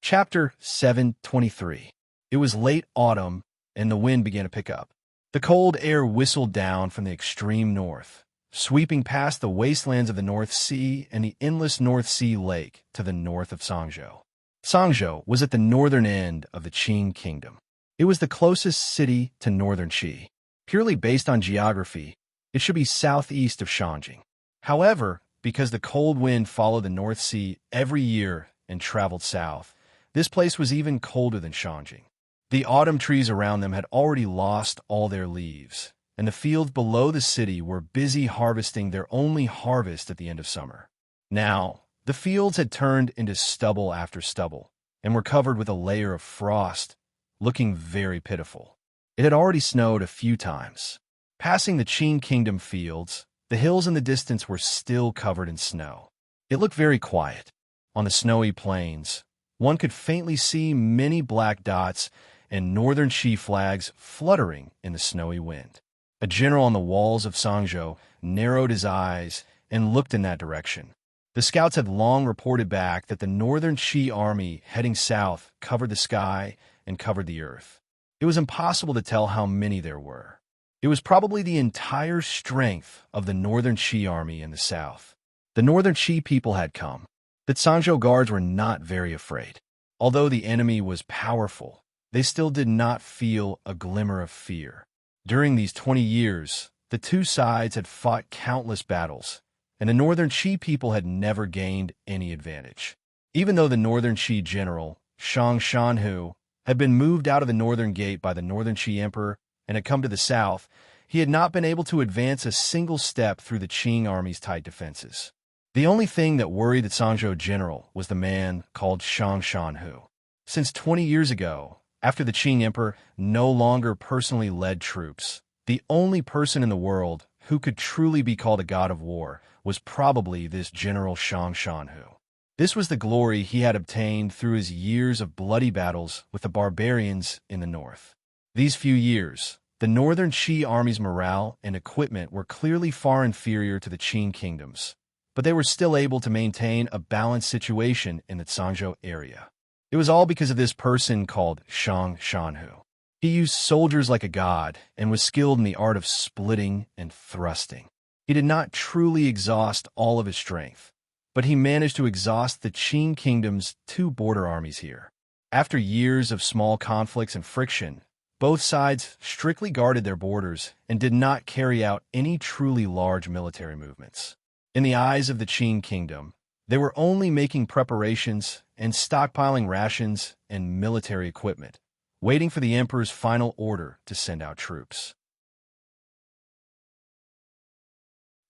Chapter 723. It was late autumn, and the wind began to pick up. The cold air whistled down from the extreme north, sweeping past the wastelands of the North Sea and the endless North Sea Lake to the north of Sangzhou. Sangzhou was at the northern end of the Qing kingdom. It was the closest city to northern Qi. Purely based on geography, it should be southeast of Shangjing. However, because the cold wind followed the North Sea every year and traveled south, this place was even colder than Shangjing. The autumn trees around them had already lost all their leaves, and the fields below the city were busy harvesting their only harvest at the end of summer. Now, the fields had turned into stubble after stubble, and were covered with a layer of frost, looking very pitiful. It had already snowed a few times. Passing the Qing Kingdom fields, the hills in the distance were still covered in snow. It looked very quiet. On the snowy plains, one could faintly see many black dots and northern Qi flags fluttering in the snowy wind. A general on the walls of Sangzhou narrowed his eyes and looked in that direction. The scouts had long reported back that the northern Qi army heading south covered the sky and covered the earth. It was impossible to tell how many there were. It was probably the entire strength of the northern Qi army in the south. The northern Qi people had come. The Sangzhou guards were not very afraid. Although the enemy was powerful, they still did not feel a glimmer of fear. During these 20 years, the two sides had fought countless battles, and the northern Qi people had never gained any advantage. Even though the northern Qi general, Shang Shanhu, had been moved out of the northern gate by the northern Qi emperor and had come to the south, he had not been able to advance a single step through the Qing army's tight defenses. The only thing that worried the Sangzhou general was the man called Shang Shanhu. Since 20 years ago, after the Qing emperor no longer personally led troops, the only person in the world who could truly be called a god of war was probably this General Shang Shanhu. This was the glory he had obtained through his years of bloody battles with the barbarians in the north. These few years, the northern Qi army's morale and equipment were clearly far inferior to the Qing kingdoms, but they were still able to maintain a balanced situation in the Sangzhou area. It was all because of this person called Shang Shanhu. He used soldiers like a god and was skilled in the art of splitting and thrusting. He did not truly exhaust all of his strength, but he managed to exhaust the Qing kingdom's two border armies here. After years of small conflicts and friction, Both sides strictly guarded their borders and did not carry out any truly large military movements. In the eyes of the Qing kingdom, they were only making preparations and stockpiling rations and military equipment, waiting for the emperor's final order to send out troops.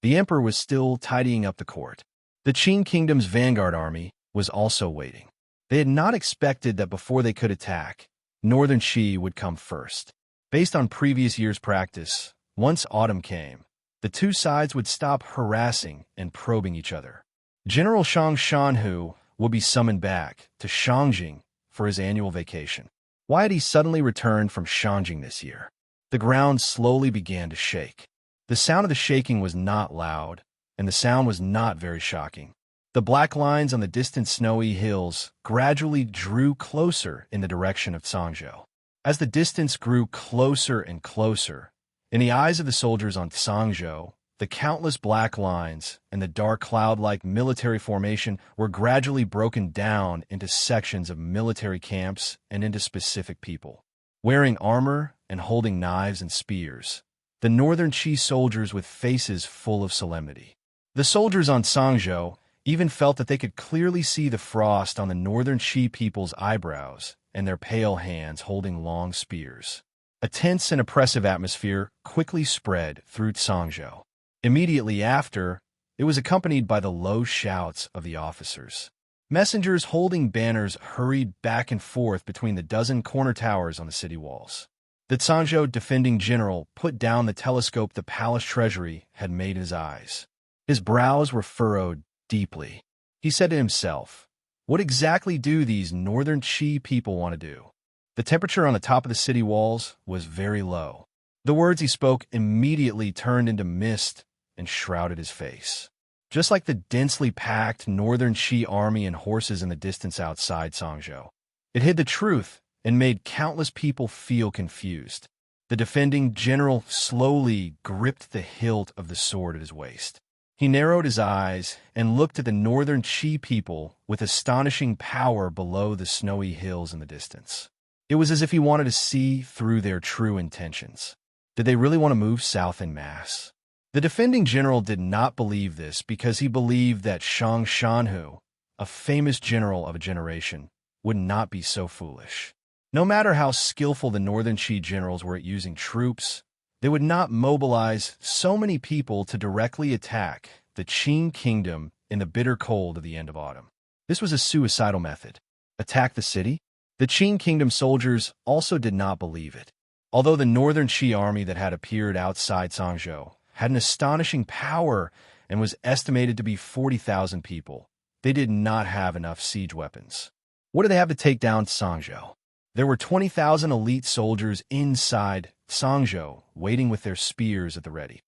The emperor was still tidying up the court. The Qing kingdom's vanguard army was also waiting. They had not expected that before they could attack, Northern Qi would come first. Based on previous years' practice, once autumn came, the two sides would stop harassing and probing each other. General Shang Shanhu would be summoned back to Shangjing for his annual vacation. Why had he suddenly returned from Shangjing this year? The ground slowly began to shake. The sound of the shaking was not loud, and the sound was not very shocking. The black lines on the distant snowy hills gradually drew closer in the direction of Cangzhou. As the distance grew closer and closer, in the eyes of the soldiers on Cangzhou, the countless black lines and the dark cloud-like military formation were gradually broken down into sections of military camps and into specific people. Wearing armor and holding knives and spears, the Northern Qi soldiers with faces full of solemnity. The soldiers on Cangzhou even felt that they could clearly see the frost on the Northern Qi people's eyebrows and their pale hands holding long spears. A tense and oppressive atmosphere quickly spread through Cangzhou. Immediately after, it was accompanied by the low shouts of the officers. Messengers holding banners hurried back and forth between the dozen corner towers on the city walls. The Cangzhou defending general put down the telescope the palace treasury had made his eyes. His brows were furrowed deeply. He said to himself, "What exactly do these Northern Qi people want to do?" The temperature on the top of the city walls was very low. The words he spoke immediately turned into mist and shrouded his face. Just like the densely packed Northern Qi army and horses in the distance outside Cangzhou, it hid the truth and made countless people feel confused. The defending general slowly gripped the hilt of the sword at his waist. He narrowed his eyes and looked at the Northern Qi people with astonishing power below the snowy hills in the distance. It was as if he wanted to see through their true intentions. Did they really want to move south en masse? The defending general did not believe this because he believed that Shang Shanhu, a famous general of a generation, would not be so foolish. No matter how skillful the Northern Qi generals were at using troops, they would not mobilize so many people to directly attack the Qing kingdom in the bitter cold of the end of autumn. This was a suicidal method. Attack the city? The Qing kingdom soldiers also did not believe it. Although the Northern Qi army that had appeared outside Cangzhou had an astonishing power and was estimated to be 40,000 people, they did not have enough siege weapons. What did they have to take down Cangzhou? There were 20,000 elite soldiers inside Cangzhou, waiting with their spears at the ready.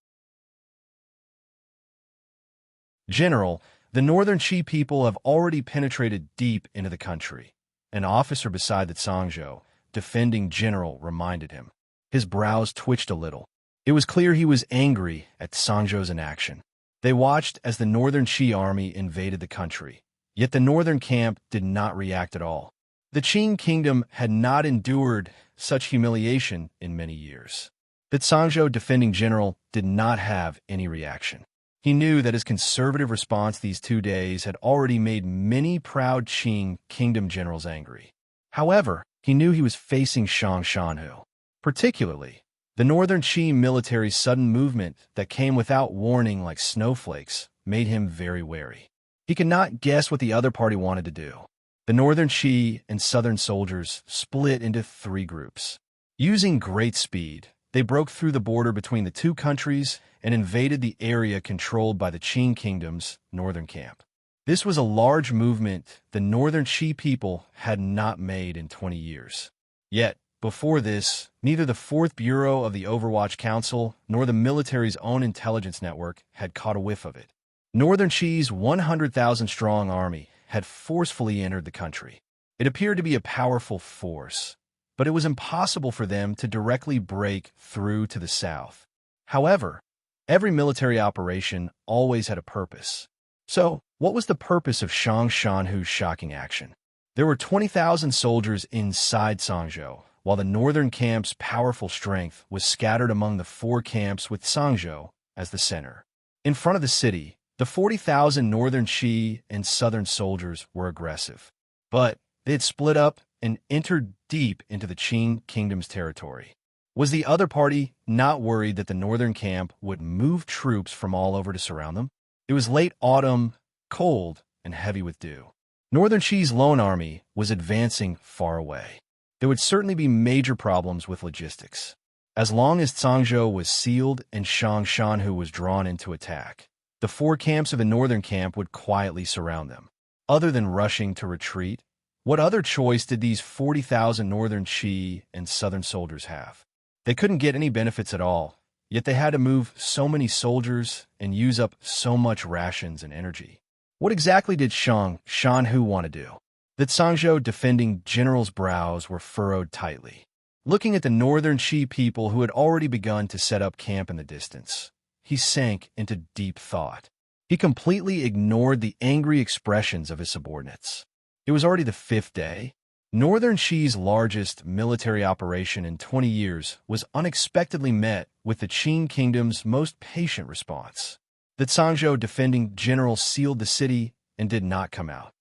General, the Northern Qi people have already penetrated deep into the country. An officer beside the Cangzhou defending general reminded him. His brows twitched a little. It was clear he was angry at Cangzhou's inaction. They watched as the Northern Qi army invaded the country, yet the northern camp did not react at all. The Qing kingdom had not endured such humiliation in many years. The Cangzhou defending general did not have any reaction. He knew that his conservative response these 2 days had already made many proud Qing kingdom generals angry. However, he knew he was facing Shang Shanhu. Particularly, the Northern Qi military's sudden movement that came without warning like snowflakes made him very wary. He could not guess what the other party wanted to do. The Northern Qi and Southern soldiers split into 3 groups. Using great speed, they broke through the border between the two countries and invaded the area controlled by the Qing kingdom's northern camp. This was a large movement the Northern Qi people had not made in 20 years. Yet, before this, neither the 4th Bureau of the Overwatch Council nor the military's own intelligence network had caught a whiff of it. Northern Qi's 100,000-strong army had forcefully entered the country. It appeared to be a powerful force, but it was impossible for them to directly break through to the south. However, every military operation always had a purpose. So, what was the purpose of Shang Shanhu's shocking action? There were 20,000 soldiers inside Cangzhou, while the northern camp's powerful strength was scattered among the four camps with Sangzhou as the center. In front of the city, the 40,000 northern Qi and southern soldiers were aggressive. But they had split up and entered deep into the Qing kingdom's territory. Was the other party not worried that the northern camp would move troops from all over to surround them? It was late autumn, cold, and heavy with dew. Northern Qi's lone army was advancing far away. There would certainly be major problems with logistics. As long as Sangzhou was sealed and Shanhu was drawn into attack, the four camps of the northern camp would quietly surround them. Other than rushing to retreat, what other choice did these 40,000 northern Qi and southern soldiers have? They couldn't get any benefits at all, yet they had to move so many soldiers and use up so much rations and energy. What exactly did Shanhu want to do? That Sangzhou defending general's brows were furrowed tightly. Looking at the northern Qi people who had already begun to set up camp in the distance, he sank into deep thought. He completely ignored the angry expressions of his subordinates. It was already the fifth day. Northern Qi's largest military operation in 20 years was unexpectedly met with the Qing kingdom's most patient response. The Sangzhou defending general sealed the city and did not come out.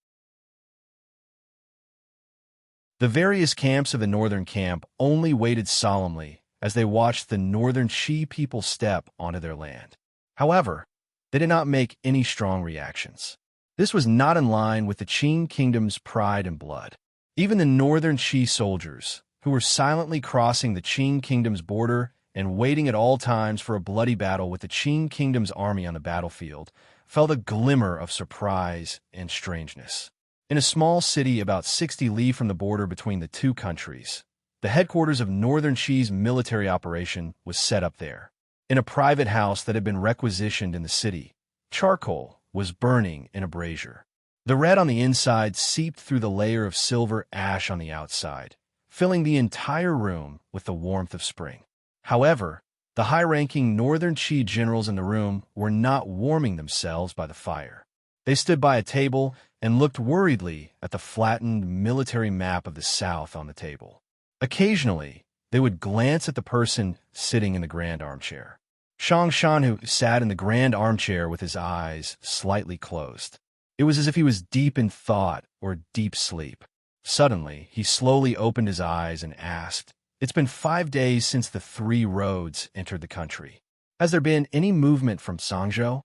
The various camps of the northern camp only waited solemnly as they watched the northern Qi people step onto their land. However, they did not make any strong reactions. This was not in line with the Qing kingdom's pride and blood. Even the northern Qi soldiers, who were silently crossing the Qing kingdom's border and waiting at all times for a bloody battle with the Qing kingdom's army on the battlefield, felt a glimmer of surprise and strangeness. In a small city about 60 li from the border between the two countries, the headquarters of Northern Qi's military operation was set up there. In a private house that had been requisitioned in the city, charcoal was burning in a brazier. The red on the inside seeped through the layer of silver ash on the outside, filling the entire room with the warmth of spring. However, the high-ranking Northern Qi generals in the room were not warming themselves by the fire. They stood by a table and looked worriedly at the flattened military map of the South on the table. Occasionally, they would glance at the person sitting in the grand armchair. Shanhu sat in the grand armchair with his eyes slightly closed. It was as if he was deep in thought or deep sleep. Suddenly, he slowly opened his eyes and asked, "It's been 5 days since the three roads entered the country. Has there been any movement from Sangzhou?"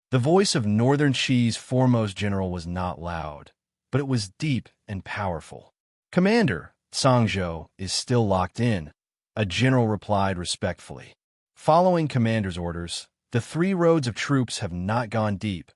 The voice of Northern Qi's foremost general was not loud, but it was deep and powerful. "Commander, Sangzhou is still locked in," a general replied respectfully. Following commander's orders, the three roads of troops have not gone deep,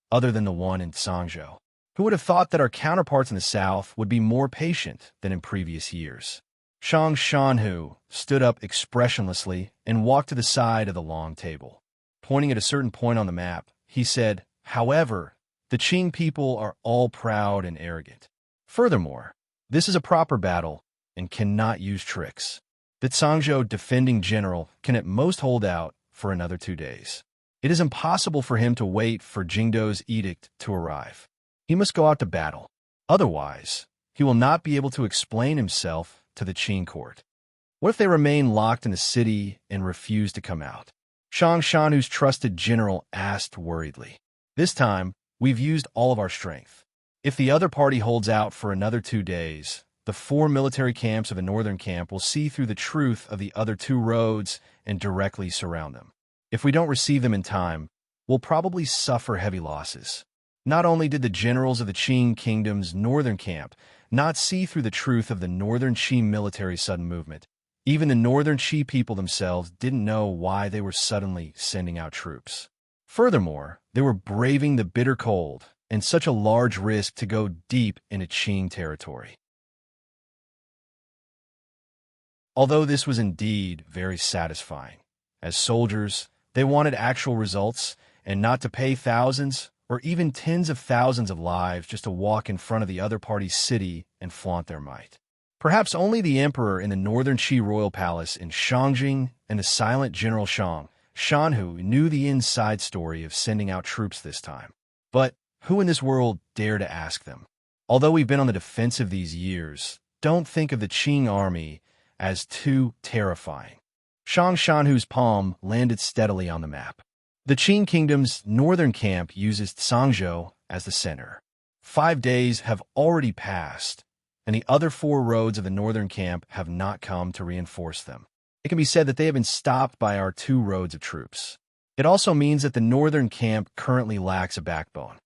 other than the one in Sangzhou. Who would have thought that our counterparts in the south would be more patient than in previous years? Shanhu stood up expressionlessly and walked to the side of the long table. Pointing at a certain point on the map, he said, "However, the Qing people are all proud and arrogant. Furthermore, this is a proper battle and cannot use tricks. The Sangzhou defending general can at most hold out for another 2 days. It is impossible for him to wait for Jingdo's edict to arrive. He must go out to battle. Otherwise, he will not be able to explain himself to the Qing court. What if they remain locked in the city and refuse to come out?" Shanhu's trusted general asked worriedly. "This time, we've used all of our strength. If the other party holds out for another 2 days, the 4 military camps of the northern camp will see through the truth of the other 2 roads and directly surround them. If we don't receive them in time, we'll probably suffer heavy losses." Not only did the generals of the Qing kingdom's northern camp not see through the truth of the northern Qi military sudden movement, even the northern Qi people themselves didn't know why they were suddenly sending out troops. Furthermore, they were braving the bitter cold and such a large risk to go deep into Qing territory. Although this was indeed very satisfying, as soldiers, they wanted actual results and not to pay thousands or even tens of thousands of lives just to walk in front of the other party's city and flaunt their might. Perhaps only the emperor in the northern Qi royal palace in Shangjing and the silent General Shanhu knew the inside story of sending out troops this time. But who in this world dare to ask them? Although we've been on the defensive these years, don't think of the Qing army as too terrifying. Shang Shanhu's palm landed steadily on the map. The Qin Kingdom's northern camp uses Sangzhou as the center. 5 days have already passed, and the other 4 roads of the northern camp have not come to reinforce them. It can be said that they have been stopped by our 2 roads of troops. It also means that the northern camp currently lacks a backbone.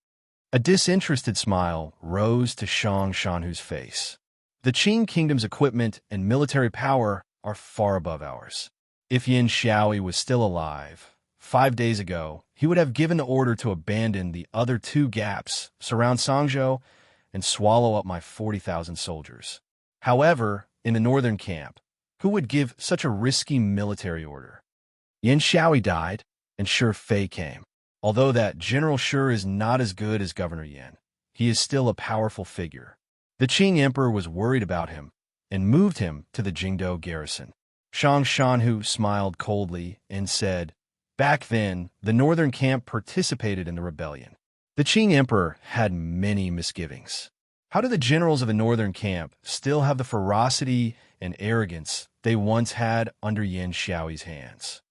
A disinterested smile rose to Shang Shanhu's face. The Qin Kingdom's equipment and military power are far above ours. If Yin Xiaoyi was still alive, 5 days ago, he would have given the order to abandon the other 2 gaps, surround Sangzhou, and swallow up my 40,000 soldiers. However, in the northern camp, who would give such a risky military order? Yin Xiaoyi died, and Shi Fei came. Although that General Shi is not as good as Governor Yan, he is still a powerful figure. The Qing Emperor was worried about him and moved him to the Jingdou garrison. Shang Shanhu smiled coldly and said, "Back then, the northern camp participated in the rebellion. The Qing Emperor had many misgivings. How do the generals of the northern camp still have the ferocity and arrogance they once had under Yin Xiaoyi's hands?"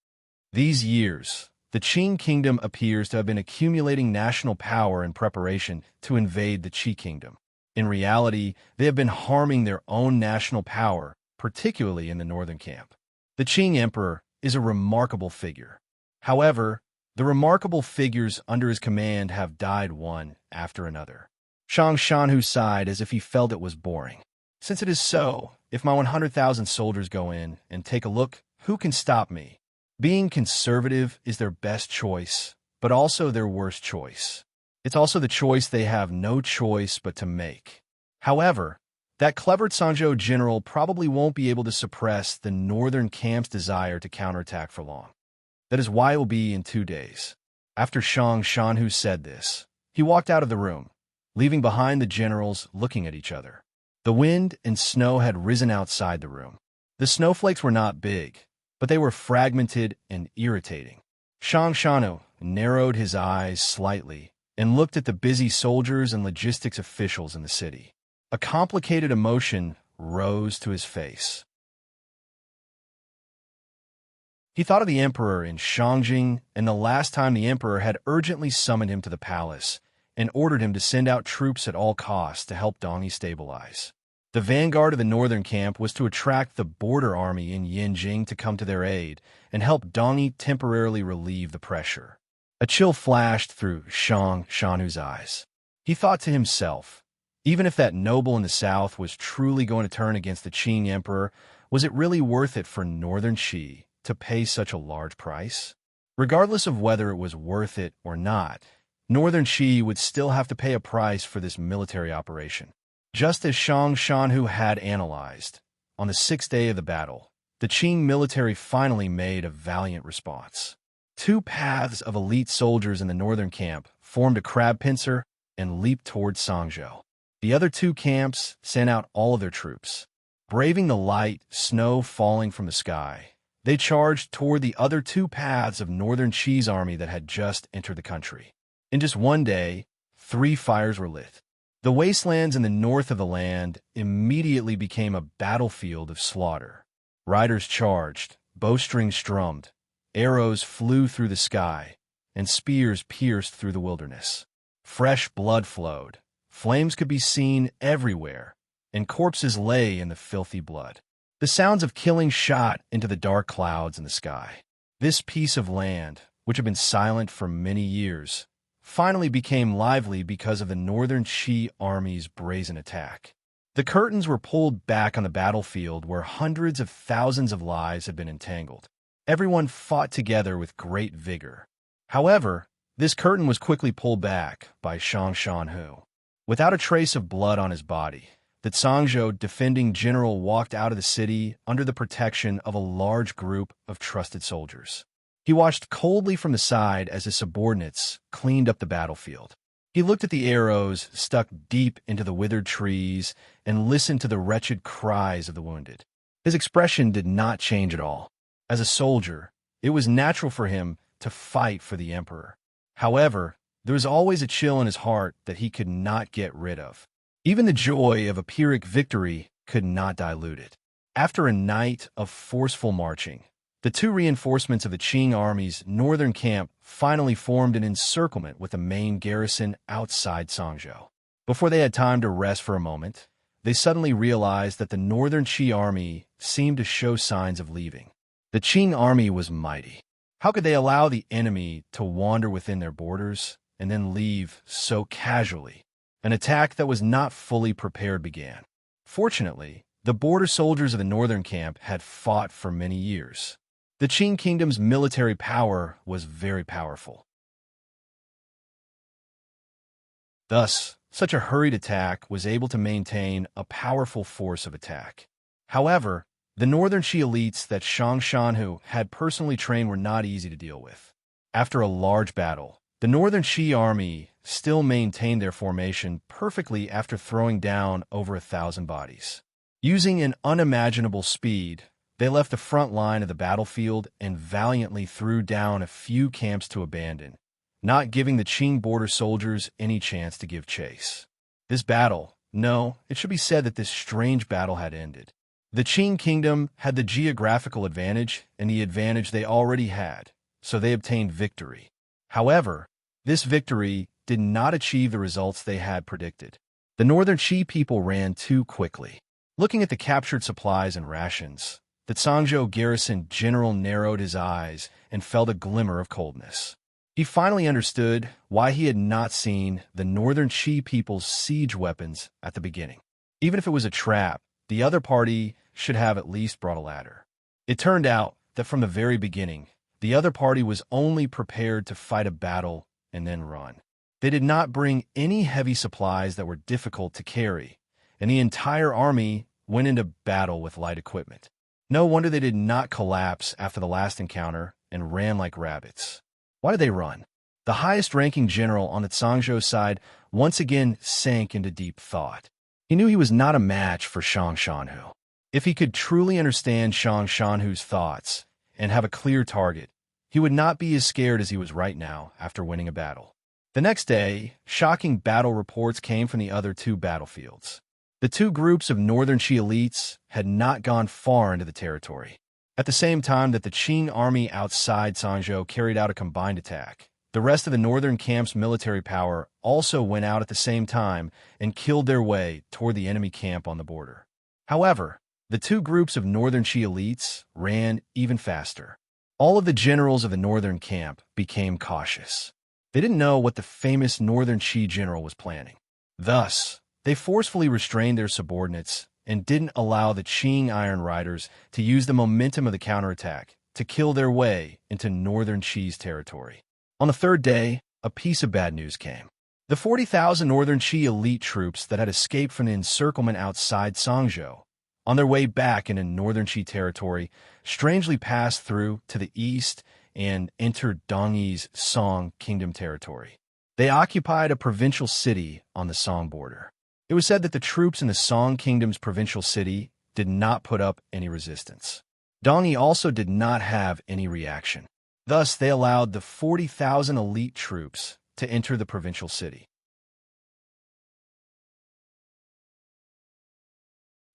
These years, the Qing Kingdom appears to have been accumulating national power in preparation to invade the Qi Kingdom. In reality, they have been harming their own national power, particularly in the northern camp. The Qing Emperor is a remarkable figure. However, the remarkable figures under his command have died one after another. Shang Shanhu sighed as if he felt it was boring. Since it is so, if my 100,000 soldiers go in and take a look, who can stop me? Being conservative is their best choice, but also their worst choice. It's also the choice they have no choice but to make. However, that clever Sangzhou general probably won't be able to suppress the northern camp's desire to counterattack for long. That is why it will be in 2 days. After Shang Shanhu said this, he walked out of the room, leaving behind the generals looking at each other. The wind and snow had risen outside the room. The snowflakes were not big, but they were fragmented and irritating. Shang Shanhu narrowed his eyes slightly and looked at the busy soldiers and logistics officials in the city. A complicated emotion rose to his face. He thought of the emperor in Shangjing and the last time the emperor had urgently summoned him to the palace and ordered him to send out troops at all costs to help Dongyi stabilize. The vanguard of the northern camp was to attract the border army in Yinjing to come to their aid and help Dongyi temporarily relieve the pressure. A chill flashed through Shang Shanhu's eyes. He thought to himself, even if that noble in the south was truly going to turn against the Qing emperor, was it really worth it for northern Qi to pay such a large price? Regardless of whether it was worth it or not, northern Qi would still have to pay a price for this military operation. Just as Shang Shanhu had analyzed, on the 6th day of the battle, the Qing military finally made a valiant response. 2 paths of elite soldiers in the northern camp formed a crab pincer and leaped toward Sangzhou. The other 2 camps sent out all of their troops. Braving the light snow falling from the sky, they charged toward the other 2 paths of northern Qi's army that had just entered the country. In just 1 day, 3 fires were lit. The wastelands in the north of the land immediately became a battlefield of slaughter. Riders charged, bowstrings strummed, arrows flew through the sky, and spears pierced through the wilderness. Fresh blood flowed, flames could be seen everywhere, and corpses lay in the filthy blood. The sounds of killing shot into the dark clouds in the sky. This piece of land, which had been silent for many years, finally became lively because of the northern Qi army's brazen attack. The curtains were pulled back on the battlefield where hundreds of thousands of lives had been entangled. Everyone fought together with great vigor. However, this curtain was quickly pulled back by Shang Shanhu. Without a trace of blood on his body, the Sangzhou defending general walked out of the city under the protection of a large group of trusted soldiers. He watched coldly from the side as his subordinates cleaned up the battlefield. He looked at the arrows stuck deep into the withered trees and listened to the wretched cries of the wounded. His expression did not change at all. As a soldier, it was natural for him to fight for the emperor. However, there was always a chill in his heart that he could not get rid of. Even the joy of a Pyrrhic victory could not dilute it. After a night of forceful marching, the two reinforcements of the Qing army's northern camp finally formed an encirclement with the main garrison outside Songzhou. Before they had time to rest for a moment, they suddenly realized that the northern Qi army seemed to show signs of leaving. The Qing army was mighty. How could they allow the enemy to wander within their borders and then leave so casually? An attack that was not fully prepared began. Fortunately, the border soldiers of the northern camp had fought for many years. The Qing kingdom's military power was very powerful. Thus, such a hurried attack was able to maintain a powerful force of attack. However, the northern Qi elites that Shang Shanhu had personally trained were not easy to deal with. After a large battle, the northern Qi army still maintained their formation perfectly after throwing down over 1,000 bodies. Using an unimaginable speed, they left the front line of the battlefield and valiantly threw down a few camps to abandon, not giving the Qing border soldiers any chance to give chase. This battle, no, it should be said that this strange battle had ended. The Qing kingdom had the geographical advantage and the advantage they already had, so they obtained victory. However, this victory did not achieve the results they had predicted. The northern Qi people ran too quickly. Looking at the captured supplies and rations, the Songzhou garrison general narrowed his eyes and felt a glimmer of coldness. He finally understood why he had not seen the northern Qi people's siege weapons at the beginning. Even if it was a trap, the other party should have at least brought a ladder. It turned out that from the very beginning, the other party was only prepared to fight a battle and then run. They did not bring any heavy supplies that were difficult to carry, and the entire army went into battle with light equipment. No wonder they did not collapse after the last encounter and ran like rabbits. Why did they run? The highest-ranking general on the Songzhou side once again sank into deep thought. He knew he was not a match for Shang Shanhu. If he could truly understand Shang Shanhu's thoughts and have a clear target, he would not be as scared as he was right now after winning a battle. The next day, shocking battle reports came from the other two battlefields. The two groups of northern Qi elites had not gone far into the territory. At the same time that the Qing army outside Songzhou carried out a combined attack, the rest of the northern camp's military power also went out at the same time and killed their way toward the enemy camp on the border. However, the two groups of northern Qi elites ran even faster. All of the generals of the northern camp became cautious. They didn't know what the famous northern Qi general was planning. Thus, they forcefully restrained their subordinates and didn't allow the Qing Iron Riders to use the momentum of the counterattack to kill their way into northern Qi's territory. On the third day, a piece of bad news came. The 40,000 northern Qi elite troops that had escaped from the encirclement outside Songzhou, on their way back into northern Qi territory, strangely passed through to the east and entered Dongyi's Song kingdom territory. They occupied a provincial city on the Song border. It was said that the troops in the Song kingdom's provincial city did not put up any resistance. Dongyi also did not have any reaction. Thus, they allowed the 40,000 elite troops to enter the provincial city.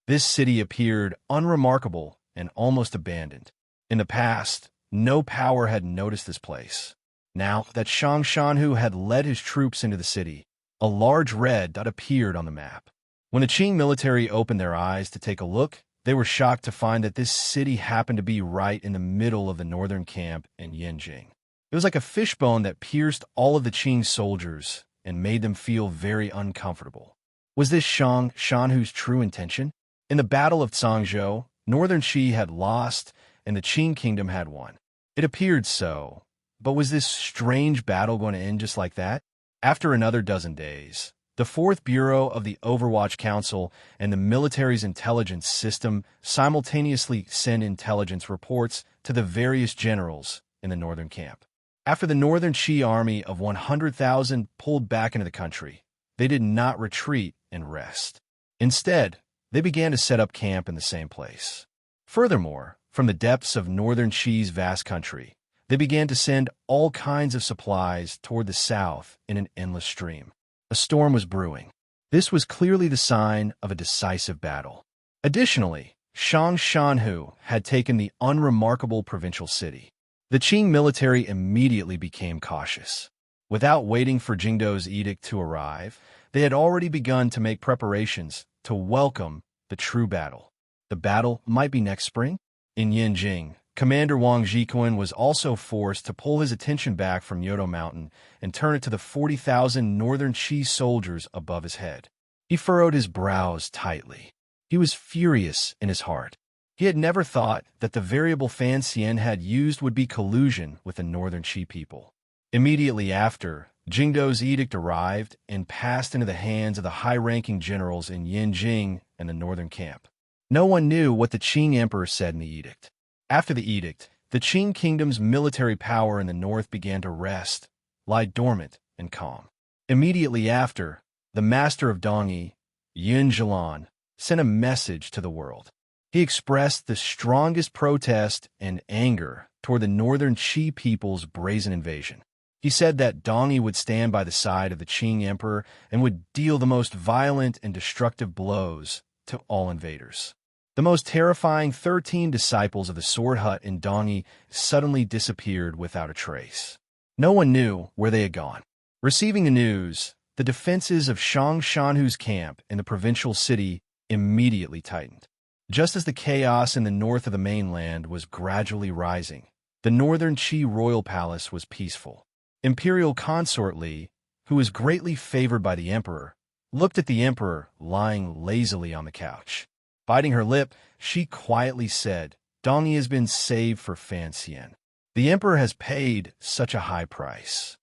This city appeared unremarkable and almost abandoned. In the past, no power had noticed this place. Now that Shang Shanhu had led his troops into the city, a large red dot appeared on the map. When the Qing military opened their eyes to take a look, they were shocked to find that this city happened to be right in the middle of the northern camp in Yanjing. It was like a fishbone that pierced all of the Qing soldiers and made them feel very uncomfortable. Was this Shang Shanhu's true intention? In the Battle of Songzhou, northern Qi had lost and the Qing kingdom had won. It appeared so, but was this strange battle going to end just like that? After another dozen days, the Fourth Bureau of the Overwatch Council and the military's intelligence system simultaneously send intelligence reports to the various generals in the northern camp. After the northern Qi army of 100,000 pulled back into the country, they did not retreat and rest. Instead, they began to set up camp in the same place. Furthermore, from the depths of northern Qi's vast country, they began to send all kinds of supplies toward the south in an endless stream. A storm was brewing. This was clearly the sign of a decisive battle. Additionally, Shang Shanhu had taken the unremarkable provincial city. The Qing military immediately became cautious. Without waiting for Jingdo's edict to arrive, they had already begun to make preparations to welcome the true battle. The battle might be next spring? In Yanjing, Commander Wang Jikuan was also forced to pull his attention back from Yodo Mountain and turn it to the 40,000 northern Qi soldiers above his head. He furrowed his brows tightly. He was furious in his heart. He had never thought that the variable Fan Xian had used would be collusion with the northern Qi people. Immediately after, Jingdo's edict arrived and passed into the hands of the high-ranking generals in Yanjing and the northern camp. No one knew what the Qing emperor said in the edict. After the edict, the Qing kingdom's military power in the north began to rest, lie dormant, and calm. Immediately after, the master of Dongyi, Yun Zhilan, sent a message to the world. He expressed the strongest protest and anger toward the northern Qi people's brazen invasion. He said that Dongyi would stand by the side of the Qing emperor and would deal the most violent and destructive blows to all invaders. The most terrifying 13 disciples of the sword hut in Dongyi suddenly disappeared without a trace. No one knew where they had gone. Receiving the news, the defenses of Shang Shanhu's camp in the provincial city immediately tightened. Just as the chaos in the north of the mainland was gradually rising, the northern Qi royal palace was peaceful. Imperial Consort Li, who was greatly favored by the emperor, looked at the emperor lying lazily on the couch. Biting her lip, she quietly said, "Dongyi has been saved for Fan Xian. The emperor has paid such a high price.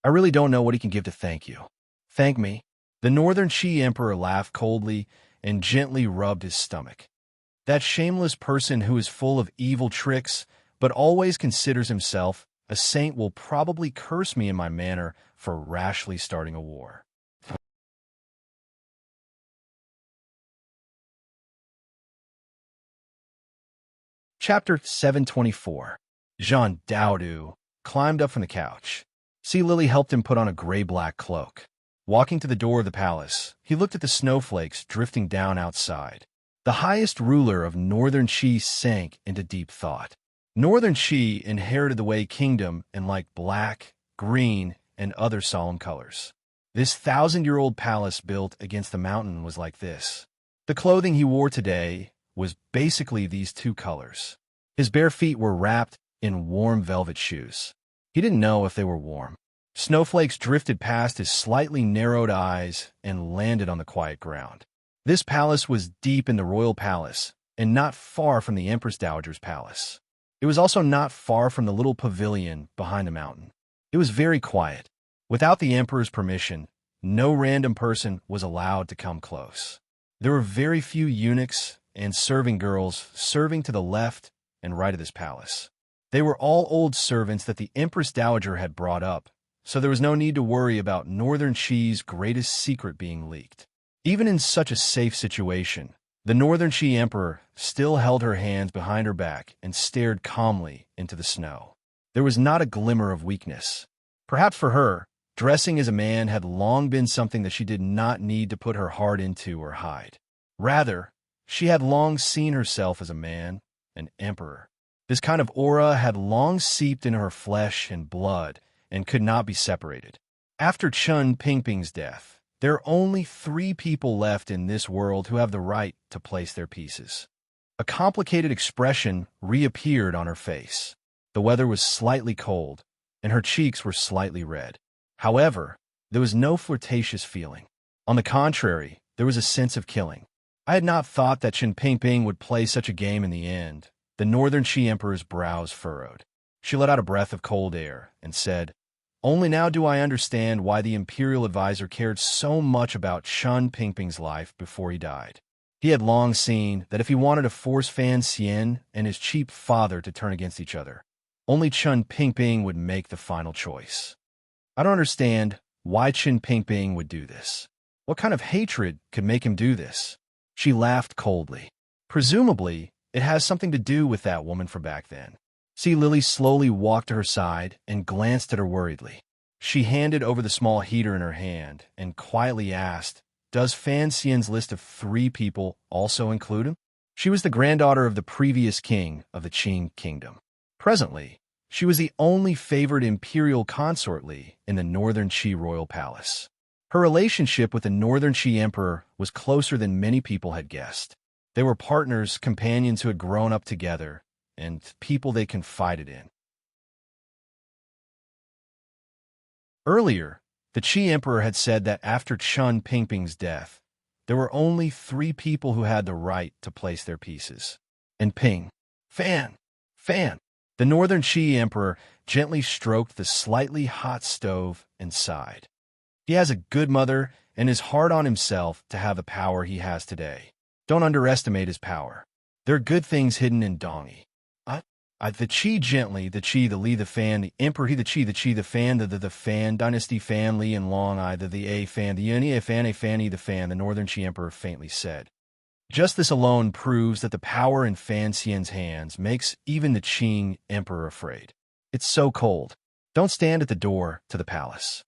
I really don't know what he can give to thank you." "Thank me?" The northern Qi emperor laughed coldly and gently rubbed his stomach. "That shameless person who is full of evil tricks but always considers himself a saint will probably curse me in my manner for rashly starting a war." Chapter 724. Jean Daodu climbed up from the couch. Sea Lily helped him put on a gray-black cloak. Walking to the door of the palace, he looked at the snowflakes drifting down outside. The highest ruler of Northern Qi sank into deep thought. Northern Qi inherited the Wei kingdom and liked black, green, and other solemn colors. This 1,000-year-old palace built against the mountain was like this. The clothing he wore today was basically these two colors. His bare feet were wrapped in warm velvet shoes. He didn't know if they were warm. Snowflakes drifted past his slightly narrowed eyes and landed on the quiet ground. This palace was deep in the royal palace and not far from the Empress Dowager's palace. It was also not far from the little pavilion behind the mountain. It was very quiet. Without the emperor's permission, no random person was allowed to come close. There were very few eunuchs and serving girls serving to the left and right of this palace. They were all old servants that the Empress Dowager had brought up, so there was no need to worry about Northern Qi's greatest secret being leaked. Even in such a safe situation, the Northern Qi Emperor still held her hands behind her back and stared calmly into the snow. There was not a glimmer of weakness. Perhaps for her, dressing as a man had long been something that she did not need to put her heart into or hide. Rather, she had long seen herself as a man, an emperor. This kind of aura had long seeped into her flesh and blood and could not be separated. After Chun Pingping's death, there are only 3 people left in this world who have the right to place their pieces. A complicated expression reappeared on her face. The weather was slightly cold, and her cheeks were slightly red. However, there was no flirtatious feeling. On the contrary, there was a sense of killing. I had not thought that Chen Pingping would play such a game in the end. The Northern Qi Emperor's brows furrowed. She let out a breath of cold air and said, "Only now do I understand why the Imperial Advisor cared so much about Chun Pingping's life before he died. He had long seen that if he wanted to force Fan Xian and his cheap father to turn against each other, only Chun Pingping would make the final choice. I don't understand why Chen Pingping would do this. What kind of hatred could make him do this?" She laughed coldly. "Presumably, it has something to do with that woman from back then." Sea Lily slowly walked to her side and glanced at her worriedly. She handed over the small heater in her hand and quietly asked, does Fan Xian's list of 3 people also include him? She was the granddaughter of the previous king of the Qing kingdom. Presently, she was the only favored imperial consort in the northern Qi royal palace. Her relationship with the northern Qi emperor was closer than many people had guessed. They were partners, companions who had grown up together, and people they confided in. Earlier, the Qi emperor had said that after Chen Pingping's death, there were only 3 people who had the right to place their pieces. And Ping, Fan. The northern Qi emperor gently stroked the slightly hot stove and sighed. He has a good mother and is hard on himself to have the power he has today. Don't underestimate his power. There are good things hidden in Dongi. The Qi gently, the Qi, the Li, the Fan, the Emperor, he, the Qi, the Fan, the Fan, Dynasty Fan, Li, and Long, the A Fan, the Yuni, A Fan, the Fan, the Northern Qi Emperor faintly said. Just this alone proves that the power in Fan Xian's hands makes even the Qing Emperor afraid. It's so cold. Don't stand at the door to the palace.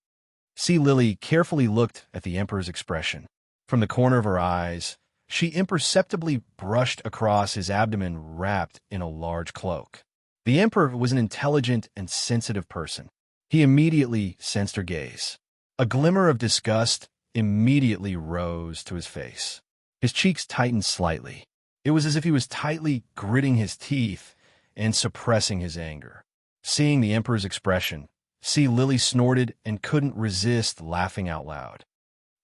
Sea Lily carefully looked at the Emperor's expression. From the corner of her eyes, she imperceptibly brushed across his abdomen wrapped in a large cloak. The Emperor was an intelligent and sensitive person. He immediately sensed her gaze. A glimmer of disgust immediately rose to his face. His cheeks tightened slightly. It was as if he was tightly gritting his teeth and suppressing his anger. Seeing the Emperor's expression, Sea Lily snorted and couldn't resist laughing out loud.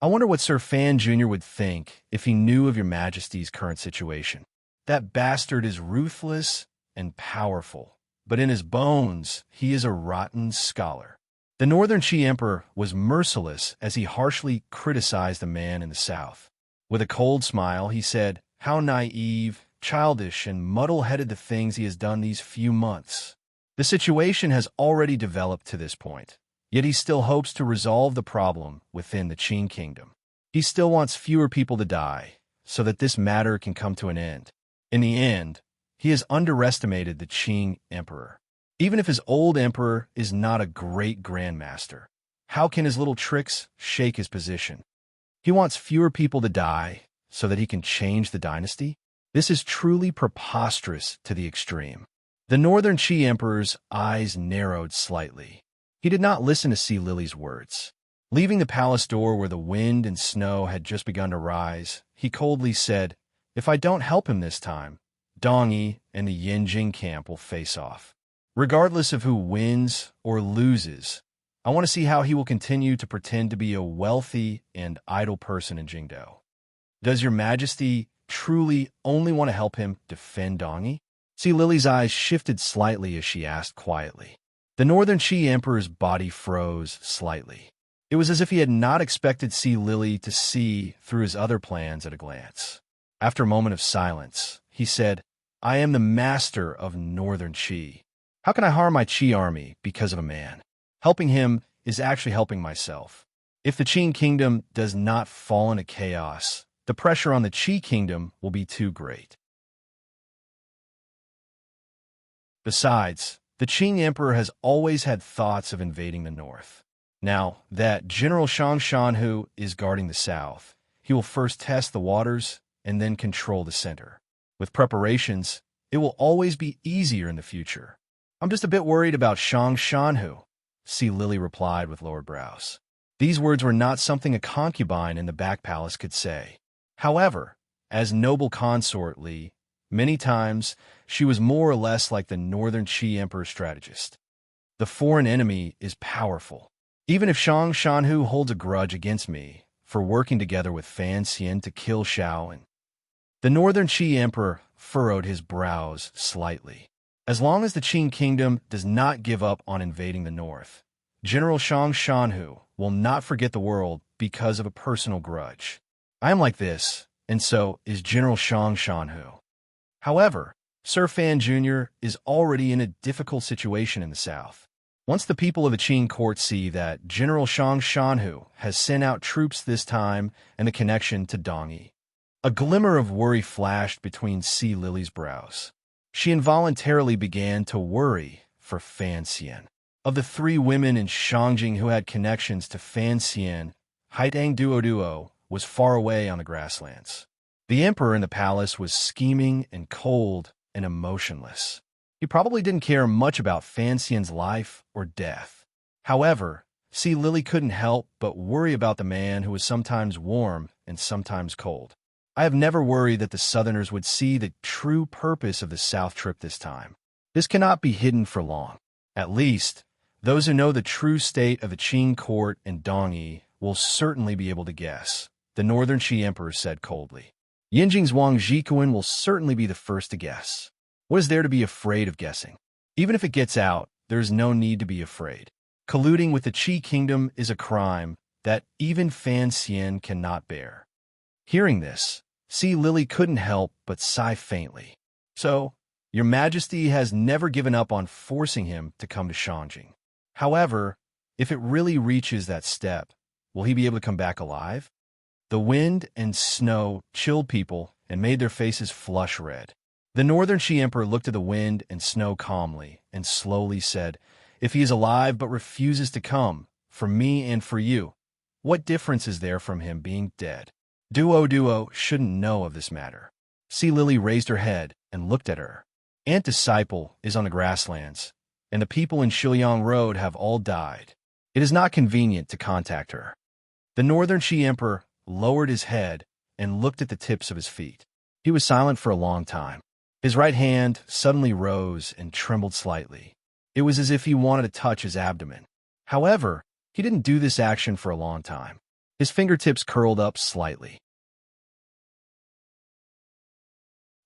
I wonder what Sir Fan Jr. would think if he knew of your Majesty's current situation. That bastard is ruthless and powerful, but in his bones, he is a rotten scholar. The Northern Qi Emperor was merciless as he harshly criticized the man in the south. With a cold smile, he said, "How naive, childish, and muddle-headed the things he has done these few months." The situation has already developed to this point. Yet he still hopes to resolve the problem within the Qing kingdom. He still wants fewer people to die, so that this matter can come to an end. In the end, he has underestimated the Qing emperor. Even if his old emperor is not a great grandmaster, how can his little tricks shake his position? He wants fewer people to die, so that he can change the dynasty? This is truly preposterous to the extreme. The Northern Qi emperor's eyes narrowed slightly. He did not listen to Sea Lily's words. Leaving the palace door where the wind and snow had just begun to rise, he coldly said, "If I don't help him this time, Dongi and the Yinjing camp will face off. Regardless of who wins or loses, I want to see how he will continue to pretend to be a wealthy and idle person in Jingdao. Does your Majesty truly only want to help him defend Dongi?" Sea Lily's eyes shifted slightly as she asked quietly. The Northern Qi Emperor's body froze slightly. It was as if he had not expected Sea Lily to see through his other plans at a glance. After a moment of silence, he said, "I am the master of Northern Qi. How can I harm my Qi army because of a man? Helping him is actually helping myself. If the Qing kingdom does not fall into chaos, the pressure on the Qi kingdom will be too great. Besides, the Qing emperor has always had thoughts of invading the north. Now that General Shang Shanhu is guarding the south, he will first test the waters and then control the center. With preparations, it will always be easier in the future. I'm just a bit worried about Shang Shanhu," Sea Lily replied with lowered brows. These words were not something a concubine in the back palace could say. However, as noble consort Li, many times she was more or less like the Northern Qi Emperor's strategist. The foreign enemy is powerful. Even if Shang Shanhu holds a grudge against me for working together with Fan Xian to kill Xiao, the Northern Qi Emperor furrowed his brows slightly. As long as the Qing kingdom does not give up on invading the north, General Shang Shanhu will not forget the world because of a personal grudge. I am like this, and so is General Shang Shanhu. However, Sir Fan Jr. is already in a difficult situation in the south. Once the people of the Qing court see that General Shang Shanhu has sent out troops this time and the connection to Dongi, a glimmer of worry flashed between Sea Lily's brows. She involuntarily began to worry for Fan Xian. Of the 3 women in Shangjing who had connections to Fan Xian, Haitang Duo was far away on the grasslands. The emperor in the palace was scheming and cold and emotionless. He probably didn't care much about Fan Xian's life or death. However, Lily couldn't help but worry about the man who was sometimes warm and sometimes cold. I have never worried that the Southerners would see the true purpose of the South trip this time. This cannot be hidden for long. At least, those who know the true state of the Qing court and Dongyi will certainly be able to guess, the Northern Qi Emperor said coldly. Yinjing's Wang Jikuan will certainly be the first to guess. What is there to be afraid of guessing? Even if it gets out, there is no need to be afraid. Colluding with the Qi kingdom is a crime that even Fan Xian cannot bear. Hearing this, Lily couldn't help but sigh faintly. So, Your Majesty has never given up on forcing him to come to Shangjing. However, if it really reaches that step, will he be able to come back alive? The wind and snow chilled people and made their faces flush red. The Northern Qi Emperor looked at the wind and snow calmly and slowly said, "If he is alive but refuses to come, for me and for you, what difference is there from him being dead? Duo shouldn't know of this matter." Lily raised her head and looked at her. Aunt Disciple is on the grasslands, and the people in Shiliang Road have all died. It is not convenient to contact her. The Northern Qi Emperor lowered his head and looked at the tips of his feet. He was silent for a long time. His right hand suddenly rose and trembled slightly. It was as if he wanted to touch his abdomen. However, he didn't do this action for a long time. His fingertips curled up slightly.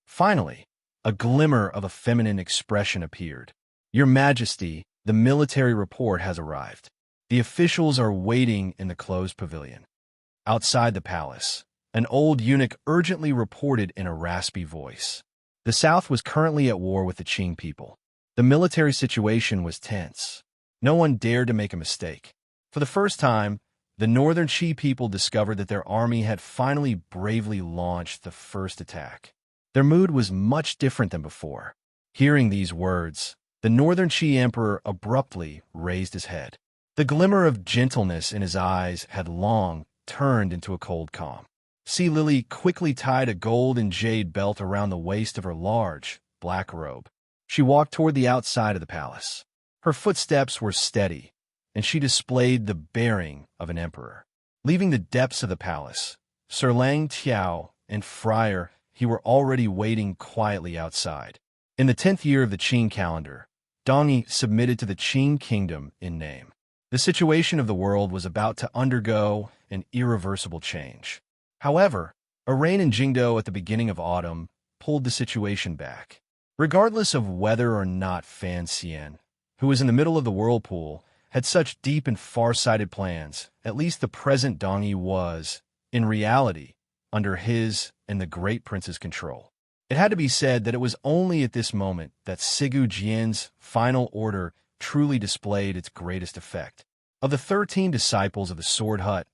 Finally, a glimmer of a feminine expression appeared. "Your Majesty, the military report has arrived. The officials are waiting in the closed pavilion." Outside the palace, an old eunuch urgently reported in a raspy voice. The South was currently at war with the Qing people. The military situation was tense. No one dared to make a mistake. For the first time, the Northern Qi people discovered that their army had finally bravely launched the first attack. Their mood was much different than before. Hearing these words, the Northern Qi Emperor abruptly raised his head. The glimmer of gentleness in his eyes had long turned into a cold calm. Lily quickly tied a gold and jade belt around the waist of her large, black robe. She walked toward the outside of the palace. Her footsteps were steady, and she displayed the bearing of an emperor. Leaving the depths of the palace, Sir Lang Tiao and Friar he were already waiting quietly outside. In the 10th year of the Qing calendar, Dongyi submitted to the Qing kingdom in name. The situation of the world was about to undergo an irreversible change. However, a rain in Jingdo at the beginning of autumn pulled the situation back. Regardless of whether or not Fan Xian, who was in the middle of the whirlpool, had such deep and far-sighted plans, at least the present Dongyi was, in reality, under his and the Great Prince's control. It had to be said that it was only at this moment that Sigu Jian's final order truly displayed its greatest effect. Of the 13 disciples of the Sword Hut,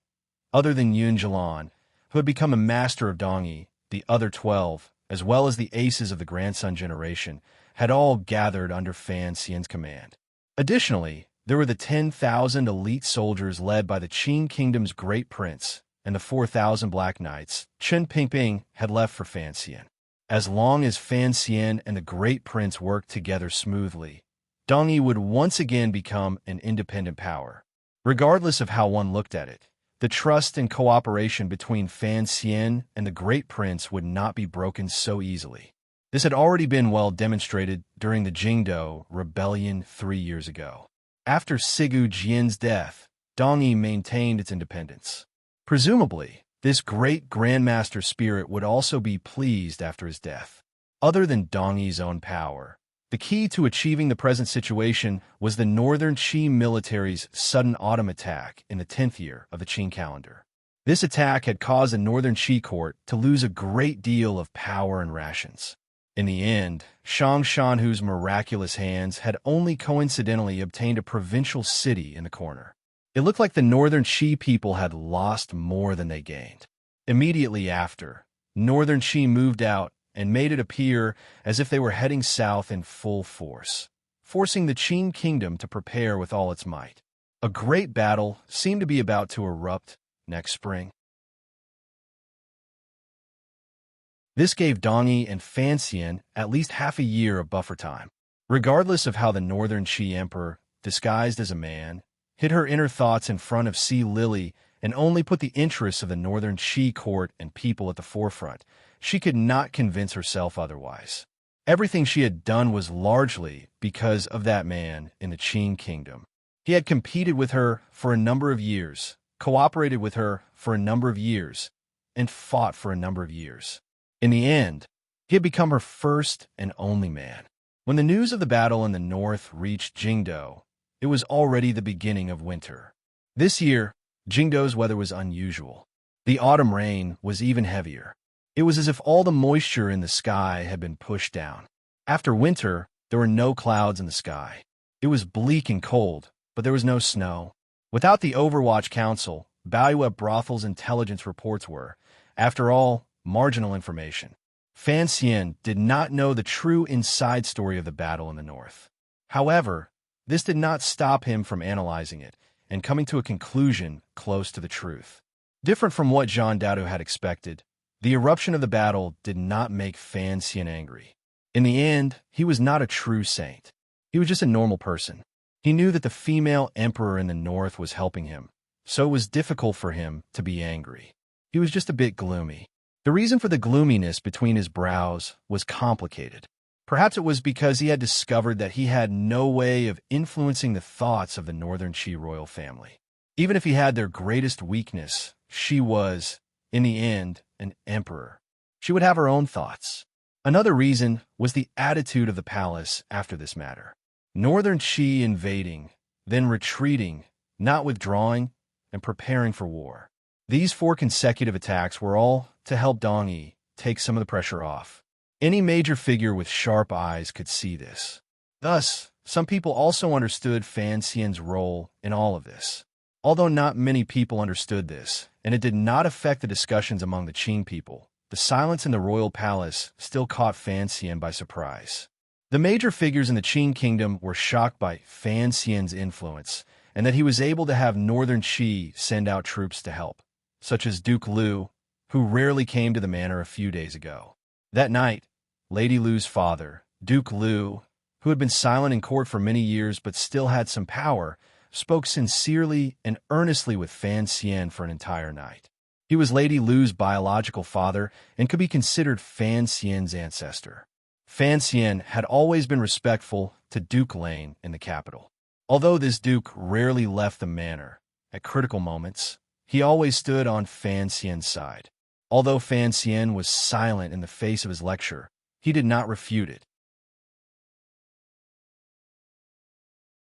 other than Yun Jilan, who had become a master of Dongyi, the other 12, as well as the aces of the grandson generation, had all gathered under Fan Xian's command. Additionally, there were the 10,000 elite soldiers led by the Qing Kingdom's Great Prince, and the 4,000 Black Knights Chen Pingping had left for Fan Xian. As long as Fan Xian and the Great Prince worked together smoothly, Dongyi would once again become an independent power. Regardless of how one looked at it, the trust and cooperation between Fan Xian and the Great Prince would not be broken so easily. This had already been well demonstrated during the Jingdo rebellion 3 years ago. After Sigu Jian's death, Dongyi maintained its independence. Presumably, this great grandmaster spirit would also be pleased after his death. Other than Dongyi's own power, the key to achieving the present situation was the Northern Qi military's sudden autumn attack in the 10th year of the Qing calendar. This attack had caused the Northern Qi court to lose a great deal of power and rations. In the end, Shang Shanhu's miraculous hands had only coincidentally obtained a provincial city in the corner. It looked like the Northern Qi people had lost more than they gained. Immediately after, Northern Qi moved out and made it appear as if they were heading south in full force, forcing the Qing kingdom to prepare with all its might. A great battle seemed to be about to erupt next spring. This gave Dongyi and Fan Xian at least half a year of buffer time. Regardless of how the Northern Qi Emperor, disguised as a man, hid her inner thoughts in front of Sea Lily and only put the interests of the Northern Qi court and people at the forefront, she could not convince herself otherwise. Everything she had done was largely because of that man in the Qin kingdom. He had competed with her for a number of years, cooperated with her for a number of years, and fought for a number of years. In the end, he had become her first and only man. When the news of the battle in the north reached Jingdo, it was already the beginning of winter. This year, Jingdo's weather was unusual. The autumn rain was even heavier. It was as if all the moisture in the sky had been pushed down. After winter, there were no clouds in the sky. It was bleak and cold, but there was no snow. Without the Overwatch Council, Baoyue Brothel's intelligence reports were, after all, marginal information. Fan Xian did not know the true inside story of the battle in the north. However, this did not stop him from analyzing it and coming to a conclusion close to the truth. Different from what Zhang Dadu had expected, the eruption of the battle did not make Fan Xian angry. In the end, he was not a true saint. He was just a normal person. He knew that the female emperor in the north was helping him, so it was difficult for him to be angry. He was just a bit gloomy. The reason for the gloominess between his brows was complicated. Perhaps it was because he had discovered that he had no way of influencing the thoughts of the Northern Qi royal family. Even if he had their greatest weakness, she was, in the end, an emperor. She would have her own thoughts. Another reason was the attitude of the palace after this matter. Northern Qi invading, then retreating, not withdrawing, and preparing for war. These 4 consecutive attacks were all to help Dongyi take some of the pressure off. Any major figure with sharp eyes could see this. Thus, some people also understood Fan Xian's role in all of this. Although not many people understood this, and it did not affect the discussions among the Qin people, the silence in the royal palace still caught Fan Xian by surprise. The major figures in the Qin kingdom were shocked by Fan Xian's influence, and that he was able to have Northern Qi send out troops to help, such as Duke Lu, who rarely came to the manor a few days ago. That night, Lady Lu's father, Duke Lu, who had been silent in court for many years but still had some power, spoke sincerely and earnestly with Fan Xian for an entire night. He was Lady Lu's biological father and could be considered Fan Xian's ancestor. Fan Xian had always been respectful to Duke Lane in the capital. Although this duke rarely left the manor, at critical moments, he always stood on Fan Xian's side. Although Fan Xian was silent in the face of his lecture, he did not refute it.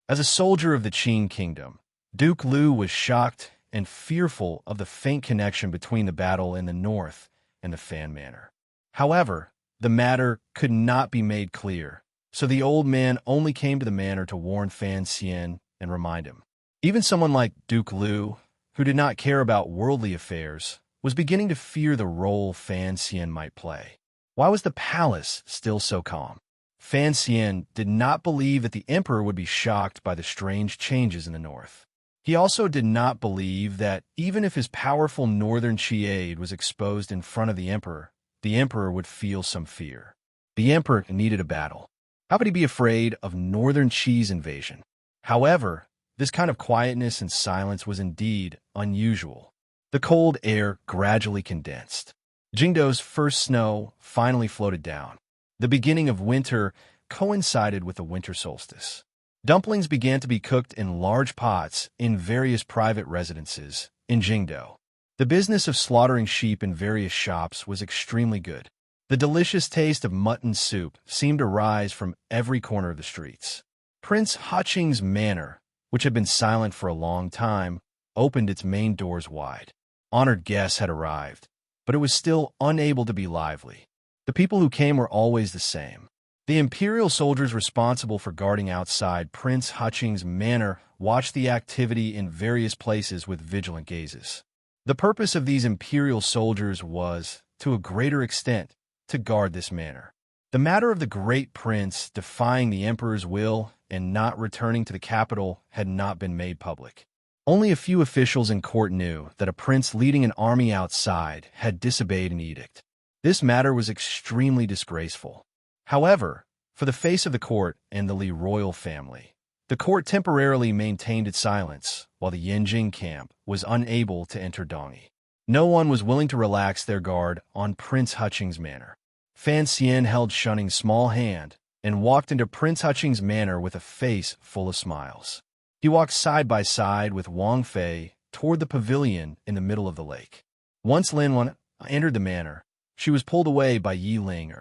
As a soldier of the Qin kingdom, Duke Lu was shocked and fearful of the faint connection between the battle in the north and the Fan Manor. However, the matter could not be made clear, so the old man only came to the manor to warn Fan Xian and remind him. Even someone like Duke Lu, who did not care about worldly affairs, was beginning to fear the role Fan Xian might play. Why was the palace still so calm? Fan Xian did not believe that the emperor would be shocked by the strange changes in the north. He also did not believe that even if his powerful northern Qi aide was exposed in front of the emperor would feel some fear. The emperor needed a battle. How could he be afraid of northern Qi's invasion? However, this kind of quietness and silence was indeed unusual. The cold air gradually condensed. Jingdo's first snow finally floated down. The beginning of winter coincided with the winter solstice. Dumplings began to be cooked in large pots in various private residences in Jingdo. The business of slaughtering sheep in various shops was extremely good. The delicious taste of mutton soup seemed to rise from every corner of the streets. Prince Haqing's manor, which had been silent for a long time, opened its main doors wide. Honored guests had arrived, but it was still unable to be lively. The people who came were always the same. The imperial soldiers responsible for guarding outside Prince Haqing's manor watched the activity in various places with vigilant gazes. The purpose of these imperial soldiers was, to a greater extent, to guard this manor. The matter of the great prince defying the emperor's will and not returning to the capital had not been made public. Only a few officials in court knew that a prince leading an army outside had disobeyed an edict. This matter was extremely disgraceful. However, for the face of the court and the Li royal family, the court temporarily maintained its silence while the Yinjing camp was unable to enter Dongyi. No one was willing to relax their guard on Prince Huqing's manor. Fan Xian held Shunning's small hand and walked into Prince Huqing's manor with a face full of smiles. He walked side by side with Wang Fei toward the pavilion in the middle of the lake. Once Lin Wan entered the manor, she was pulled away by Yi Ling.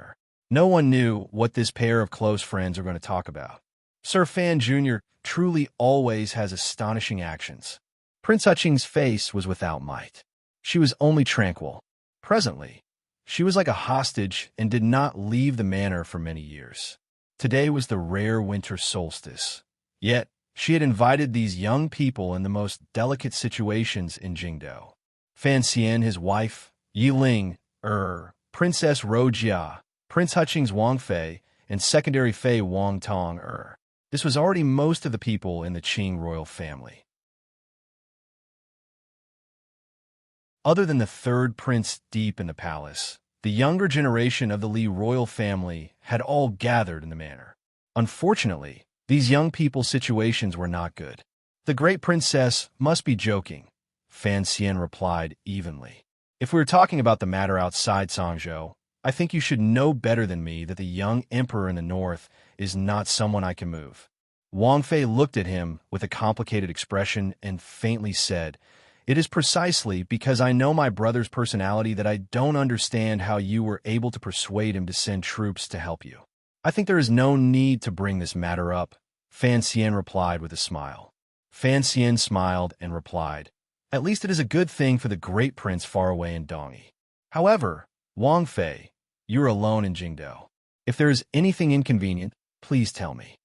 No one knew what this pair of close friends are going to talk about. Sir Fan Jr. truly always has astonishing actions. Prince Huqing's face was without might. She was only tranquil. Presently, she was like a hostage and did not leave the manor for many years. Today was the rare winter solstice. Yet, she had invited these young people in the most delicate situations in Jingdou. Fan Xian, his wife, Yi Ling, Princess Rojia, Prince Huqing's Wang Fei, and secondary Fei Wang Tong. This was already most of the people in the Qing royal family. Other than the third prince deep in the palace, the younger generation of the Li royal family had all gathered in the manor. Unfortunately, these young people's situations were not good. The great princess must be joking, Fan Xian replied evenly. If we were talking about the matter outside Sangzhou, I think you should know better than me that the young emperor in the north is not someone I can move. Wang Fei looked at him with a complicated expression and faintly said, "It is precisely because I know my brother's personality that I don't understand how you were able to persuade him to send troops to help you. I think there is no need to bring this matter up," Fan Xian replied with a smile. Fan Xian smiled and replied, "At least it is a good thing for the great prince far away in Dongyi. However, Wang Fei, you are alone in Jingdou. If there is anything inconvenient, please tell me."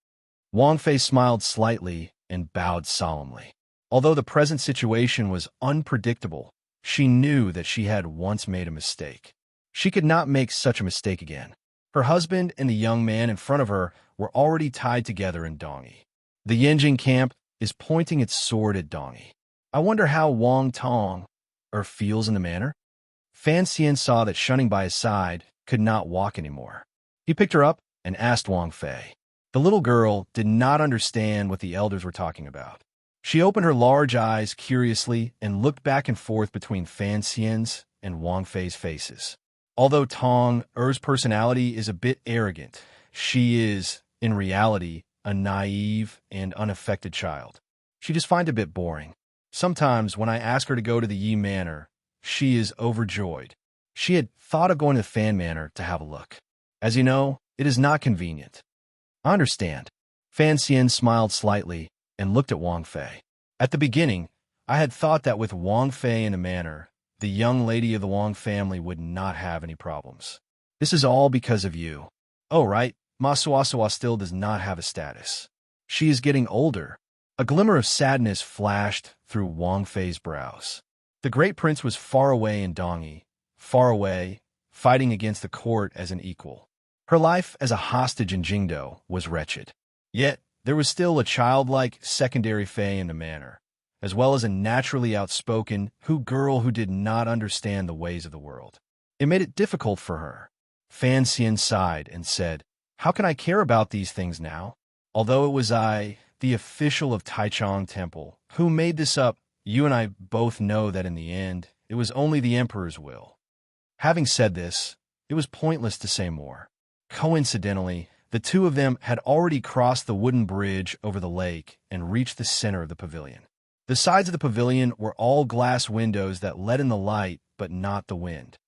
Wang Fei smiled slightly and bowed solemnly. Although the present situation was unpredictable, she knew that she had once made a mistake. She could not make such a mistake again. Her husband and the young man in front of her were already tied together in Dongyi. The Yinjing camp is pointing its sword at Dongyi. I wonder how Wang Tong feels in the manor. Fan Xian saw that Shunning by his side could not walk anymore. He picked her up and asked Wang Fei. The little girl did not understand what the elders were talking about. She opened her large eyes curiously and looked back and forth between Fan Xian's and Wang Fei's faces. Although Tong Er's personality is a bit arrogant, she is, in reality, a naive and unaffected child. She just finds it a bit boring. Sometimes when I ask her to go to the Yi Manor, she is overjoyed. She had thought of going to the Fan Manor to have a look. As you know, it is not convenient. I understand. Fan Xian smiled slightly and looked at Wang Fei. At the beginning, I had thought that with Wang Fei in the manor, the young lady of the Wang family would not have any problems. This is all because of you. Oh, right, Ma Suasawa still does not have a status. She is getting older. A glimmer of sadness flashed through Wang Fei's brows. The great prince was far away in Dongyi, far away, fighting against the court as an equal. Her life as a hostage in Jingdou was wretched. Yet, there was still a childlike secondary Fei in the manor, as well as a naturally outspoken girl who did not understand the ways of the world. It made it difficult for her. Fan Xian sighed and said, "How can I care about these things now? Although it was I, the official of Taichung Temple, who made this up, you and I both know that in the end, it was only the emperor's will." Having said this, it was pointless to say more. Coincidentally, the two of them had already crossed the wooden bridge over the lake and reached the center of the pavilion. The sides of the pavilion were all glass windows that let in the light, but not the wind.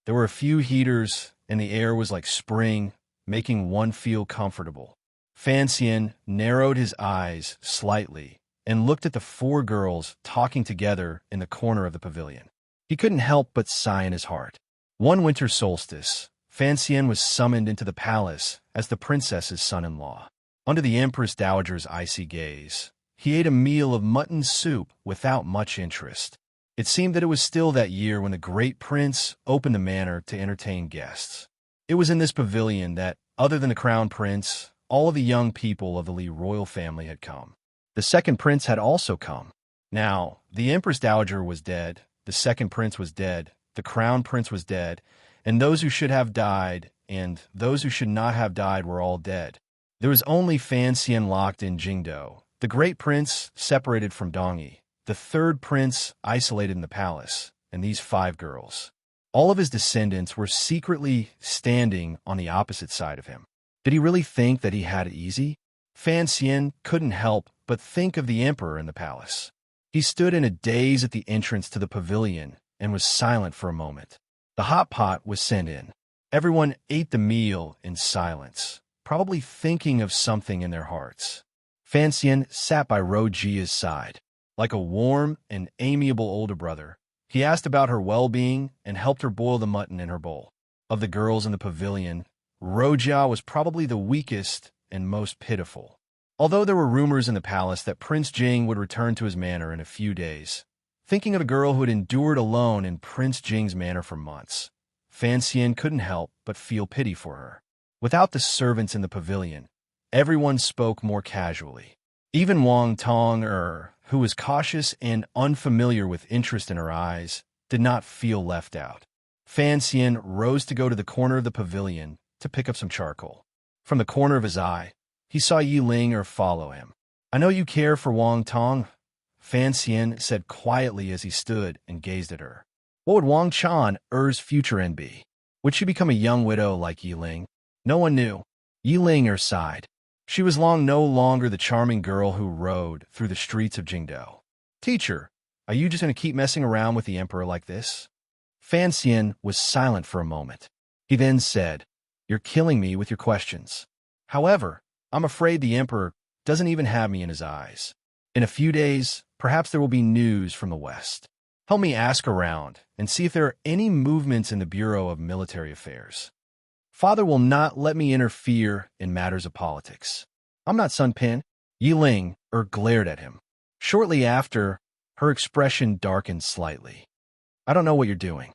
There were a few heaters, and the air was like spring, making one feel comfortable. Fan Xian narrowed his eyes slightly and looked at the four girls talking together in the corner of the pavilion. He couldn't help but sigh in his heart. One winter solstice, Fan Xian was summoned into the palace as the princess's son-in-law. Under the Empress Dowager's icy gaze, he ate a meal of mutton soup without much interest. It seemed that it was still that year when the great prince opened the manor to entertain guests. It was in this pavilion that, other than the crown prince, all of the young people of the Li royal family had come. The second prince had also come. Now, the Empress Dowager was dead, the second prince was dead, the crown prince was dead, and those who should have died and those who should not have died were all dead. There was only Fan Xian locked in Jingdo, the great prince separated from Dongyi, the third prince isolated in the palace, and these 5 girls. All of his descendants were secretly standing on the opposite side of him. Did he really think that he had it easy? Fan Xian couldn't help but think of the emperor in the palace. He stood in a daze at the entrance to the pavilion and was silent for a moment. The hot pot was sent in. Everyone ate the meal in silence, probably thinking of something in their hearts. Fan Xian sat by Rojia's side. Like a warm and amiable older brother, he asked about her well-being and helped her boil the mutton in her bowl. Of the girls in the pavilion, Rojia was probably the weakest and most pitiful. Although there were rumors in the palace that Prince Jing would return to his manor in a few days, thinking of a girl who had endured alone in Prince Jing's manor for months, Fan Xian couldn't help but feel pity for her. Without the servants in the pavilion, everyone spoke more casually. Even Wang Tong, who was cautious and unfamiliar with interest in her eyes, did not feel left out. Fan Xian rose to go to the corner of the pavilion to pick up some charcoal. From the corner of his eye, he saw Yi Ling follow him. "I know you care for Wang Tong," Fan Xian said quietly as he stood and gazed at her. What would Wang Chan, future end be? Would she become a young widow like Yi Ling? No one knew. Yi Ling sighed. She was no longer the charming girl who rode through the streets of Jingdou. "Teacher, are you just going to keep messing around with the emperor like this?" Fan Xian was silent for a moment. He then said, "You're killing me with your questions. However, I'm afraid the emperor doesn't even have me in his eyes. In a few days, perhaps there will be news from the West. Help me ask around and see if there are any movements in the Bureau of Military Affairs. Father will not let me interfere in matters of politics. I'm not Sun Pin." Yi Ling glared at him. Shortly after, her expression darkened slightly. "I don't know what you're doing.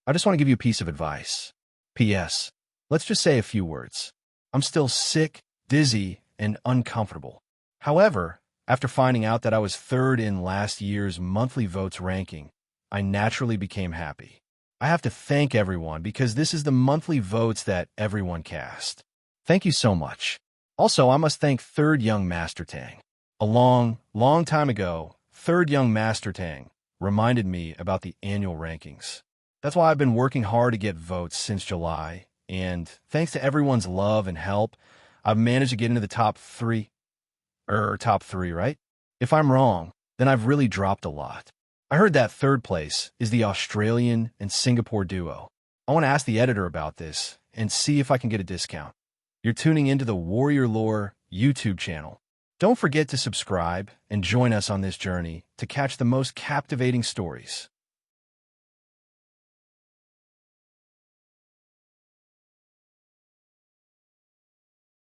I just want to give you a piece of advice. P.S. Let's just say a few words. I'm still sick, dizzy, and uncomfortable. However, after finding out that I was 3rd in last year's monthly votes ranking, I naturally became happy. I have to thank everyone because this is the monthly votes that everyone cast. Thank you so much. Also, I must thank 3rd Young Master Tang. A long time ago, 3rd Young Master Tang reminded me about the annual rankings. That's why I've been working hard to get votes since July, and thanks to everyone's love and help, I've managed to get into the top 3, right? If I'm wrong, then I've really dropped a lot. I heard that 3rd place is the Australian and Singapore duo. I want to ask the editor about this and see if I can get a discount. You're tuning into the Warrior Lore YouTube channel. Don't forget to subscribe and join us on this journey to catch the most captivating stories.